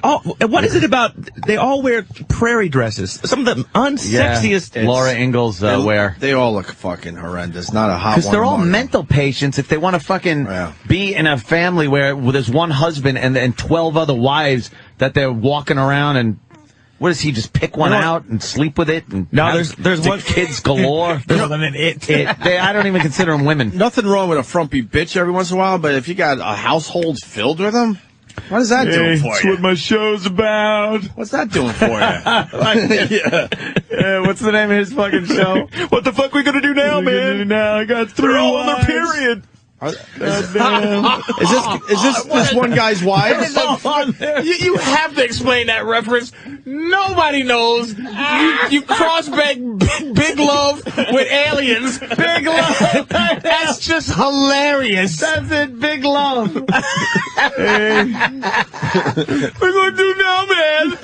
what is it about? They all wear prairie dresses. Some of the unsexiest... Laura Ingalls wear. They all look fucking horrendous. Not a hot one. Because they're all mental patients. If they want to fucking be in a family where there's one husband and 12 other wives that they're walking around and... What does he just pick one out and sleep with it? And there's one kids galore. I don't even consider them women. Nothing wrong with a frumpy bitch every once in a while, but if you got a household filled with them, what is that doing for That's you? what my show's about. What's that doing for you? What's the name of his fucking show? What the fuck we gonna do now, man? Now I got 3 They're all on wives. their period. Is this one guy's wife? You have to explain that reference. Nobody knows. You cross-beg Big Love with aliens. Big Love. That's just hilarious. That's it, Big Love. What we're going to do now, man?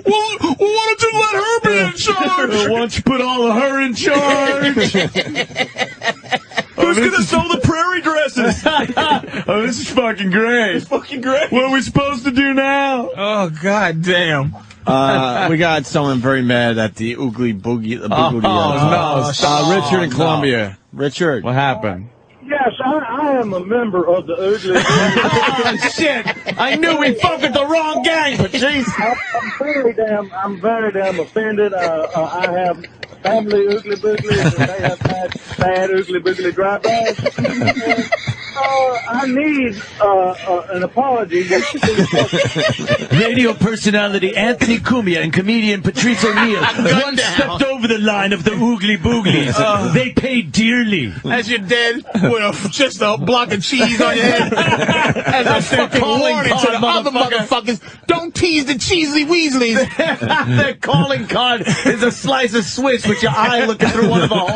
Well, why don't you let her be in charge? Why don't you put all of her in charge? Who's gonna sew the prairie dresses? Oh, this is fucking great. It's fucking great. What are we supposed to do now? Oh, God damn. We got someone very mad at the Oogly Boogie. Richard in Columbia. Richard. What happened? Yes, I am a member of the Ugly. Oh, shit! I knew we fucked with the wrong gang, Patrice. I'm very damn offended. I have family Ugly Booglies, and they have bad Ugly Boogly drive-bys. I need an apology. Radio personality Anthony Cumia and comedian Patrice O'Neill once stepped over the line of the Oogly Booglies. They paid dearly. As you're dead with just a block of cheese on your head. As a fucking warning to the other motherfuckers, don't tease the Cheesy Weasleys. Their calling card is a slice of Swiss with your eye looking through one of the holes.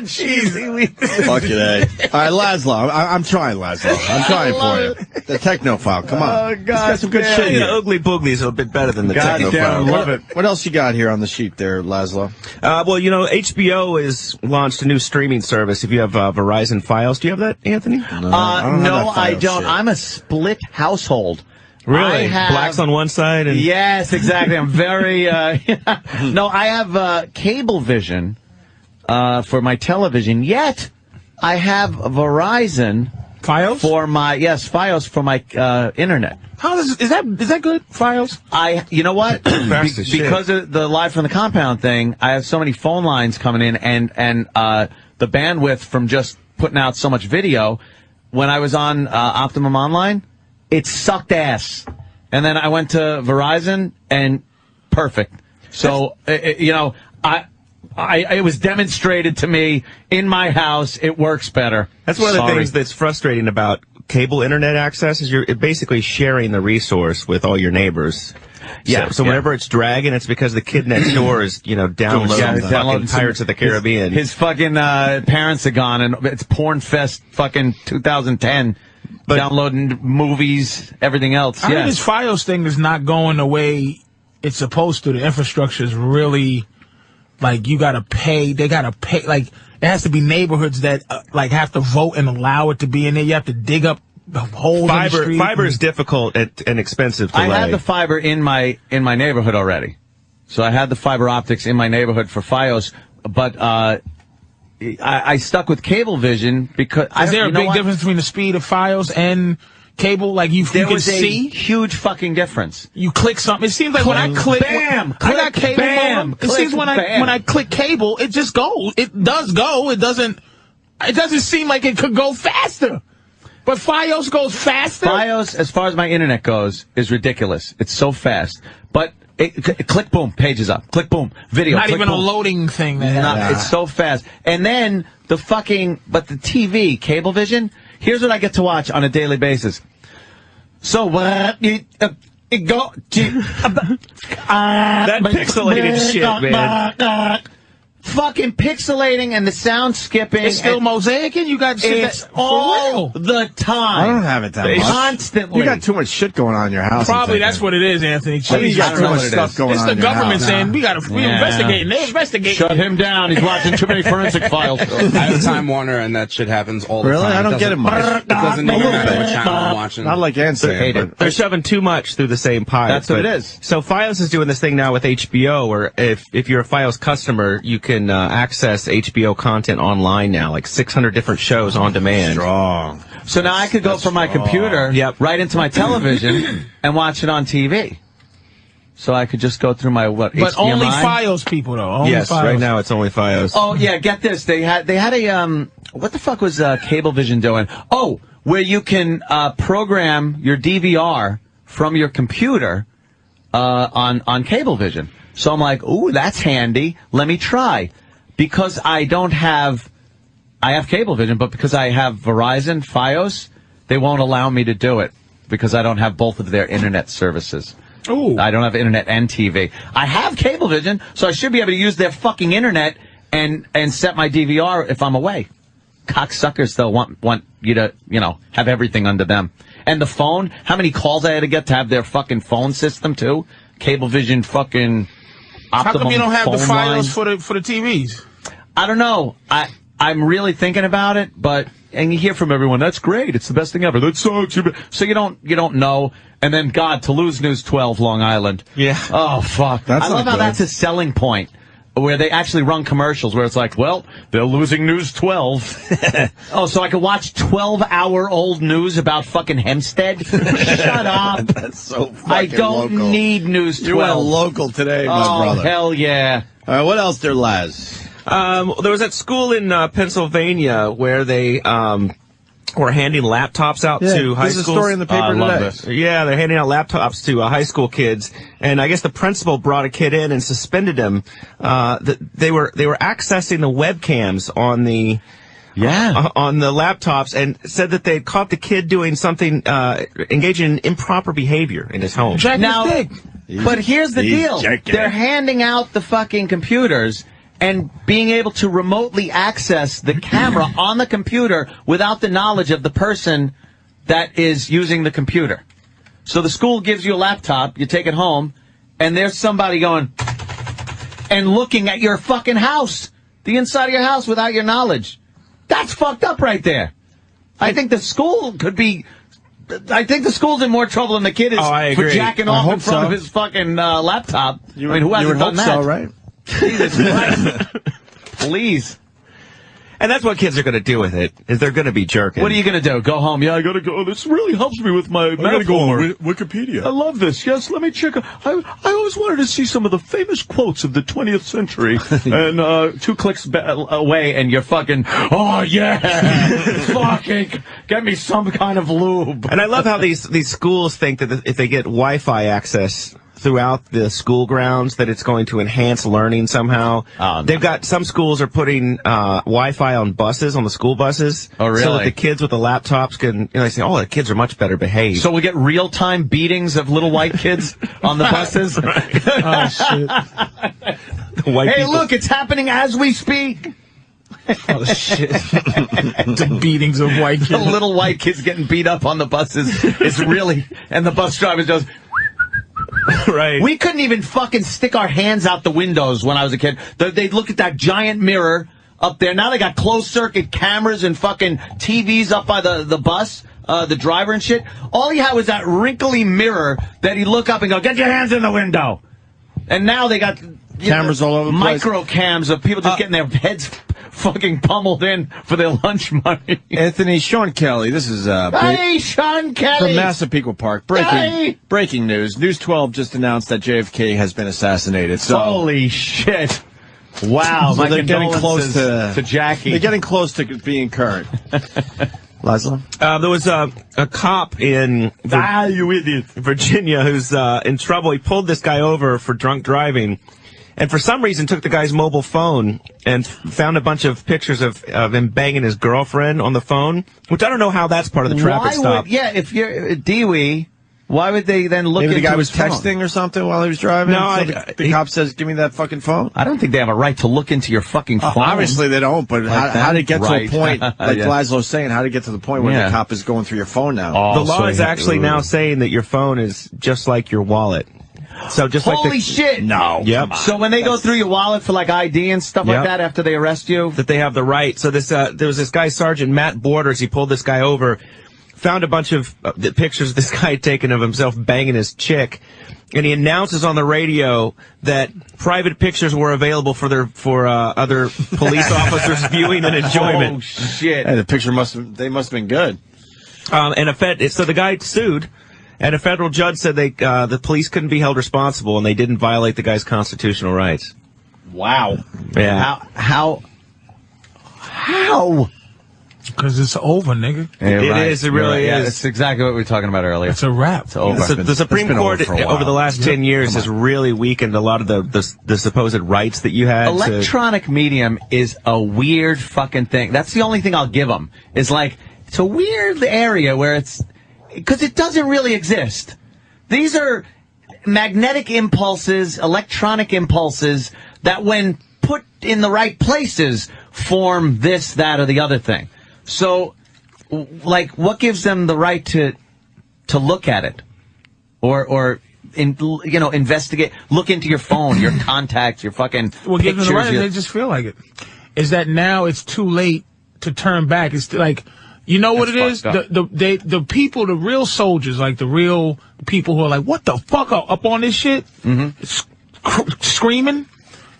Cheesy Weasleys. Fuck you, eh? All right, Laszlo. I'm trying, Laszlo. I'm trying for you. The Technophile. Come on. Oh, God. Let's get some good shit The here. Ugly Booglies are a bit better than the Technophile. I love it. What else you got here on the sheet there, Laszlo? Well, HBO has launched a new streaming service. If you have Verizon Files, do you have that, Anthony? No, I don't. I'm a split household. Really? Blacks on one side? And yes, exactly. I'm very... No, I have Cablevision for my television, yet I have Verizon Fios? Fios for my internet. How is that good, Fios? You know what? Because of the Live from the Compound thing, I have so many phone lines coming in, and the bandwidth from just putting out so much video. When I was on Optimum Online, it sucked ass. And then I went to Verizon, and perfect. So, it was demonstrated to me in my house, it works better. That's one of the things that's frustrating about cable internet access is you're basically sharing the resource with all your neighbors. Yeah. So whenever it's dragging, it's because the kid next door is, downloading fucking Pirates of the Caribbean. His fucking parents are gone, and it's Porn Fest fucking 2010. Downloading movies, everything else. I think this Fios thing is not going the way it's supposed to. The infrastructure is really, you gotta pay. They gotta pay. It has to be neighborhoods that have to vote and allow it to be in there. You have to dig up holes in the street. Fiber is difficult and expensive to lay. I had the fiber in my neighborhood already, so I had the fiber optics in my neighborhood for Fios, but I stuck with Cablevision because is there a big difference between the speed of Fios and cable? You can see huge fucking difference. You click something. It seems like when I click, bam, I got cable. Bam, it seems when I click cable, it just goes. It does go. It doesn't seem like it could go faster. But Fios goes faster. Fios, as far as my internet goes, is ridiculous. It's so fast. But click, boom, page is up. Click, boom, video. Not click, even boom. a loading thing. It's so fast. And then the TV, Cablevision, here's what I get to watch on a daily basis. So, that pixelated shit, man. Fucking pixelating and the sound skipping. It's still mosaicing? You got shit it's all the time. I don't have it that much. Constantly. You got too much shit going on in your house. Probably that's what it is, Anthony. You got too much stuff going on. It's the government saying we investigating. They're investigating. Shut him down. He's watching too many forensic files. I have Time Warner, and that shit happens all the time. Really? I don't get it much. It doesn't even matter what channel I'm watching. Not like Anson. They're shoving too much through the same pipe. That's what it is. So Fios is doing this thing now with HBO, where if you're a Fios customer, you can access HBO content online now, like 600 different shows on demand. Strong. So now I could go from my computer right into my television and watch it on TV. So I could just go through my But HDMI? only Fios people though. Only yes, Fios. right now it's only Fios. Oh yeah, get this. They had a what the fuck was Cablevision doing? Oh, where you can program your DVR from your computer on Cablevision. So I'm like, ooh, that's handy. Let me try. Because I have Cablevision, but because I have Verizon, Fios, they won't allow me to do it because I don't have both of their internet services. Ooh. I don't have internet and TV. I have Cablevision, so I should be able to use their fucking internet and set my DVR if I'm away. Cocksuckers, though, want you to, have everything under them. And the phone, how many calls I had to get to have their fucking phone system, too? Cablevision fucking... How come you don't have the Fios for the TVs? I don't know. I'm really thinking about it, and you hear from everyone, that's great, it's the best thing ever. That sucks. So you don't know. And then Toulouse News 12, Long Island. Yeah. Oh fuck. I love how that's a selling point. Where they actually run commercials where it's like, well, they're losing News 12. Oh, so I can watch 12-hour-old news about fucking Hempstead? Shut up. That's so fucking I don't local. need News 12. You went local today, my brother. Oh, hell yeah. All right, what else there, Laz? There was that school in Pennsylvania where they were handing laptops out to high schools. There's a story in the paper today. Yeah, they're handing out laptops to high school kids, and I guess the principal brought a kid in and suspended him. They were accessing the webcams on the on the laptops and said that they caught the kid doing something, engaging in improper behavior in his home. But here's the deal: they're handing out the fucking computers and being able to remotely access the camera on the computer without the knowledge of the person that is using the computer. So the school gives you a laptop, you take it home, and there's somebody going and looking at your fucking house, the inside of your house without your knowledge. That's fucked up right there. I think the school could be... I think the school's in more trouble than the kid is for jacking off in front of his fucking laptop. Who hasn't done that? So, right? Jesus Christ. Please. And that's what kids are going to do with it, is they're going to be jerking. What are you going to do? Go home? Yeah, I got to go. This really helps me with my math homework. Wikipedia. I love this. Yes, let me check. I always wanted to see some of the famous quotes of the 20th century. And 2 clicks away, and you're fucking, oh, yeah. Fucking get me some kind of lube. And I love how these schools think that if they get Wi-Fi access throughout the school grounds, that it's going to enhance learning somehow. Oh, no. They've got, some schools are putting Wi-Fi on buses, on the school buses. Oh, really? So that the kids with the laptops can, they say, oh, the kids are much better behaved. So we get real-time beatings of little white kids on the buses? Oh, shit. Hey, people. Look, it's happening as we speak. Oh, shit. The beatings of white kids. The little white kids getting beat up on the buses is really, and the bus driver goes, right. We couldn't even fucking stick our hands out the windows when I was a kid. They'd look at that giant mirror up there. Now they got closed-circuit cameras and fucking TVs up by the bus, the driver and shit. All he had was that wrinkly mirror that he'd look up and go, get your hands in the window. And now they got cameras all over the place. Micro cams of people just getting their heads fucking pummeled in for their lunch money. Anthony, Sean Kelly, this is hey, Sean Kelly from Massapequa Park. Breaking news. News 12 just announced that JFK has been assassinated. So, holy shit. Wow, so they're getting close to Jackie. They're getting close to being current. Laszlo? There was a cop in you idiot. Virginia who's in trouble. He pulled this guy over for drunk driving, and for some reason took the guy's mobile phone and found a bunch of pictures of him banging his girlfriend on the phone, which I don't know how that's part of the traffic stop. If you're Dewey, why would they then look Maybe into the guy was his phone? texting or something while he was driving? No, so the cop says, give me that fucking phone. I don't think they have a right to look into your fucking phone. Obviously they don't, but how did it get to a point, like yeah. Laszlo's saying, how did it get to the point where the cop is going through your phone now? The law is actually now saying that your phone is just like your wallet. So just Holy like shit! No. Yep. So when they go through your wallet for like ID and stuff like that after they arrest you, that they have the right. So this there was this guy, Sergeant Matt Borders. He pulled this guy over, found a bunch of pictures this guy had taken of himself banging his chick, and he announces on the radio that private pictures were available for other police officers' viewing and enjoyment. Oh shit! Hey, the picture must have been good. So the guy sued. And a federal judge said the police couldn't be held responsible, and they didn't violate the guy's constitutional rights. Wow. Yeah. How? Because it's over, nigga. Yeah, it is. It really is. It's exactly what we were talking about earlier. It's a wrap. It's over. The Supreme Court over the last 10 years has really weakened a lot of the supposed rights that you had. Electronic medium is a weird fucking thing. That's the only thing I'll give them. Is like, it's a weird area where it's, because it doesn't really exist. These are magnetic impulses, electronic impulses, that when put in the right places form this, that, or the other thing. So, like, what gives them the right to look at it? Or investigate, look into your phone, your contacts, your fucking Well, give them pictures. the right, they just feel like it. Is that now it's too late to turn back? It's like, you know what it is? The people, the real soldiers, like the real people who are like, what the fuck up on this shit? Screaming.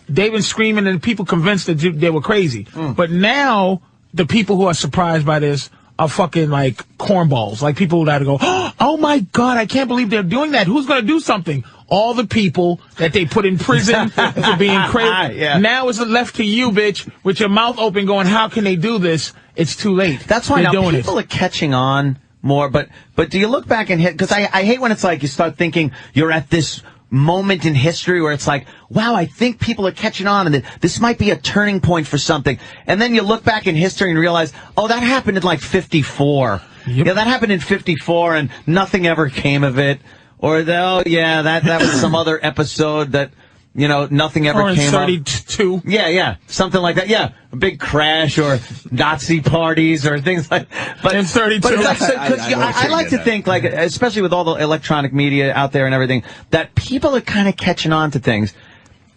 They've been screaming and people convinced that they were crazy. But now the people who are surprised by this are fucking like cornballs. Like people that go, oh my God, I can't believe they're doing that. Who's going to do something? All the people that they put in prison for being crazy. Yeah. Now it's left to you, bitch, with your mouth open going, how can they do this? It's too late. That's why they're now doing people are catching on more. But do you look back and hit? Because I hate when it's like you start thinking you're at this moment in history where it's like, wow, I think people are catching on and this might be a turning point for something. And then you look back in history and realize, oh, that happened in like 54. Yep. Yeah, that happened in 54 and nothing ever came of it. Or, that was some other episode that, nothing ever came of. Or in 32. Yeah, something like that. Yeah, a big crash or Nazi parties or things like that. But in 32. But it's like, I like to think, like, especially with all the electronic media out there and everything, that people are kind of catching on to things.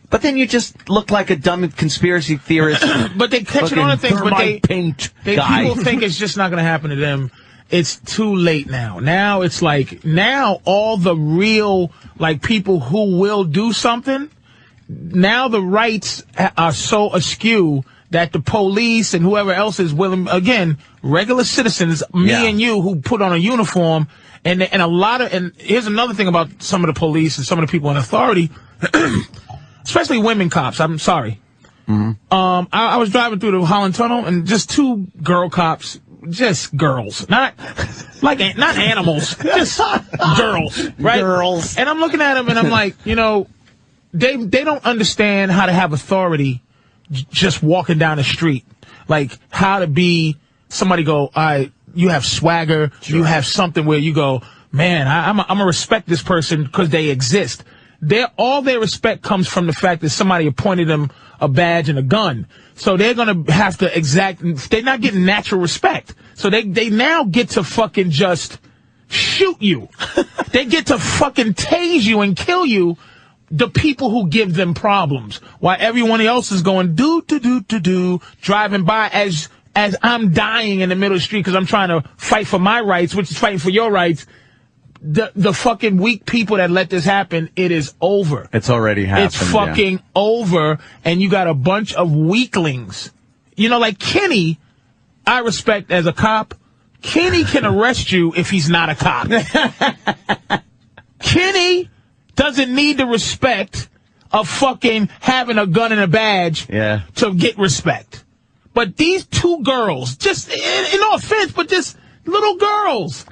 But then you just look like a dumb conspiracy theorist. But they catching on to things, but people think it's just not going to happen to them. It's too late now. Now it's like, now all the real, like, people who will do something, now the rights are so askew that the police and whoever else is willing, again, regular citizens, me and you, who put on a uniform, and here's another thing about some of the police and some of the people in authority, especially women cops. I'm sorry. Mm-hmm. I was driving through the Holland Tunnel, and just 2 girl cops, just girls, not animals, just girls, right? Girls. And I'm looking at them, and I'm like, you know, they don't understand how to have authority just walking down the street, like how to be somebody. Go, you have swagger, you have something where you go, man, I'm gonna respect this person because they exist. All their respect comes from the fact that somebody appointed them a badge and a gun. So they're gonna have to they're not getting natural respect. So they now get to fucking just shoot you. They get to fucking tase you and kill you, the people who give them problems, while everyone else is going driving by as I'm dying in the middle of the street because I'm trying to fight for my rights, which is fighting for your rights. The fucking weak people that let this happen, it is over. It's already happened. It's fucking over, and you got a bunch of weaklings. You know, like Kenny, I respect as a cop. Kenny can arrest you if he's not a cop. Kenny doesn't need the respect of fucking having a gun and a badge to get respect. But these 2 girls, just, in no offense, but just little girls.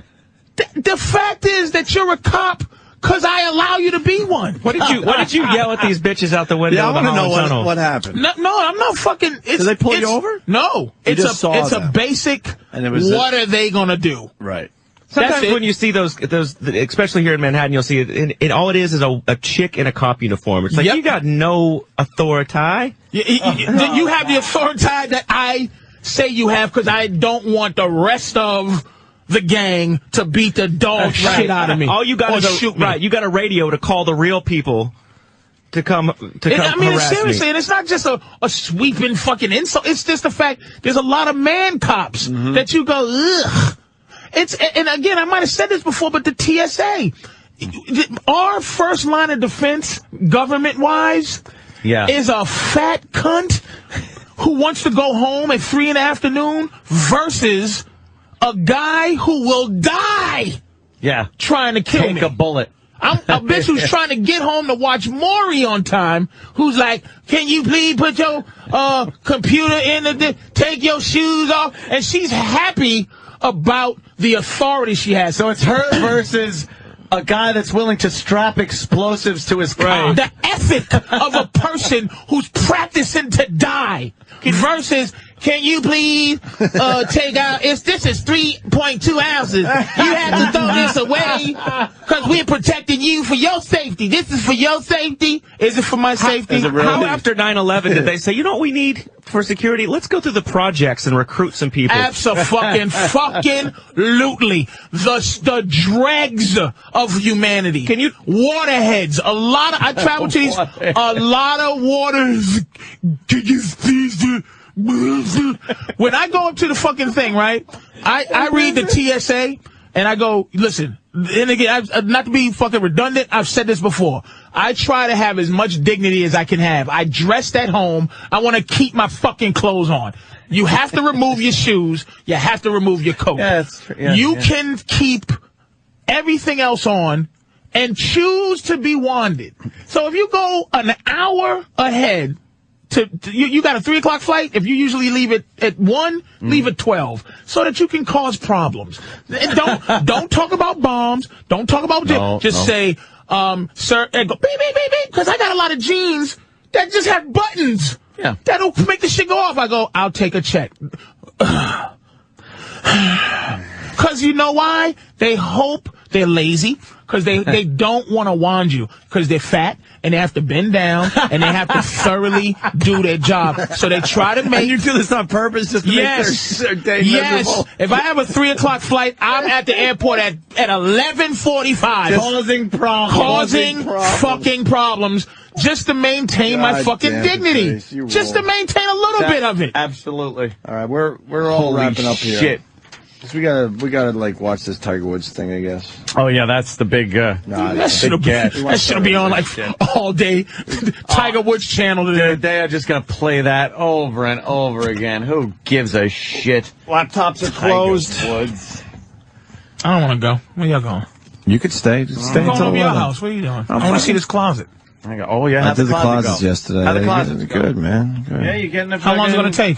The fact is that you're a cop because I allow you to be one. What did you yell at these bitches out the window? Yeah, I want to know what happened. No, I'm not fucking. Did they pull you over? No, it's a basic. And it was what are they gonna do? Right. Sometimes when you see those, especially here in Manhattan, you'll see it. And all it is a chick in a cop uniform. It's like you got no authority. You have the authority that I say you have because I don't want the rest of the gang to beat the dog shit out of me. All you got is shoot me. Right. You got a radio to call the real people to come harass seriously, me. And it's not just a sweeping fucking insult. It's just the fact there's a lot of man cops that you go, ugh. And again, I might have said this before, but the TSA, our first line of defense, government-wise, is a fat cunt who wants to go home at 3 in the afternoon versus a guy who will die trying to kill me. Take a bullet. I'm a bitch who's trying to get home to watch Maury on time, who's like, can you please put your computer in take your shoes off? And she's happy about the authority she has. So it's her versus a guy that's willing to strap explosives to his car. The ethic of a person who's practicing to die versus, can you please take out, this is 3.2 ounces. You have to throw this away because we're protecting you for your safety. This is for your safety. Is it for my safety? How after 9/11 did they say, you know what we need for security? Let's go through the projects and recruit some people. Absolutely. The dregs of humanity. Can you? Waterheads. I travel to these, a lot of waters. Can you please do? When I go up to the fucking thing, right, I read the TSA and I go, listen, and again, not to be fucking redundant, I've said this before. I try to have as much dignity as I can have. I dressed at home. I want to keep my fucking clothes on. You have to remove your shoes. You have to remove your coat. You can keep everything else on and choose to be wanded. So if you go an hour ahead, you got a 3 o'clock flight. If you usually leave it at 1, leave at 12, so that you can cause problems. And don't talk about bombs. Don't talk about say, sir, and go beep beep beep beep, because I got a lot of jeans that just have buttons. Yeah, that'll make the shit go off. I go, I'll take a check. Because you know why? They hope they're lazy. Because they don't want to wand you. Because they're fat and they have to bend down and they have to thoroughly do their job. So they try to make. And you do this on purpose just to make their day miserable. If I have a 3 o'clock flight, I'm at the airport at 11:45. Causing fucking problems just to maintain my fucking dignity. Just to maintain a little bit of it. Absolutely. All right, we're all wrapping up here. Shit. We gotta like watch this Tiger Woods thing, I guess. Oh yeah, that's the big. That should be on like all day. Tiger Woods channel today. They are just gonna play that over and over again. Who gives a shit? Laptops are closed. Woods. I don't want to go. Where y'all going? You could stay. Stay I'm going until over your 11. house. What are you doing? I want to see this closet. I go, oh yeah, I did the closets yesterday. How the closets go? Good, man. Good. Yeah, you getting the. How long is it going to take?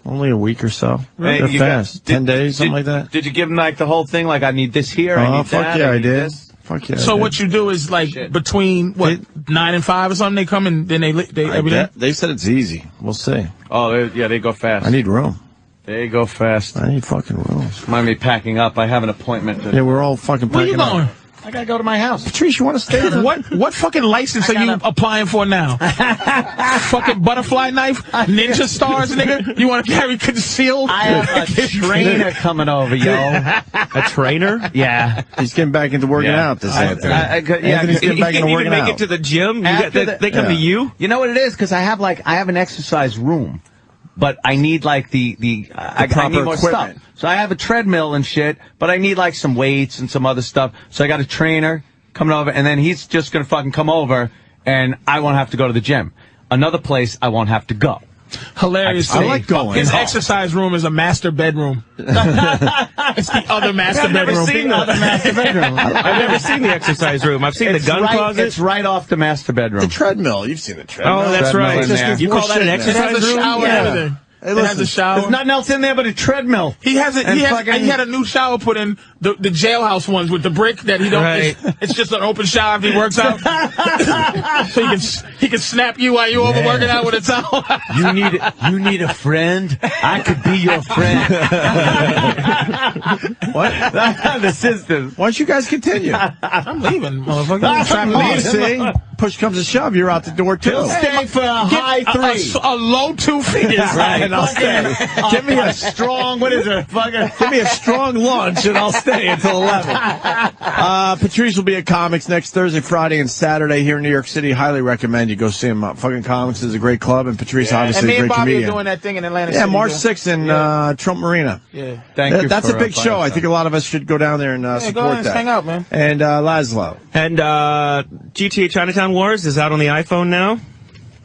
Only a week or so. Hey, They're you fast. 10 days, something like that. Did you give them like the whole thing? Like I need this here. I Oh, need fuck that. yeah, I need did. this? Fuck yeah. So what you do is like between 9 and 5 or something. They come and then they every day. They said it's easy. We'll see. Oh they go fast. I need room. They go fast. I need fucking room. Mind me packing up. I have an appointment. Yeah, we're all fucking Where packing you going? up. I gotta go to my house. Patrice, you want to stay? What fucking license are you applying for now? Fucking butterfly knife, ninja stars, nigga. You want to carry concealed? I have a trainer coming over, yo. A trainer? Yeah. He's getting back into working out this Anthony. Anthony's getting back into working make out. it to the gym? They come to you? You know what it is? Because I have an exercise room. But I need like I need more equipment. stuff. So I have a treadmill and shit, but I need like some weights and some other stuff. So I got a trainer coming over, and then he's just gonna fucking come over, and I won't have to go to the gym. Another place I won't have to go. Hilarious. I like going. His exercise room is a master bedroom. It's the other master bedroom. I've never seen the exercise room. I've seen the gun closet. It's right off the master bedroom. The treadmill. You've seen the treadmill. Oh, that's right. It's just You call that an exercise It has a room? shower and everything. Hey, It has a shower. There's nothing else in there but a treadmill. He had a new shower put in, the jailhouse ones with the brick that he don't. Right. It's just an open shower after he works out. So he can snap you while you over working out with a towel. You need a friend? I could be your friend. What? The sisters. Why don't you guys continue? I'm leaving, motherfucker. See? Push comes to shove, you're out the door too. Stay for a high three. A low 2 figures. Right, and I'll stay. Give me a strong, what is it? Give me a strong lunch and I'll stay until 11. Patrice will be at Comics next Thursday, Friday, and Saturday here in New York City. Highly recommend you go see him. Fucking Comics is a great club, and Patrice obviously And me a and great Bobby comedian. are doing that thing in Atlanta Yeah, City. March 6th in Trump Marina. Yeah. That's a big show. I think a lot of us should go down there and Go support ahead and that. hang out, man. And Laszlo. And GTA Chinatown Wars is out on the iPhone now.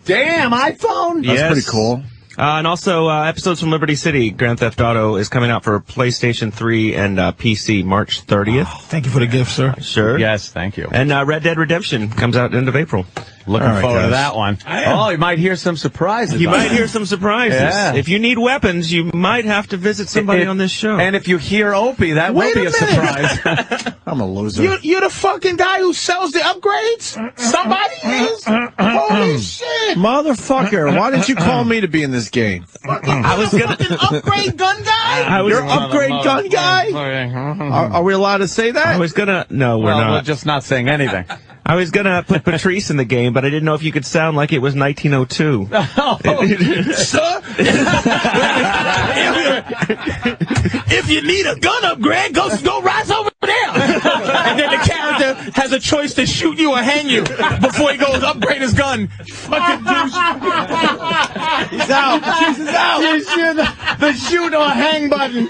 Damn, iPhone? That's Yes. pretty cool. And also, episodes from Liberty City, Grand Theft Auto, is coming out for PlayStation 3 and PC March 30th. Oh, thank you for the gift, sir. Sure. Yes, thank you. And Red Dead Redemption comes out end of April. Looking All right, forward to guys. that one. Oh, you might hear some surprises. You on might that. hear some surprises. Yeah. If you need weapons, you might have to visit somebody on this show. And if you hear Opie, that Wait will be a a minute. surprise. I'm a loser. You're the fucking guy who sells the upgrades? Somebody is? Holy shit. Motherfucker, why didn't you call me to be in this game? I was gonna Fucking upgrade gun guy? You're upgrade gun guy? Are we allowed to say that? I was gonna. No, we're Well, not. we're just not saying anything. I was gonna put Patrice in the game, but I didn't know if you could sound like it was 1902. Sir? If you need a gun upgrade, go rise over there. And then the character has a choice to shoot you or hang you before he goes upgrade his gun. Fucking douche. He's out. Jesus out. The shoot or hang button.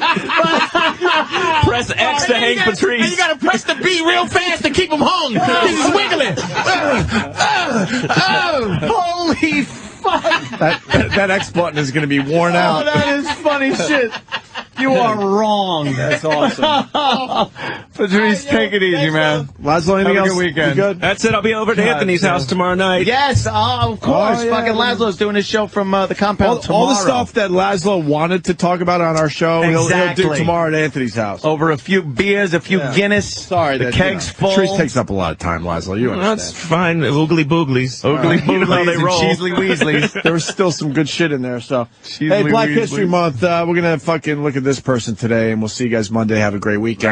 Press X to hang Patrice. And you gotta press the B real fast to keep him hung. He's wiggling. Holy fuck. That X button is going to be worn Oh, out. that is funny shit. You are wrong. That's awesome. Patrice, take it easy, man. Laszlo, anything Have a else? good weekend. You good? That's it. I'll be over to Anthony's house tomorrow night. Yes, of course. Oh, yeah. Fucking Laszlo's doing his show from the compound tomorrow. All the stuff that Laszlo wanted to talk about on our show, he'll Exactly. do tomorrow at Anthony's house. Over a few beers, a few Guinness. Sorry, the that, kegs full. Patrice takes up a lot of time, Laszlo. You understand. That's fine. Oogly booglies. Oogly You know how booglies they and roll. cheesely weasleys. There was still some good shit in there. So, hey, Cheesely Black Weasley. History Month. We're gonna fucking look at this person today, and we'll see you guys Monday. Have a great weekend.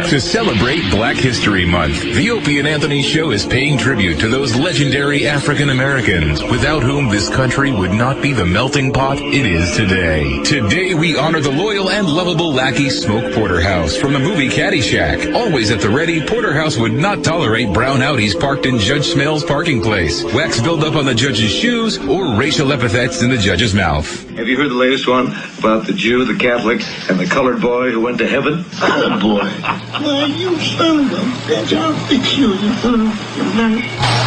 To celebrate Black History Month, the Opie and Anthony Show is paying tribute to those legendary African Americans without whom this country would not be the melting pot it is today. Today we honor the loyal and lovable lackey Smoke Porterhouse from the movie Caddyshack. Always at the ready, Porterhouse would not tolerate brown Audis parked in Judge Smell's parking place, wax buildup on the judge's shoes, or racial epithets in the judge's mouth. Have you heard the latest one about the Jew, the Catholic, and the colored boy who went to heaven? Boy. Why, you son of a bitch, I'll fix you, you son of a